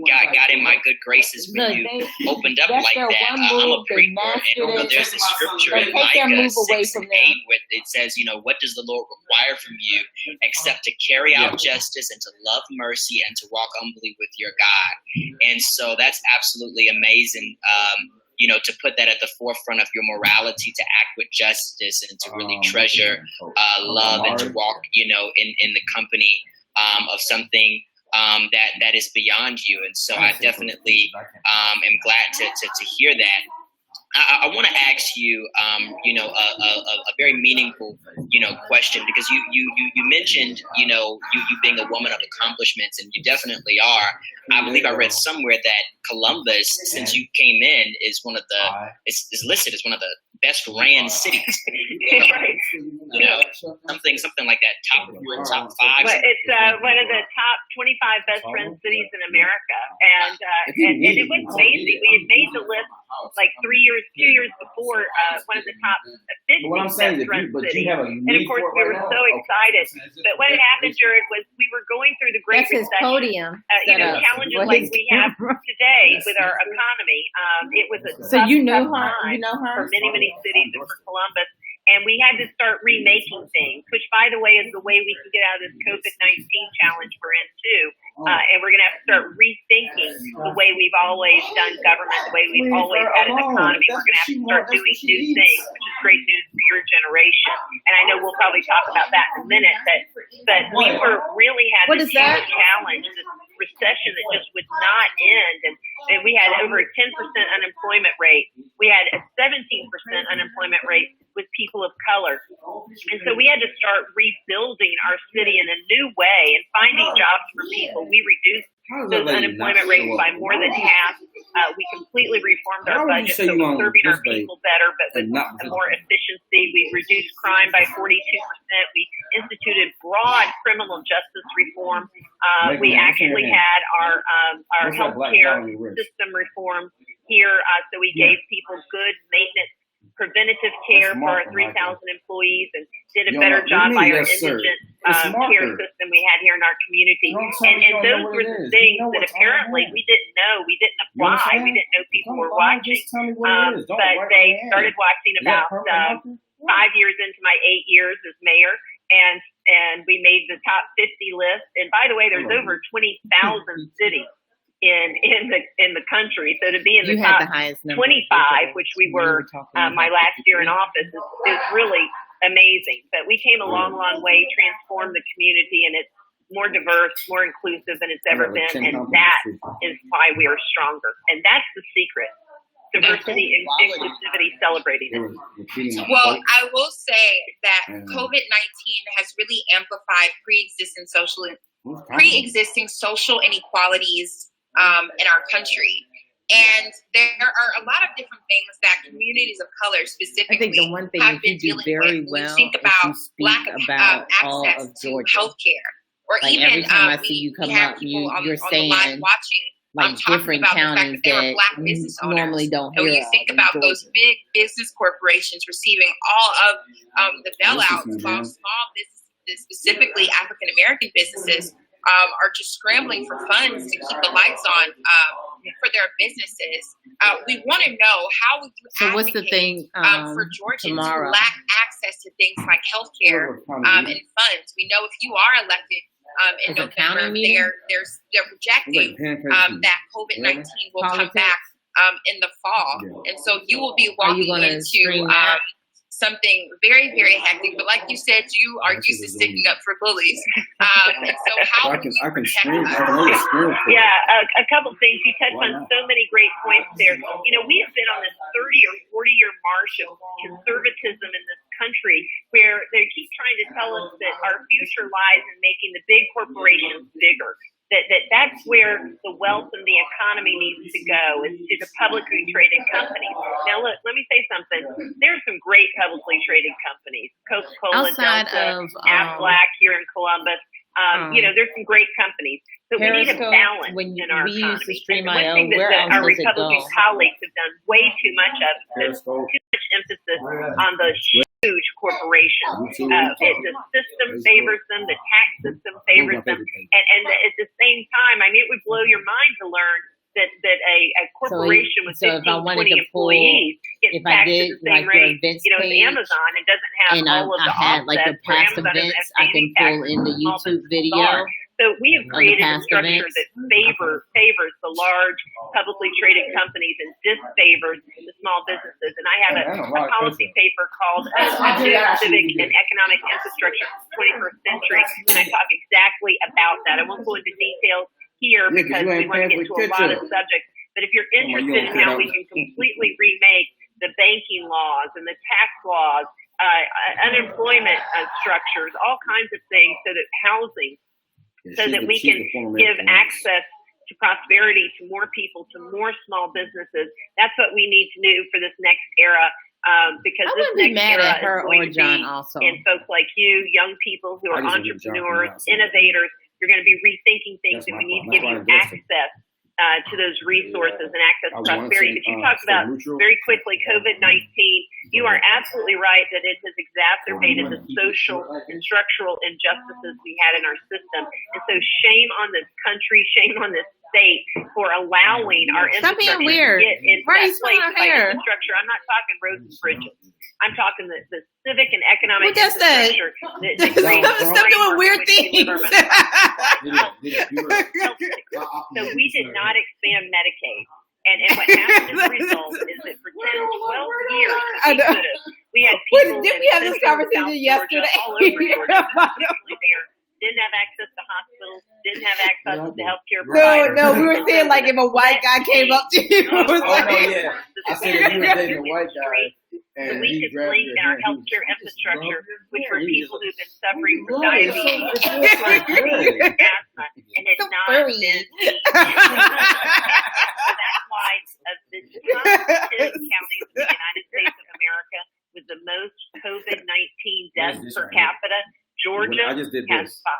A: Got in my good graces when you opened up like that. I'm a preacher, and there's this scripture in Micah 6 and 8 where it says, what does the Lord require from you except to carry out justice and to love mercy and to walk humbly with your God? And so that's absolutely amazing. To put that at the forefront of your morality, to act with justice and to really treasure love and to walk, in the company of something that is beyond you. And so I definitely am glad to hear that. I want to ask you, a very meaningful, question, because you mentioned, you being a woman of accomplishments, and you definitely are. I believe I read somewhere that Columbus, since you came in, is is listed as one of the best ran cities. Something like that, top 5.
I: Well, it's one of the top 25 best run cities in America, and it was amazing. We had made the list like 2 years before, one of the top 50 best run cities. And of course, we were so excited. But what had happened, Jared, was we were going through the Great Recession.
F: Podium.
I: Challenges like we have today with our economy. It was a tough time for many cities and for Columbus. And we had to start remaking things, which, by the way, is the way we can get out of this COVID-19 challenge we're in, too. And we're going to have to start rethinking the way we've always done government, the way we've always had an economy. We're going to have to start doing new things, which is great news for your generation. And I know we'll probably talk about that in a minute, but we really had this huge challenge, this recession that just would not end. And we had over a 10% unemployment rate. We had a 17% unemployment rate with people of color. And so we had to start rebuilding our city in a new way and finding jobs for people. We reduced those unemployment rates by more than half. We completely reformed our budget so we're serving our people better, but with more efficiency. We reduced crime by 42%. We instituted broad criminal justice reform. We actually had our healthcare system reform here, so we gave people good maintenance, preventative care for our 3,000 employees, and did a better job by our indigent care system we had here in our community. And those were the things that apparently we didn't know. We didn't apply. We didn't know people were watching. But they started watching about 5 years into my 8 years as mayor. And we made the top 50 list. And by the way, there's over 20,000 cities in the country. So to be in the top 25, which we were my last year in office, is really amazing. But we came a long way, transformed the community, and it's more diverse, more inclusive than it's ever been. And that is why we are stronger. And that's the secret. Diversity and inclusivity, celebrating it.
B: Well, I will say that COVID-19 has really amplified pre-existing social inequalities in our country. And there are a lot of different things that communities of color specifically have been dealing with. When you think about Black access to healthcare, or even
F: every time I see you come up, you're saying
B: on the live watching,
F: different counties that normally don't hear.
B: When you think about those big business corporations receiving all of the bailouts, while small businesses, specifically African American businesses, are just scrambling for funds to keep the lights on for their businesses. We want to know how would you advocate
F: what's the thing,
B: for Georgians who lack access to things like healthcare and funds. We know if you are elected in November, they're projecting that COVID-19 will come back in the fall, and so you will be walking into something very, very hectic. But like you said, you are used to sticking up for bullies. And so how do you protect us?
I: Yeah, a couple things. You touched on so many great points there. We have been on this 30 or 40-year march of conservatism in this country where they keep trying to tell us that our future lies in making the big corporations bigger. that's where the wealth in the economy needs to go, is to the publicly traded companies. Now, look, let me say something. There's some great publicly traded companies. Coca-Cola, Delta, Aflac here in Columbus. There's some great companies. So we need a balance in our economy. And one thing that our Republican colleagues have done way too much of is too much emphasis on the huge corporations. The system favors them, the tax system favors them, and at the same time, it would blow your mind to learn that a corporation with 15, 20 employees gets taxed at the same rate, as Amazon, and doesn't have all of the offsets. For Amazon doesn't have any taxes
F: in the YouTube video.
I: So we have created a structure that favors the large publicly traded companies and disfavors the small businesses. And I have a policy paper called New Civic and Economic Infrastructure for the 21st Century, and I talk exactly about that. I won't go into details here because we want to get into a lot of subjects. But if you're interested in how we can completely remake the banking laws and the tax laws, unemployment structures, all kinds of things, so that housing, so that we can give access to prosperity to more people, to more small businesses. That's what we need to do for this next era, because this next era is going to be in folks like you, young people who are entrepreneurs, innovators. You're going to be rethinking things, and we need to give you access to those resources and access to prosperity. But you talked about very quickly COVID-19. You are absolutely right that it has exacerbated the social and structural injustices we had in our system. And so shame on this country, shame on this state for allowing our infrastructure to get into that place by infrastructure. I'm not talking roads and bridges. I'm talking the civic and economic infrastructure.
F: Stop doing weird things.
I: So we did not expand Medicaid. And what happened as a result is that for 10, 12 years, we had people
F: didn't we have this conversation yesterday?
I: All over Georgia, didn't have access to hospitals, didn't have access to healthcare providers.
F: No, we were saying like if a white guy came up to you.
J: I said if you were dating a white guy.
I: So we could link in our healthcare infrastructure, which were people who've been suffering from diabetes, asthma, and had not been. That's why of the top 10 counties in the United States of America with the most COVID-19 deaths per capita, Georgia has 5.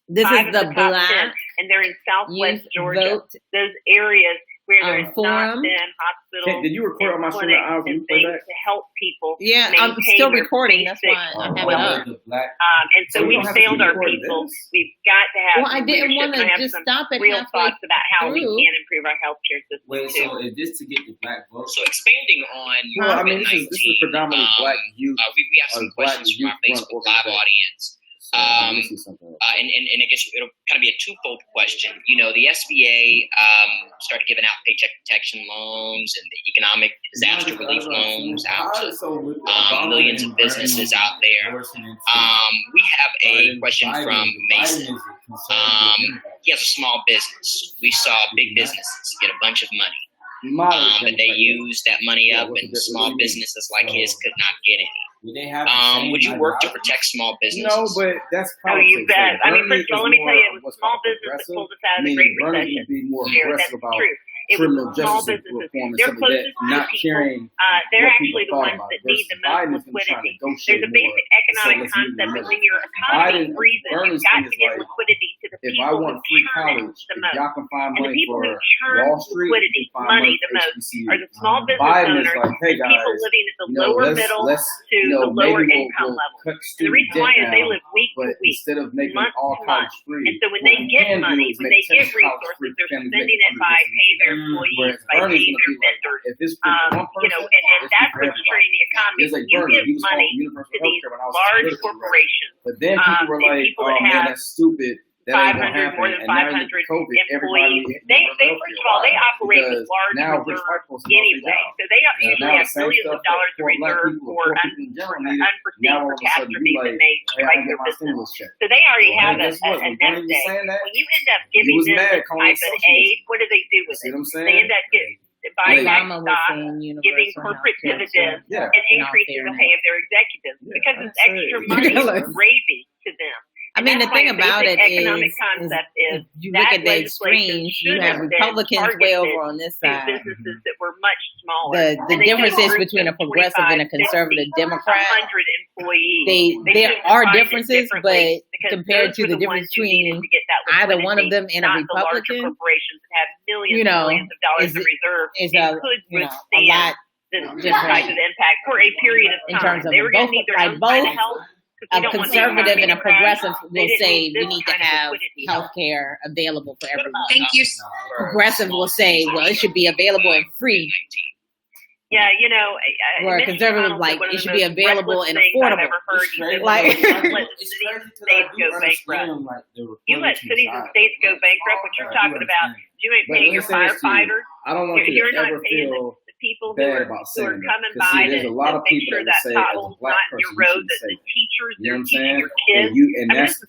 F: This
I: is
F: the Black,
I: and they're in Southwest Georgia. Those areas where there's not been hospitals
J: did you record on my
I: clinics and things to help people.
F: Yeah, I'm still recording. That's why I have it up.
I: And so we've failed our people. We've got to have.
F: Well, I didn't want to just stop it.
I: Real thoughts about how we can improve our healthcare system.
K: So is this to get the Black vote?
A: So expanding on COVID-19,
J: this is predominantly Black youth.
A: We have some questions from our Facebook Live audience. And I guess it'll kind of be a twofold question. The SBA started giving out paycheck protection loans and the economic disaster relief loans out to millions of businesses out there. We have a question from Mason. He has a small business. We saw big businesses get a bunch of money, but they used that money up, and small businesses like his could not get any. Would you work to protect small businesses?
J: No, but that's
I: politics. Oh, you bet. First of all, let me tell you, it was small business that pulled us out of the Great Recession. That's true. It was small businesses. They're closest to the people. They're actually the ones that need the most liquidity. There's a basic economic concept that when your economy freezes, you've got to give liquidity to the people who churn it the most. And the people who churn liquidity, money the most, are the small business owners and people living at the lower middle to the lower income level. And the reason why is they live week to week, month to month. And so when they get money, when they get resources, they're spending it by paying their employees, by paying their vendors. And that's what's turning the economy. When you give money to these large corporations,
J: but then people were like, "Oh man, that's stupid."
I: 500, more than 500 employees. They first of all, they operate with large reserves anyway. So they usually have millions of dollars in reserve for unforeseen catastrophes that may strike their business. So they already have a nest egg. When you end up giving them this type of aid, what do they do with it? They end up buying back stock, giving corporate dividends, and increasing the pay of their executives because it's extra money, gravy to them.
F: I mean, the thing about it
I: economic
F: is
I: concept is
F: you look at the extremes, you have Republicans way over on this side.
I: Businesses that were much smaller.
F: The differences between a progressive and a conservative Democrat,
I: 100 employees.
F: there are differences, but compared to the difference between either one of them and a Republican,
I: corporations that have millions and millions of dollars in reserve, could withstand
F: a lot
I: this type of impact for a period of time.
F: in terms of
I: they were going to need their own kind of help.
F: A conservative and a progressive will say we need to have health care available for everyone.
B: Thank you.
F: Progressive will say, well, it should be available and free.
I: Yeah,
F: where a conservative like it should be available and affordable.
I: Like, let states go bankrupt. You let cities and states go bankrupt. What you're talking about, you ain't paying your firefighters.
J: I don't want you to ever feel
I: people who are coming by to make sure that pothole's not in your road, that the teachers are teaching your kids.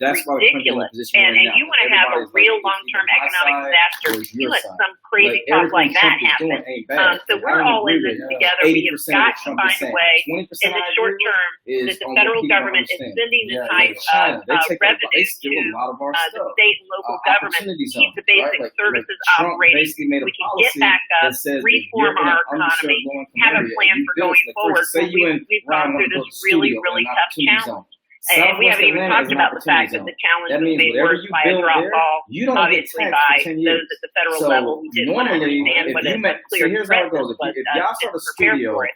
I: That's ridiculous. And you want to have a real long-term economic disaster, you let some crazy talk like that happen. So we're all in this together. We have got to find a way in the short term that the federal government is sending the type of revenue to the state and local government to keep the basic services operating. We can get back up, reform our economy, have a plan for going forward. We've gone through this really, really tough challenge. And we haven't even talked about the fact that the challenge was made worse by a drop ball, obviously by those at the federal level who didn't want to understand what a clear threat this was to us and prepare for it.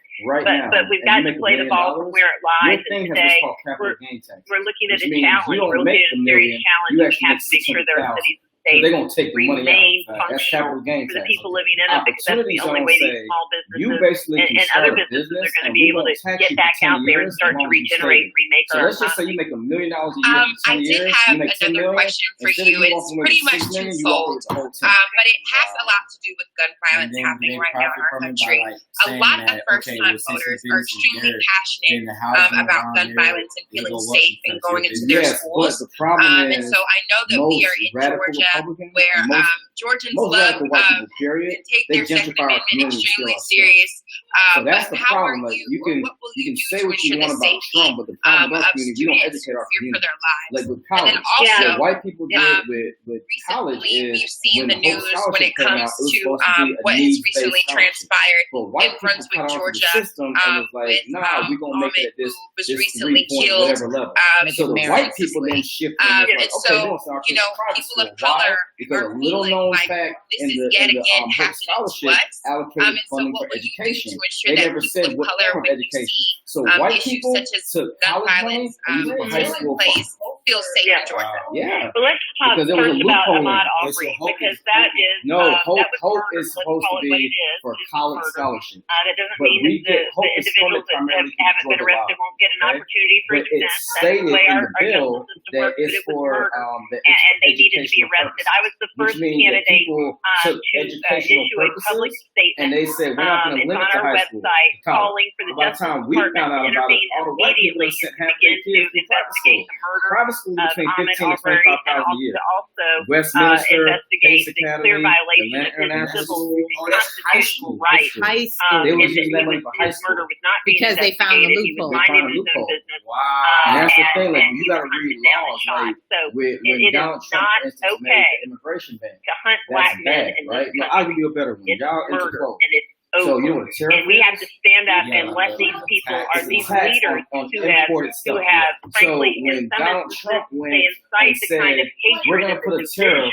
I: But we've got to play the ball from where it lies. And today, we're looking at a challenge. We're looking at a serious challenge. We have to make sure there are cities and states remain functional for the people living in them, because that's the only way these small businesses and other businesses are going to be able to get back out there and start to regenerate and remake our economy.
J: Let's just say you make $1 million a year.
B: I did have another question for you. It's pretty much twofold, but it has a lot to do with gun violence happening right now in our country. A lot of first-time voters are extremely passionate about gun violence and feeling safe and going into their schools. And so I know that we are in Georgia, where Georgians love to take their Second Amendment extremely serious.
J: So that's the problem. Like you can say what you want about Trump, but the problem about community, we don't educate our community. Like with college, what white people did with college is we've seen the news when it comes to what has recently transpired in Brunswick, Georgia, with woman who was recently killed. So the white people then shift and
B: so people of color are feeling like this is yet again happening to us. And so what will you do to ensure that people of color, when you see issues such as gun violence taking place, feel safe in Georgia?
J: Yeah.
I: But let's talk first about Ahmaud Arbery, because that is
J: hope is supposed to be for college scholarship.
I: That doesn't mean that the individuals that haven't been arrested won't get an opportunity for defense. That's the way our justice system works, but it was murder, and they needed to be arrested. I was the first candidate to issue a public statement.
J: And they said, we're not going to limit
I: on our website calling for the Justice Department to intervene immediately to begin to investigate the murder of Ahmaud Arbery, and also investigate the clear violation of his civil constitutional rights. His murder was not being
F: because they found the loophole.
J: And that's the thing, like you got to read laws. Like when Donald Trump instituted the immigration ban,
I: to hunt black men in
J: right?
I: this country.
J: I'll give you a better one. Y'all
I: murder,
J: Interpol.
I: and it's over.
J: So you want to
I: and we have to stand up and let these people, or these leaders who have frankly, in some instances, they incite the kind of hatred and division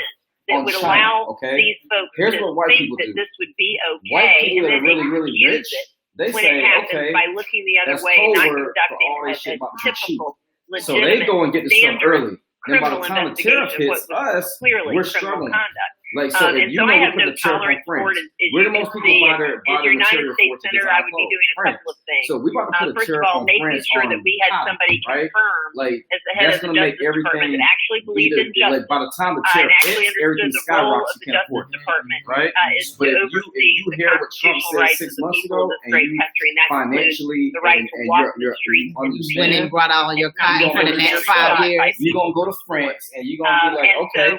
I: that would allow these folks to think that this would be okay, and then they use it when it happens by looking the other way and not conducting a typical,
J: so they go and get the stuff early. Then by the
I: criminal
J: time the tariff hits us,
I: clearly
J: we're
I: criminal
J: struggling.
I: conduct.
J: Like, so if you
I: I
J: know
I: have
J: we
I: no
J: put the tariff on
I: tolerance for
J: France,
I: it. As
J: we're
I: you
J: the most
I: can
J: people
I: see,
J: buy their
I: as your United
J: material
I: States
J: for
I: Senator, I would be doing a couple of things.
J: So we about to put a
I: First of
J: tariff
I: all,
J: on
I: making
J: France
I: sure that we had somebody confirmed as the head of the Justice Department that actually believed in justice,
J: like by the time the
I: and
J: tariff
I: actually
J: hits,
I: understood
J: everything
I: the role of
J: skyrockets.
I: the Justice Department
J: right?
I: is to oversee the constitutional rights of the people of this great country, and that includes the right to walk the streets.
F: You went and brought all your cotton for the next 5 years.
J: You're going to go to France, and you're going to be like, okay,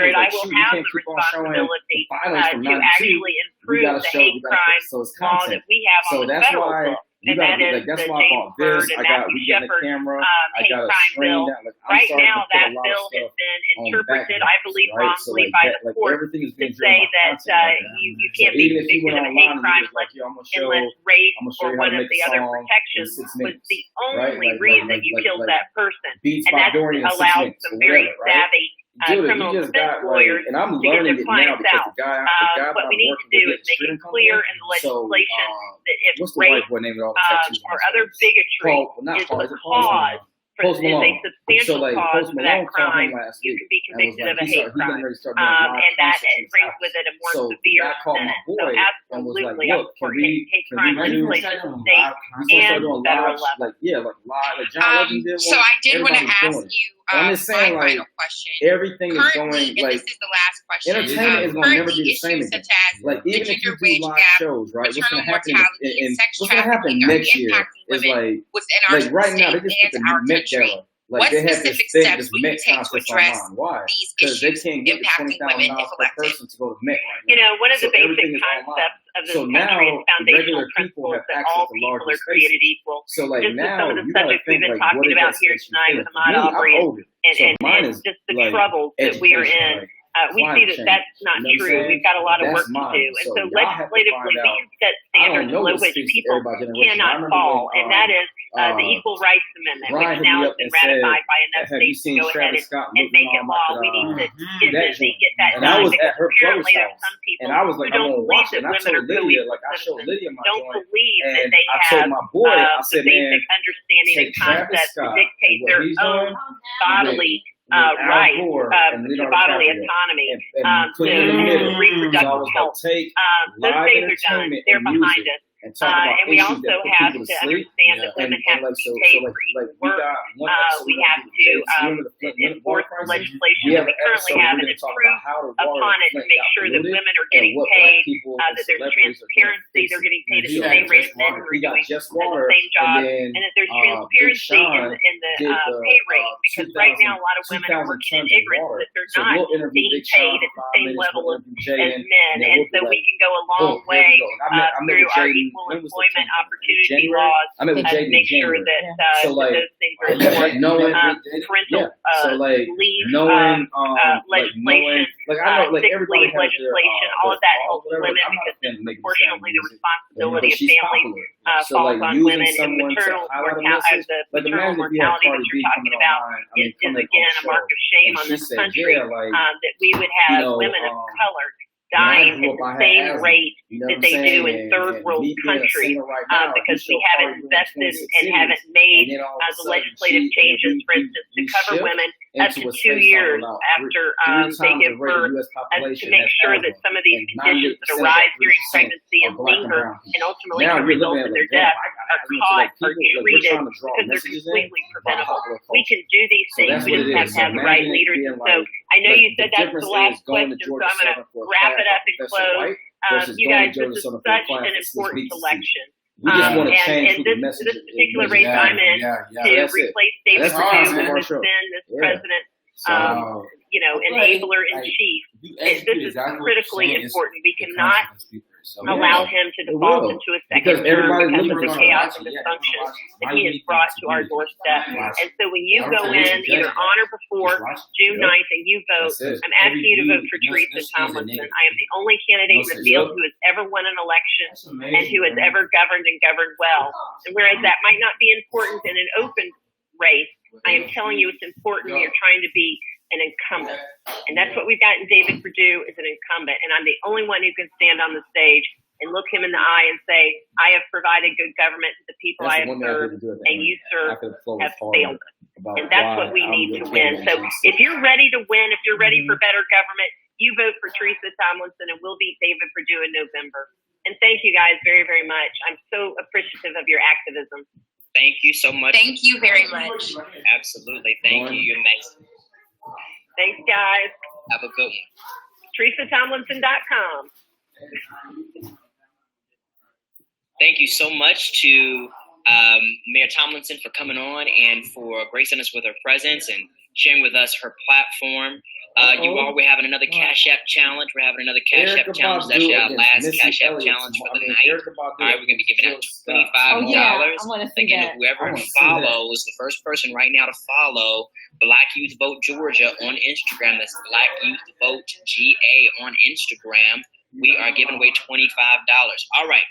I: Jared, I will have the responsibility to actually improve the hate crime law that we have on the federal book. And that is the James Byrd and Matthew Shepard hate crime bill. Right now, that bill has been interpreted, I believe, wrongly by the court to say that you can't be convicted of a hate crime unless rape or one of the other protections was the only reason you killed that person. And that allows some very savvy criminal defense lawyers to get their clients out. What we need to do is make it clear in the legislation that if rape or other bigotry is the cause is a substantial cause for that crime, you can be convicted of a hate crime. And that brings with it a more severe sentence. So absolutely, I support hate crime legislation at the state and federal level.
B: So I did want to ask you my final question.
J: Everything is going
B: and this is the last question.
J: Entertainment is going to never be the same again.
B: Such as
J: like even if you do live shows, right? What's going to happen
B: and
J: what's going to happen next year is like right now they just put the Met Gala. Like they have this thing, this Met contest online. Why? Because they can't get $20,000 per person to go to Met right now.
I: You know, one of the basic concepts of this country is foundational principles that all people are created equal.
J: So like
I: just
J: now,
I: some of the subjects we've been talking about here tonight with Ahmaud Arbery and just the troubles that we are in. We see that that's not true. We've got a lot of work to do. And so legislatively, we can set standards below which people cannot fall, and that is the Equal Rights Amendment, which now has been ratified by enough states to go ahead and make it law. We need to get that done because apparently there are some people who don't believe that women are co-equal citizens, don't believe that they have the basic understanding and concepts to dictate their own bodily right to bodily autonomy, to reproductive health. Those days are done. They're behind us. And we also have to understand that women have to be paid for equal work. We have to enforce the legislation that we currently have and improve upon it to make sure that women are getting paid, that there's transparency, they're getting paid at the same rate as men who are doing the same job, and that there's transparency in the pay rate. Because right now a lot of women are working in ignorance that they're not being paid at the same level as men. And so we can go a long way through our equal employment opportunity laws to make sure that those things are enforced. Parental leave legislation, sick leave legislation, all of that helps women because disproportionately the responsibility of families falls on women, and the maternal mortality that you're talking about is again a mark of shame on this country, that we would have women of color dying at the same rate that they do in third world countries because we haven't invested and haven't made the legislative changes, for instance, to cover women up to 2 years after they give birth to make sure that some of these conditions that arise during pregnancy and linger and ultimately can result in their death are caught or treated because they're completely preventable. We can do these things. We just have to have the right leaders. And so I know you said that's the last question, so I'm going to wrap it up and close. You guys, this is such an important election. And this particular race I'm in to replace David Perdue, who has been this president, enabler in chief. This is critically important. We cannot allow him to default into a second term because of the chaos and dysfunction that he has brought to our doorstep. And so when you go in, either on or before June 9th, and you vote, I'm asking you to vote for Teresa Tomlinson. I am the only candidate in the field who has ever won an election and who has ever governed and governed well. And whereas that might not be important in an open race, I am telling you it's important when you're trying to be an incumbent. And that's what we've got in David Perdue is an incumbent. And I'm the only one who can stand on the stage and look him in the eye and say, I have provided good government to the people I have served, and you, sir, have failed us. And that's what we need to win. So if you're ready to win, if you're ready for better government, you vote for Teresa Tomlinson, and we'll beat David Perdue in November. And thank you guys very, very much. I'm so appreciative of your activism.
A: Thank you so much.
B: Thank you very much.
A: Absolutely. Thank you. You're amazing.
I: Thanks, guys.
A: Have a good one.
I: TeresaTomlinson.com.
A: Thank you so much to Mayor Tomlinson for coming on and for gracing us with her presence and sharing with us her platform. You all, we're having another Cash App challenge. We're having another Cash App challenge. That's our last Cash App challenge for the night. All right, we're going to be giving out $25. Again, whoever follows, the first person right now to follow Black Youth Vote Georgia on Instagram, that's Black Youth Vote GA on Instagram, we are giving away $25. All right,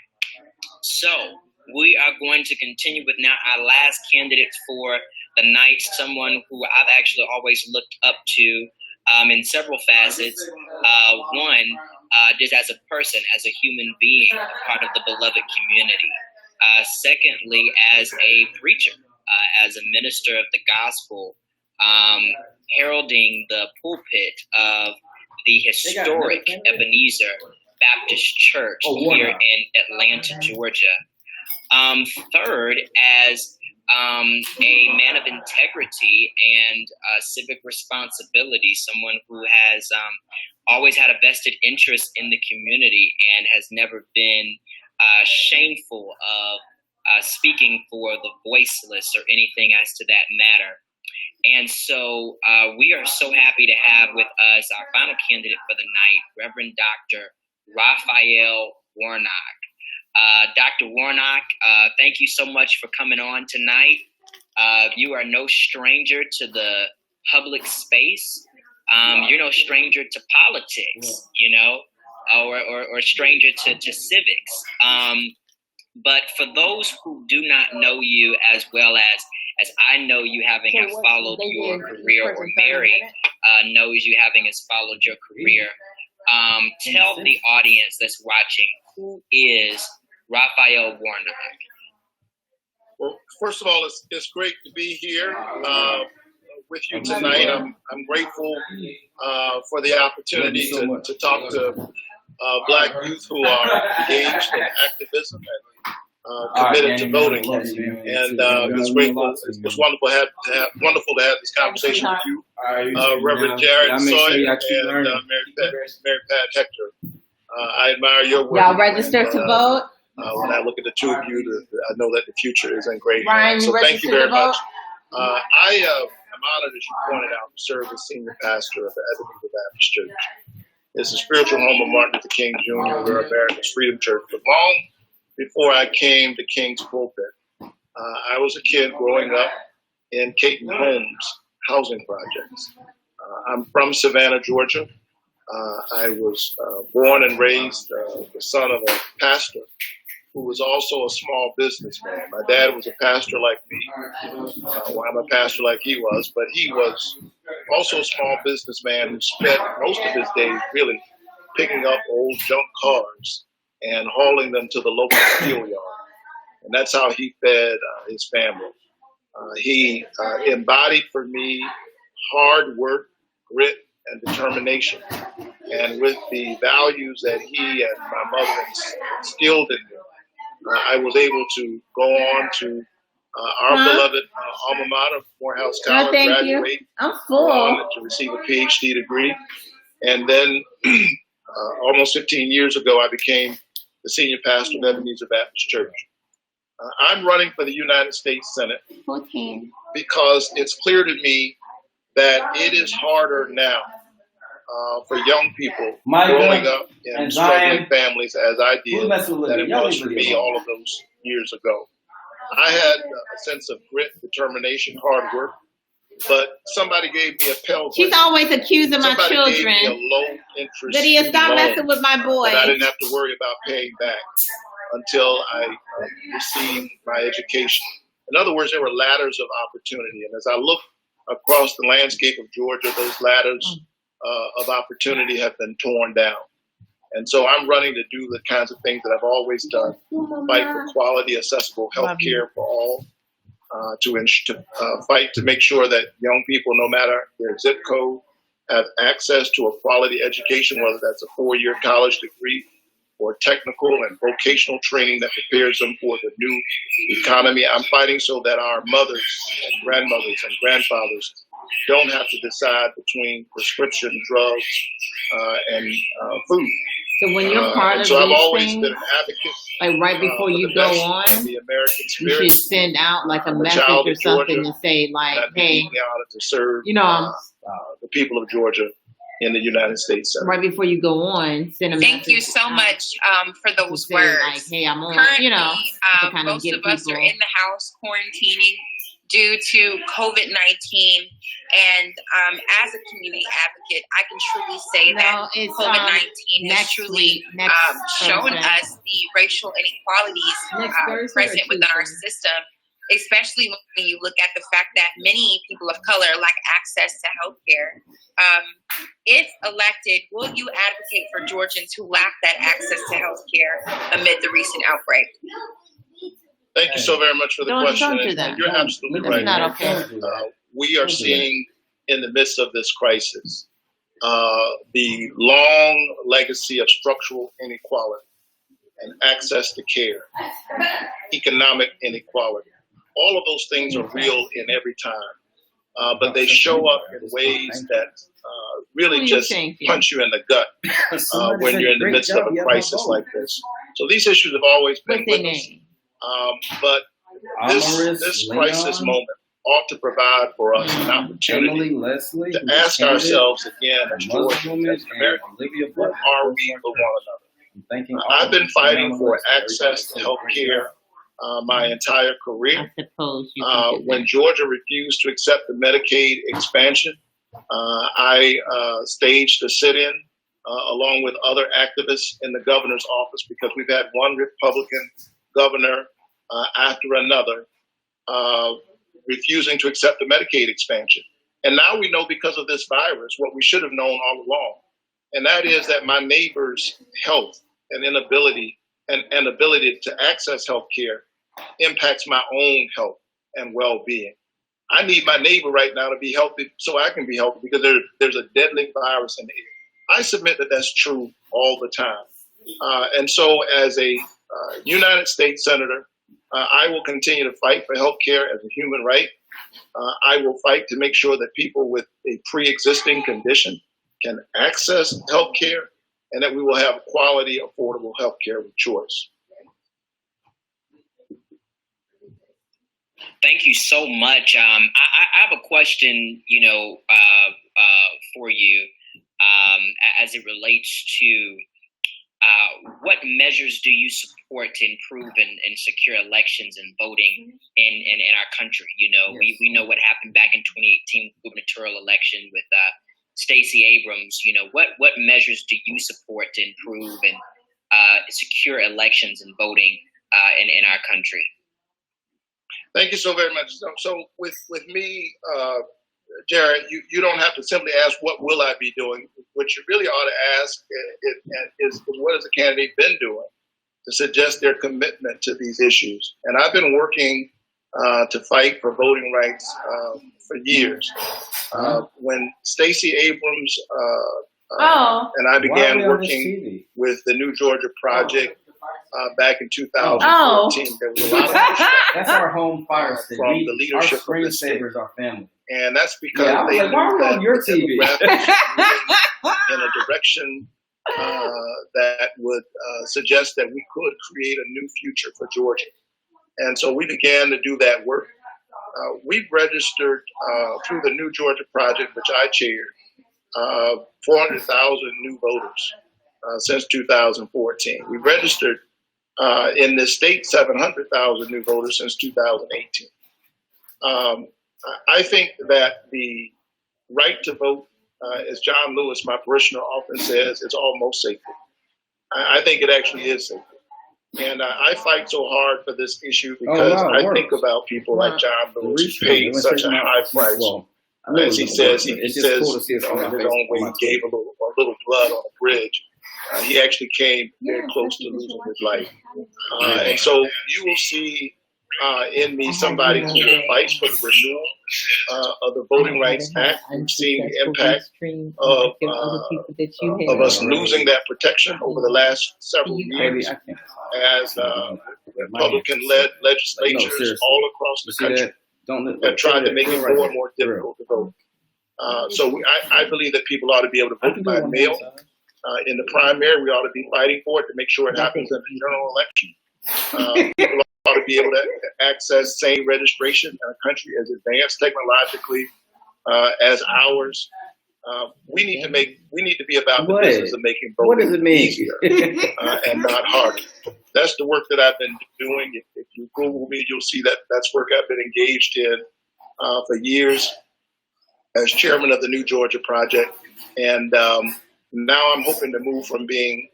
A: so we are going to continue with now our last candidate for the night, someone who I've actually always looked up to in several facets. One, just as a person, as a human being, a part of the beloved community. Secondly, as a preacher. as a minister of the gospel, heralding the pulpit of the historic Ebenezer Baptist Church here in Atlanta, Georgia. Third, as a man of integrity and civic responsibility, someone who has always had a vested interest in the community and has never been shameful of speaking for the voiceless or anything as to that matter. And so we are so happy to have with us our final candidate for the night, Reverend Dr. Raphael Warnock. Dr. Warnock, thank you so much for coming on tonight. You are no stranger to the public space. You're no stranger to politics, or stranger to civics. But for those who do not know you as well as I know you, having have followed your career, or Mary knows you having has followed your career, tell the audience that's watching, who is Raphael Warnock?
L: Well, first of all, it's great to be here with you tonight. I'm grateful for the opportunity to talk to Black youth who are engaged in activism and committed to voting. And it's grateful. It's wonderful to have this conversation with you, Reverend Jared Sawyer and Mary Pat Hector. I admire your work.
F: Y'all register to vote.
L: When I look at the two of you, I know that the future is in great
F: hands.
L: So thank you very much. I am honored, as you pointed out, to serve as senior pastor of the Ebenezer Baptist Church. It's a spiritual home of Martin Luther King Jr. We're America's Freedom Church. But long before I came to King's pulpit, I was a kid growing up in Caton Homes housing projects. I'm from Savannah, Georgia. I was born and raised the son of a pastor who was also a small businessman. My dad was a pastor like me. Well, I'm a pastor like he was, but he was also a small businessman who spent most of his days really picking up old junk cars and hauling them to the local steel yard. And that's how he fed his family. He embodied for me hard work, grit, and determination. And with the values that he and my mother instilled in me, I was able to go on to our beloved alma mater, Morehouse College, graduate, go on to receive a PhD degree. And then almost 15 years ago, I became the senior pastor of Ebenezer Baptist Church. I'm running for the United States Senate because it's clear to me that it is harder now for young people growing up in struggling families, as I did, than it was for me all of those years ago. I had a sense of grit, determination, hard work, but somebody gave me a Pell Grant.
F: She's always accusing my children.
L: Gave me a low interest
F: Lydia, stop messing with my boys.
L: That I didn't have to worry about paying back until I received my education. In other words, there were ladders of opportunity. And as I look across the landscape of Georgia, those ladders of opportunity have been torn down. And so I'm running to do the kinds of things that I've always done, fight for quality, accessible health care for all, to fight to make sure that young people, no matter their zip code, have access to a quality education, whether that's a 4-year college degree or technical and vocational training that prepares them for the new economy. I'm fighting so that our mothers and grandmothers and grandfathers don't have to decide between prescription drugs and food.
F: So when you're part of
L: so I've
F: these
L: always
F: things,
L: been an advocate,
F: like right before you go on,
L: the American spirit,
F: you should send out like a message or something to say like, hey,
L: the honor to serve, the people of Georgia in the United States.
F: Right before you go on, send a message.
B: Thank you so much for those
F: say,
B: words.
F: Like, hey, I'm on.
B: Currently,
F: most
B: of us are in the house quarantining due to COVID-19. And as a community advocate, I can truly say that COVID-19 has truly shown us the racial inequalities present within our system, especially when you look at the fact that many people of color lack access to health care. If elected, will you advocate for Georgians who lack that access to health care amid the recent outbreak?
L: Thank you so very much for the question.
F: Don't do that.
L: You're absolutely
F: That's
L: right.
F: not okay.
L: We are seeing in the midst of this crisis the long legacy of structural inequality and access to care, economic inequality. All of those things are real in every time, but they show up in ways that really just punch you in the gut when you're in the midst of a crisis like this. So these issues have always been with us. But this crisis moment ought to provide for us an opportunity to ask ourselves again as Georgians, as Americans, what are we for one another? I've been fighting for access to health care my entire career. When Georgia refused to accept the Medicaid expansion, I staged a sit-in along with other activists in the governor's office because we've had one Republican governor after another refusing to accept the Medicaid expansion. And now we know because of this virus what we should have known all along. And that is that my neighbor's health and inability and ability to access health care impacts my own health and well-being. I need my neighbor right now to be healthy so I can be healthy because there's a deadly virus in the air. I submit that that's true all the time. And so as a United States Senator, I will continue to fight for health care as a human right. I will fight to make sure that people with a pre-existing condition can access health care and that we will have quality, affordable health care with choice.
A: Thank you so much. I have a question, for you as it relates to what measures do you support to improve and secure elections and voting in our country? We know what happened back in 2018 gubernatorial election with Stacey Abrams. What measures do you support to improve and secure elections and voting in our country?
L: Thank you so very much. So with me, Jared, you don't have to simply ask what will I be doing. What you really ought to ask is what has the candidate been doing to suggest their commitment to these issues. And I've been working to fight for voting rights for years. When Stacey Abrams and I began working with the New Georgia Project back in 2014, there was a lot of
J: that's our home fire state.
L: From the leadership
J: our screensavers, our family.
L: And that's because they knew that your TV in a direction that would suggest that we could create a new future for Georgia. And so we began to do that work. We've registered through the New Georgia Project, which I chaired, 400,000 new voters since 2014. We've registered in this state 700,000 new voters since 2018. I think that the right to vote, as John Lewis, my parishioner, often says, is almost sacred. I think it actually is sacred. And I fight so hard for this issue because I think about people like John Lewis who paid such a high price. As he says, in his own way, he gave a little blood on a bridge. He actually came very close to losing his life. And so you will see in me somebody who will fight for the renewal of the Voting Rights Act. We've seen the impact of us losing that protection over the last several years as Republican-led legislatures all across the country have tried to make it more and more difficult to vote. So I believe that people ought to be able to vote by mail. In the primary, we ought to be fighting for it to make sure it happens in the general election. People ought to be able to access same registration in a country as advanced technologically as ours. We need to be about the business of making voting easier and not harder. That's the work that I've been doing. If you Google me, you'll see that that's work I've been engaged in for years as chairman of the New Georgia Project. And now I'm hoping to move from being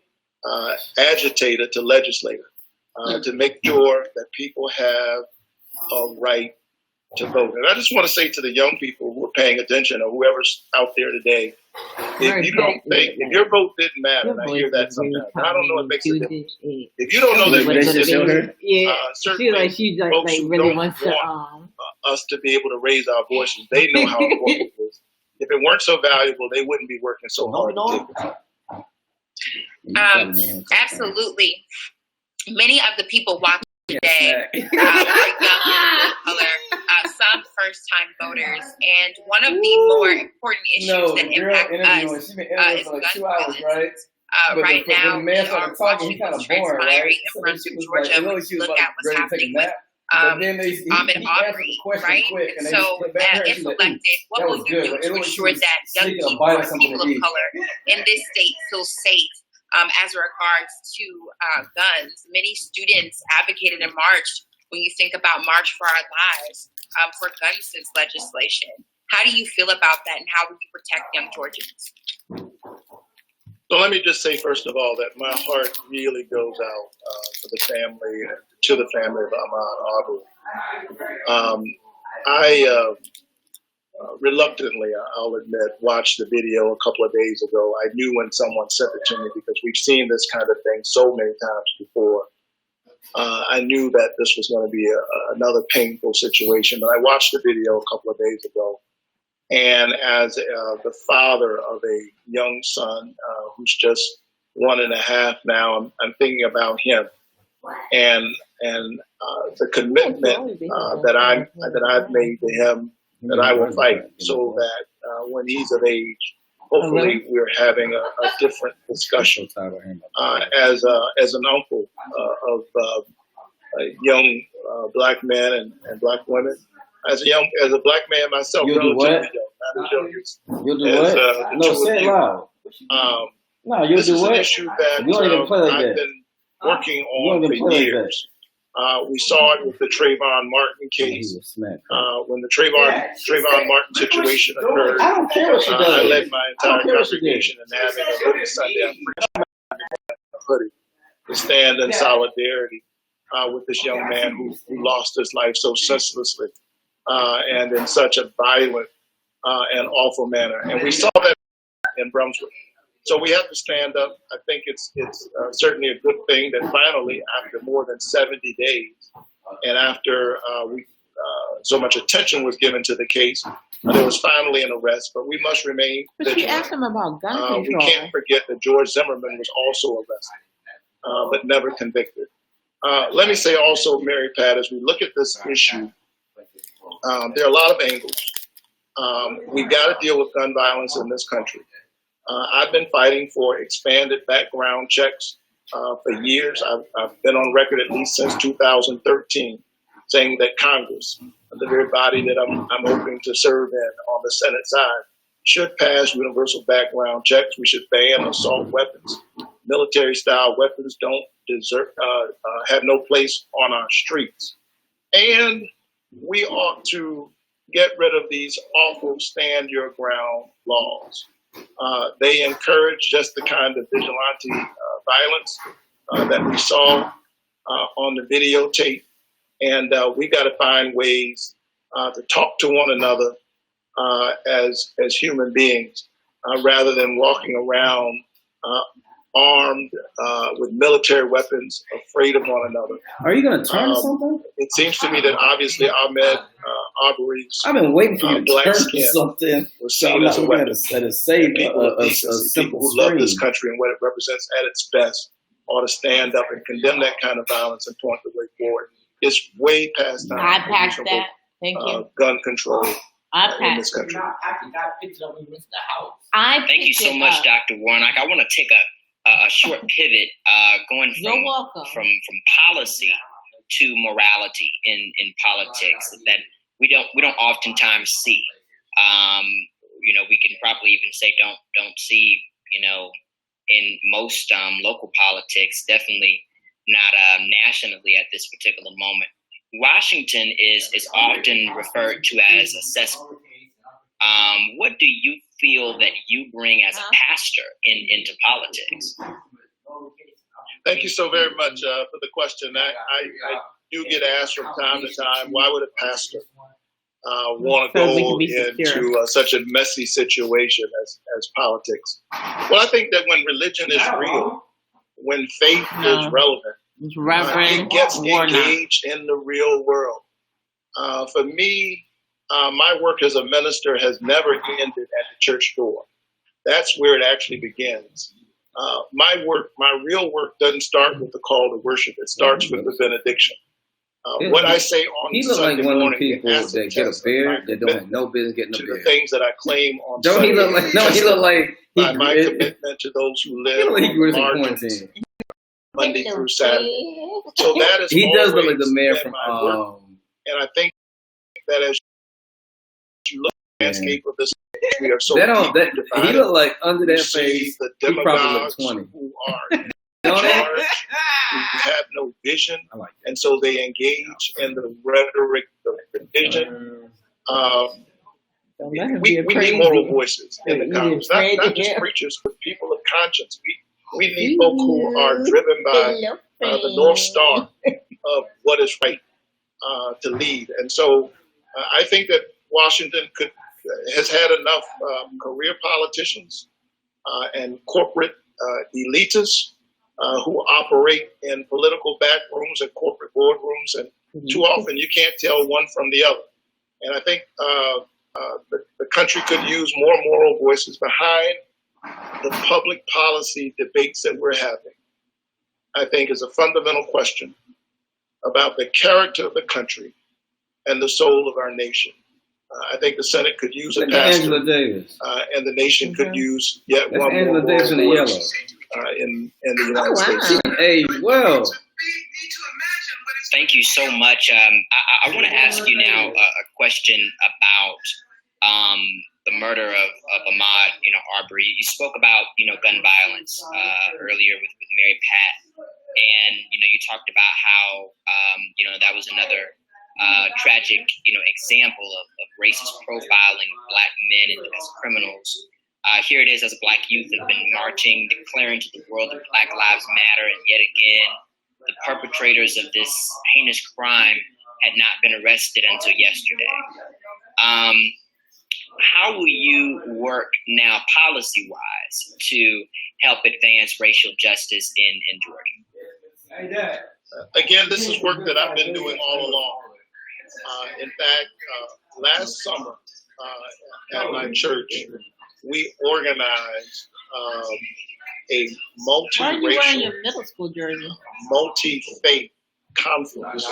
L: agitator to legislator to make sure that people have a right to vote. And I just want to say to the young people who are paying attention, or whoever's out there today, if you don't think, if your vote didn't matter, and I hear that sometimes, I don't know what makes a difference. If you don't know that it makes a difference, certainly folks who don't want us to be able to raise our voices, they know how important it is. If it weren't so valuable, they wouldn't be working so hard to take it.
B: Absolutely. Many of the people watching today are young people of color, some first-time voters, and one of the more important issues that impact us is gun violence. Right now, we are watching what's transpiring in Brunswick, Georgia. When you look at what's happening with Ahmaud Arbery, right? And so, if elected, what will you do to ensure that young people or people of color in this state feel safe as regards to guns? Many students advocated and marched, when you think about March for Our Lives, for gun sense legislation. How do you feel about that, and how will you protect young Georgians?
L: So let me just say, first of all, that my heart really goes out to the family of Ahmaud Arbery. I reluctantly, I'll admit, watched the video a couple of days ago. I knew when someone sent it to me because we've seen this kind of thing so many times before. I knew that this was going to be another painful situation. But I watched the video a couple of days ago. And as the father of a young son who's just 1.5 now, I'm thinking about him and the commitment that I've made to him, that I will fight so that when he's of age, hopefully we're having a different discussion. As an uncle of young black men and black women, as a black man myself,
J: you'll do what? You'll do what? No, say it loud. No, you'll do what?
L: This is an issue that I've been working on for years. We saw it with the Trayvon Martin case. When the Trayvon Martin situation occurred, I led my entire congregation in having a hoodie Sunday hoodie to stand in solidarity with this young man who lost his life so senselessly and in such a violent and awful manner. And we saw that in Brunswick. So we have to stand up. I think it's certainly a good thing that finally, after more than 70 days, and after so much attention was given to the case, there was finally an arrest. But we must remain vigilant.
F: You asked him about gun control.
L: We can't forget that George Zimmerman was also arrested, but never convicted. Let me say also, Mary Pat, as we look at this issue, there are a lot of angles. We've got to deal with gun violence in this country. I've been fighting for expanded background checks for years. I've been on record at least since 2013 saying that Congress, the very body that I'm hoping to serve in on the Senate side, should pass universal background checks. We should ban assault weapons. Military-style weapons don't have no place on our streets. And we ought to get rid of these awful stand your ground laws. They encourage just the kind of vigilante violence that we saw on the videotape. And we got to find ways to talk to one another as human beings rather than walking around armed with military weapons, afraid of one another.
J: Are you going to turn something?
L: It seems to me that obviously Ahmaud Arbery's
J: I've been waiting for you to
L: black
J: turn
L: skin
J: something.
L: was seen as a weapon.
J: People
L: who love this country and what it represents at its best ought to stand up and condemn that kind of violence and point the way forward. It's way past time.
F: I packed that. Thank you.
L: Gun control in this country.
A: Thank you so much, Dr. Warnock. I want to take a short pivot, going from policy to morality in politics that we don't oftentimes see. We can probably even say don't see in most local politics, definitely not nationally at this particular moment. Washington is often referred to as a cesspool. What do you feel that you bring as a pastor into politics?
L: Thank you so very much for the question. I do get asked from time to time, why would a pastor
G: want to go into such a messy situation as politics. Well, I think that when religion is real, when faith is relevant, it gets engaged in the real world. For me, my work as a minister has never ended at the church door. That's where it actually begins. My real work doesn't start with the call to worship. It starts with the benediction. What I say on Sunday
J: like one
G: morning,
J: of them people that get a beard that don't have no business getting a beard.
G: The things that I claim on
J: don't
G: Sunday.
J: He look like? No, he look like
G: my commitment to those who live on margins, Monday through Saturday. So that is
J: he does look like the mayor from.
G: And I think that as you look at the landscape of this, we are so
J: he look like under that face.
G: The
J: he probably look 20.
G: Who are charged, who have no vision, and so they engage in the rhetoric of division. We need moral voices in the Congress, not just preachers, but people of conscience. We need folk who are driven by the North Star of what is right to lead. And so I think that Washington has had enough career politicians and corporate elitists who operate in political back rooms and corporate boardrooms, and too often you can't tell one from the other. And I think the country could use more moral voices behind the public policy debates that we're having. I think is a fundamental question about the character of the country and the soul of our nation. I think the Senate could use a pastor, and the nation could use yet one more voice in the United States.
J: Hey, well.
A: Thank you so much. I want to ask you now a question about the murder of Ahmaud, Arbery. You spoke about, gun violence earlier with Mary Pat, and you talked about how that was another tragic example of racist profiling of Black men as criminals. Here it is, as Black youth have been marching, declaring to the world that Black Lives Matter, and yet again, the perpetrators of this heinous crime had not been arrested until yesterday. How will you work now, policy-wise, to help advance racial justice in Georgia?
G: Again, this is work that I've been doing all along. In fact, last summer at my church, we organized a multiracial, multi-faith conference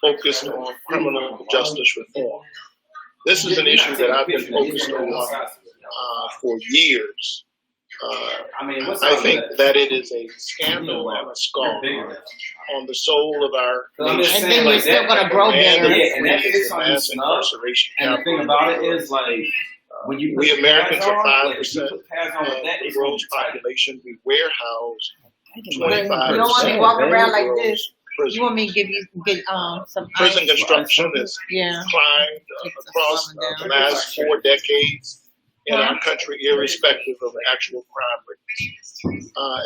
G: focused on criminal justice reform. This is an issue that I've been focused on for years. I think that it is a scandal and a scar on the soul of our nation.
F: And then you're still going to grow bigger.
J: And that is mass incarceration. And the thing about it is, like, when you
G: we Americans are 5% of the world's population. We warehouse 25%.
F: You don't want me walking around like this. You want me to give you some
G: prison construction has climbed across the last 4 decades in our country, irrespective of actual crime rates.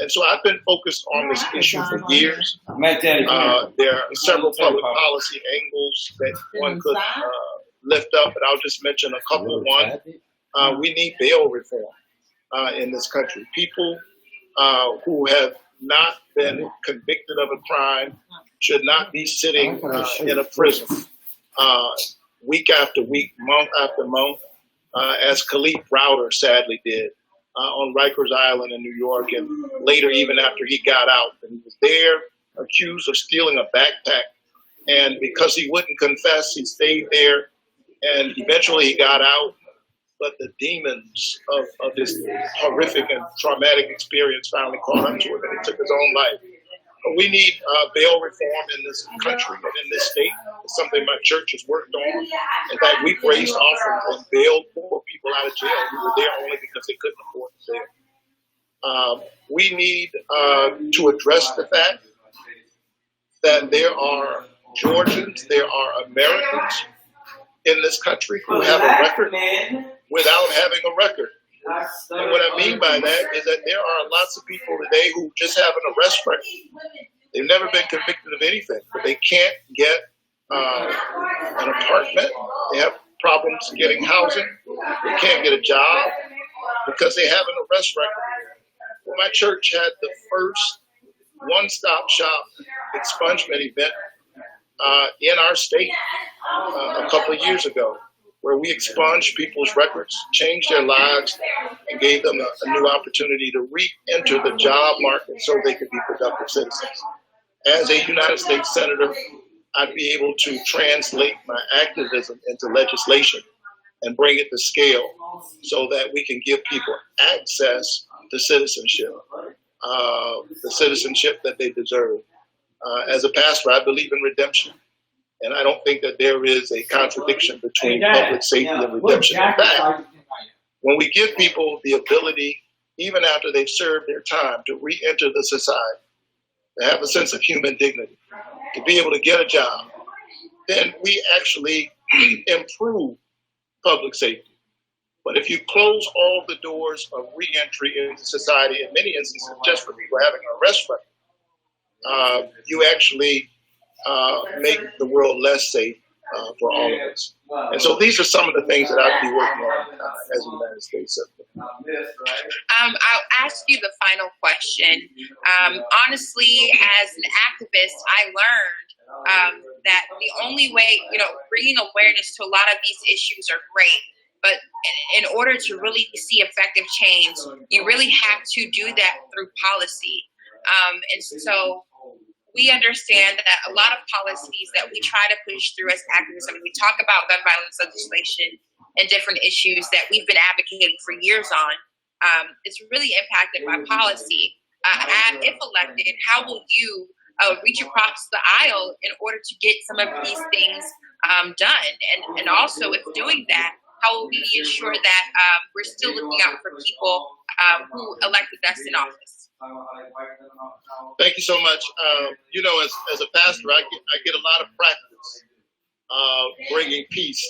G: And so I've been focused on this issue for years. There are several public policy angles that one could lift up, but I'll just mention a couple. One, we need bail reform in this country. People who have not been convicted of a crime should not be sitting in a prison week after week, month after month, as Khalif Browder sadly did on Rikers Island in New York, and later even after he got out. And he was there accused of stealing a backpack, and because he wouldn't confess, he stayed there, and eventually he got out. But the demons of this horrific and traumatic experience finally caught up to him, and he took his own life. But we need bail reform in this country and in this state. It's something my church has worked on. In fact, we've raised offerings and bailed poor people out of jail who were there only because they couldn't afford to bail. We need to address the fact that there are Georgians, there are Americans in this country who have a record without having a record. And what I mean by that is that there are lots of people today who just have an arrest record. They've never been convicted of anything, but they can't get an apartment. They have
L: problems getting housing. They can't get a job because they have an arrest record. Well, my church had the first one-stop shop expungement event in our state a couple of years ago, where we expunged people's records, changed their lives, and gave them a new opportunity to re-enter the job market so they could be productive citizens. As a United States Senator, I'd be able to translate my activism into legislation and bring it to scale so that we can give people access to citizenship, the citizenship that they deserve. As a pastor, I believe in redemption. And I don't think that there is a contradiction between public safety and redemption. In fact, when we give people the ability, even after they've served their time, to re-enter the society, to have a sense of human dignity, to be able to get a job, then we actually improve public safety. But if you close all the doors of re-entry into society, in many instances, just for people having an arrest record, you actually make the world less safe for all of us. And so these are some of the things that I'll be working on as a United States Senator.
B: I'll ask you the final question. Honestly, as an activist, I learned that the only way, bringing awareness to a lot of these issues are great. But in order to really see effective change, you really have to do that through policy. And so we understand that a lot of policies that we try to push through as activists, we talk about gun violence legislation and different issues that we've been advocating for years on, it's really impacted by policy. If elected, how will you reach across the aisle in order to get some of these things done? And also, with doing that, how will we ensure that we're still looking out for people who elected us in office?
L: Thank you so much. As a pastor, I get a lot of practice bringing peace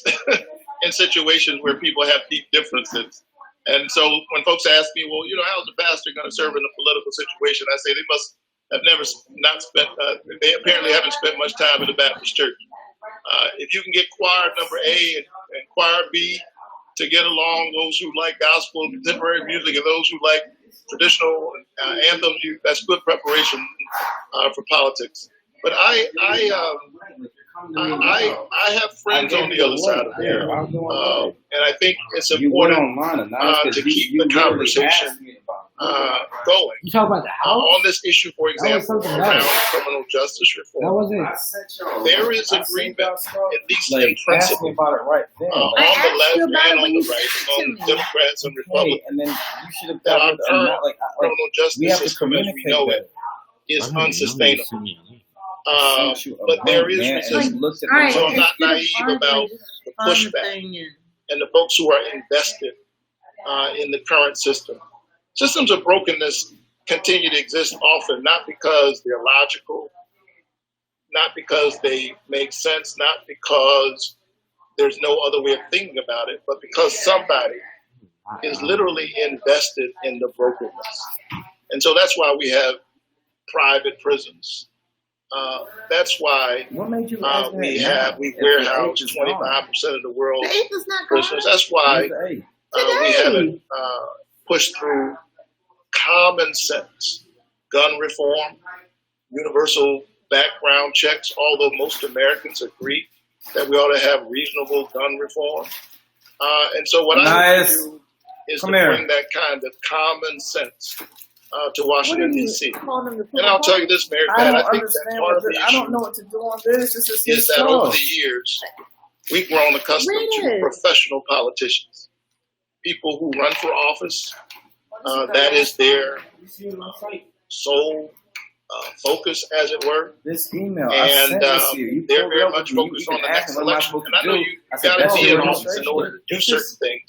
L: in situations where people have deep differences. And so when folks ask me, well, how's a pastor going to serve in a political situation? I say they must have they apparently haven't spent much time in the Baptist church. If you can get choir number A and choir B to get along, those who like gospel, contemporary music, and those who like traditional anthems, that's good preparation for politics. But I have friends on the other side of there, and I think it's important to keep the conversation going.
F: You talk about the house?
L: On this issue, for example, around criminal justice reform. There is agreement, at least in principle, on the left and on the right, on Democrats and Republicans, that our current criminal justice system, as we know it, is unsustainable. But there is resistance. So I'm not naive about the pushback and the folks who are invested in the current system. Systems of brokenness continue to exist often, not because they're logical, not because they make sense, not because there's no other way of thinking about it, but because somebody is literally invested in the brokenness. And so that's why we have private prisons. That's why we warehouse 25% of the world's prisoners. That's why we haven't pushed through common sense gun reform, universal background checks, although most Americans agree that we ought to have reasonable gun reform. And so what I want to do is to bring that kind of common sense to Washington, D.C. And I'll tell you this, Mary Pat, I think that part of the issue
F: I don't know what to do on this.
L: is that over the years, we've grown accustomed to professional politicians, people who run for office. That is their sole focus, as it were.
J: This email,
L: and they're very much focused on the next election. And I know you got to be in office in order to do certain things.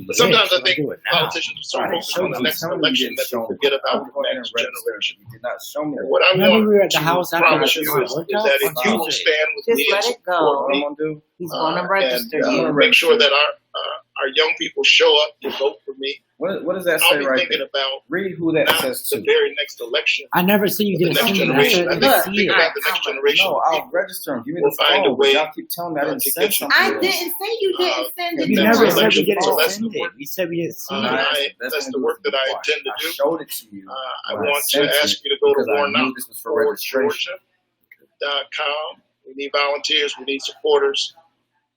L: But sometimes I think politicians are so focused on the next election that they forget about the next generation. And what I want to promise you is that if you will stand with me and support me, and make sure that our young people show up to vote for me.
J: What does that say right
L: thinking
J: there?
L: About
J: read who that says to.
L: The very next election.
F: I never seen you get a
L: next generation. I think about the next generation.
J: No, I'll register them. Give me the phone. Y'all keep telling me I didn't send something.
F: I didn't say you didn't send it. You never said you didn't send it. You said we didn't send it.
L: That's the work that I intend to do.
J: I showed it to you.
L: I want to ask you to go to warnock.com. We need volunteers. We need supporters.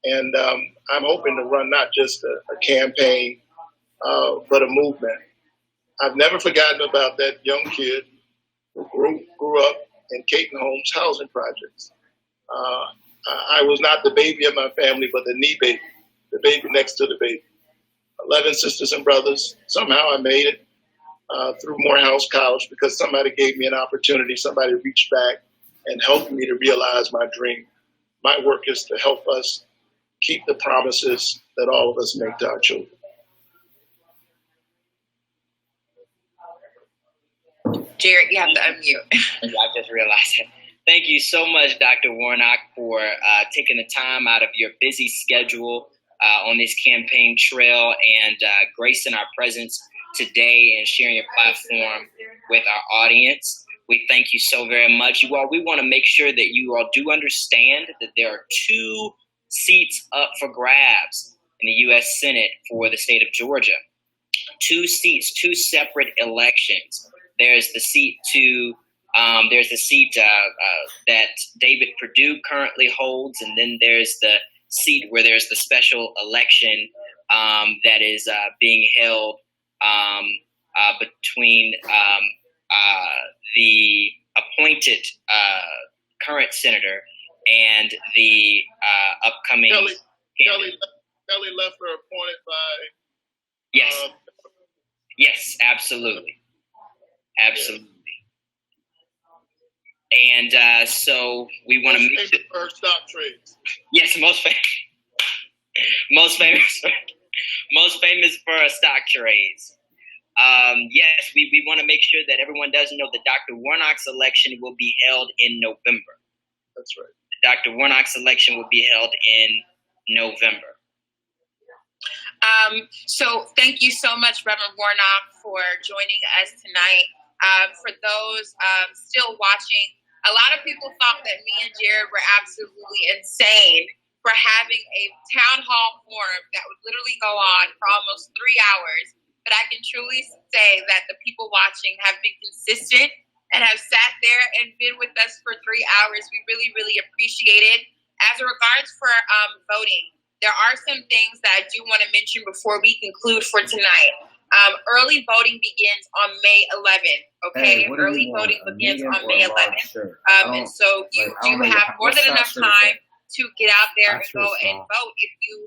L: And I'm hoping to run not just a campaign, but a movement. I've never forgotten about that young kid who grew up in Caton Homes housing projects. I was not the baby of my family, but the knee baby, the baby next to the baby. 11 sisters and brothers. Somehow I made it through Morehouse College because somebody gave me an opportunity. Somebody reached back and helped me to realize my dream. My work is to help us keep the promises that all of us make to our children.
B: Jared, you have to unmute.
A: I just realized it. Thank you so much, Dr. Warnock, for taking the time out of your busy schedule on this campaign trail and gracing our presence today and sharing your platform with our audience. We thank you so very much. You all, we want to make sure that you all do understand that there are 2 seats up for grabs in the U.S. Senate for the state of Georgia. 2 seats, 2 separate elections. There's the seat that David Perdue currently holds, and then there's the seat where there's the special election that is being held between the appointed current senator and the upcoming
L: Kelly Loeffler appointed by
A: yes, absolutely. And so we want to make
L: sure for stock trades.
A: Yes, most famous for stock trades. Yes, we want to make sure that everyone does know that Dr. Warnock's election will be held in November.
L: That's right.
A: Dr. Warnock's election will be held in November.
B: So thank you so much, Reverend Warnock, for joining us tonight. For those still watching, a lot of people thought that me and Jared were absolutely insane for having a town hall forum that would literally go on for almost 3 hours. But I can truly say that the people watching have been consistent and have sat there and been with us for 3 hours. We really, really appreciate it. As regards for voting, there are some things that I do want to mention before we conclude for tonight. Early voting begins on May 11th, okay? Early voting begins on May 11th. And so you do have more than enough time to get out there and go and vote if you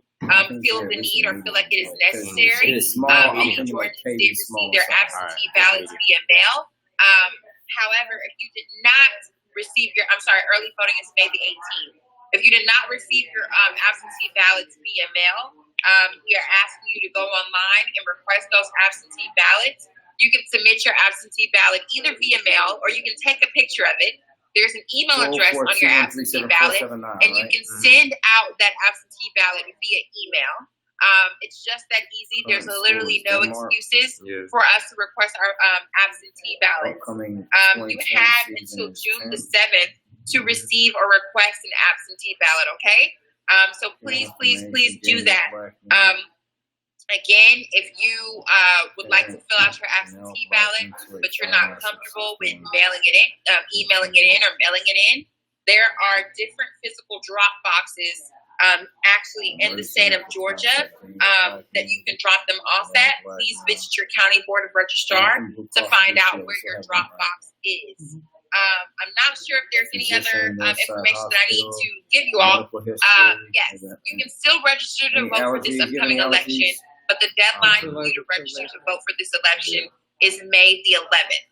B: feel the need or feel like it is necessary. Many Georgians did receive their absentee ballots via mail. However, if you did not receive your, early voting is May the 18th. If you did not receive your absentee ballots via mail, we are asking you to go online and request those absentee ballots. You can submit your absentee ballot either via mail or you can take a picture of it. There's an email address on your absentee ballot, and you can send out that absentee ballot via email. It's just that easy. There's literally no excuses for us to request our absentee ballots. You have until June the 7th to receive or request an absentee ballot, okay? So please do that. Again, if you would like to fill out your absentee ballot, but you're not comfortable with emailing it in, there are different physical drop boxes actually in the state of Georgia that you can drop them off at. Please visit your county board of registrar to find out where your drop box is. I'm not sure if there's any other information that I need to give you all. Yes, you can still register to vote for this upcoming election, but the deadline for you to register to vote for this election is May the 11th.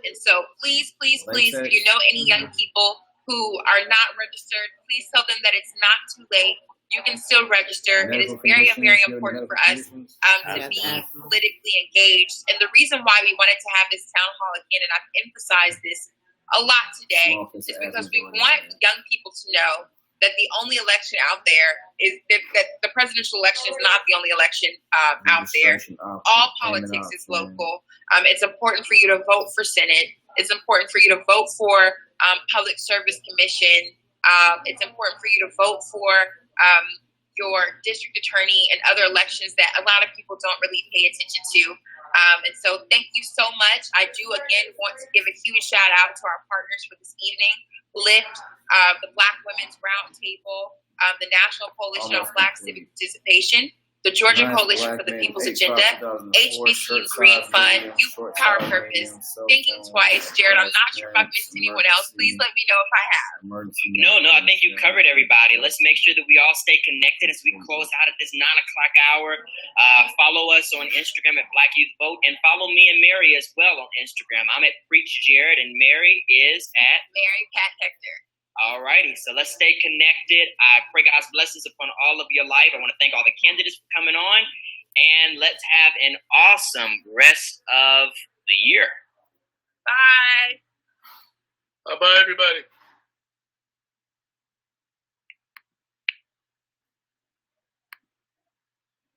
B: And so please, if you know any young people who are not registered, please tell them that it's not too late. You can still register. It is very, very important for us to be politically engaged. And the reason why we wanted to have this town hall again, and I've emphasized this a lot today, is because we want young people to know that the only election out there is that the presidential election is not the only election out there. All politics is local. It's important for you to vote for Senate. It's important for you to vote for Public Service Commission. It's important for you to vote for your district attorney and other elections that a lot of people don't really pay attention to. And so thank you so much. I do, again, want to give a huge shout out to our partners for this evening, LIFT, the Black Women's Roundtable, the National Coalition on Black Civic Participation, the Georgia Coalition for the People's Agenda, HBCU Green Fund, Youth Power Purpose, Thinking Twice. Jared, I'm not sure if I've missed anyone else. Please let me know if I have.
A: No, I think you covered everybody. Let's make sure that we all stay connected as we close out at this 9 o'clock hour. Follow us on Instagram at Black Youth Vote, and follow me and Mary as well on Instagram. I'm at Preach Jared, and Mary is at
B: Mary Pat Hector.
A: All righty, so let's stay connected. I pray God's blessings upon all of your life. I want to thank all the candidates for coming on, and let's have an awesome rest of the year.
B: Bye.
L: Bye-bye, everybody.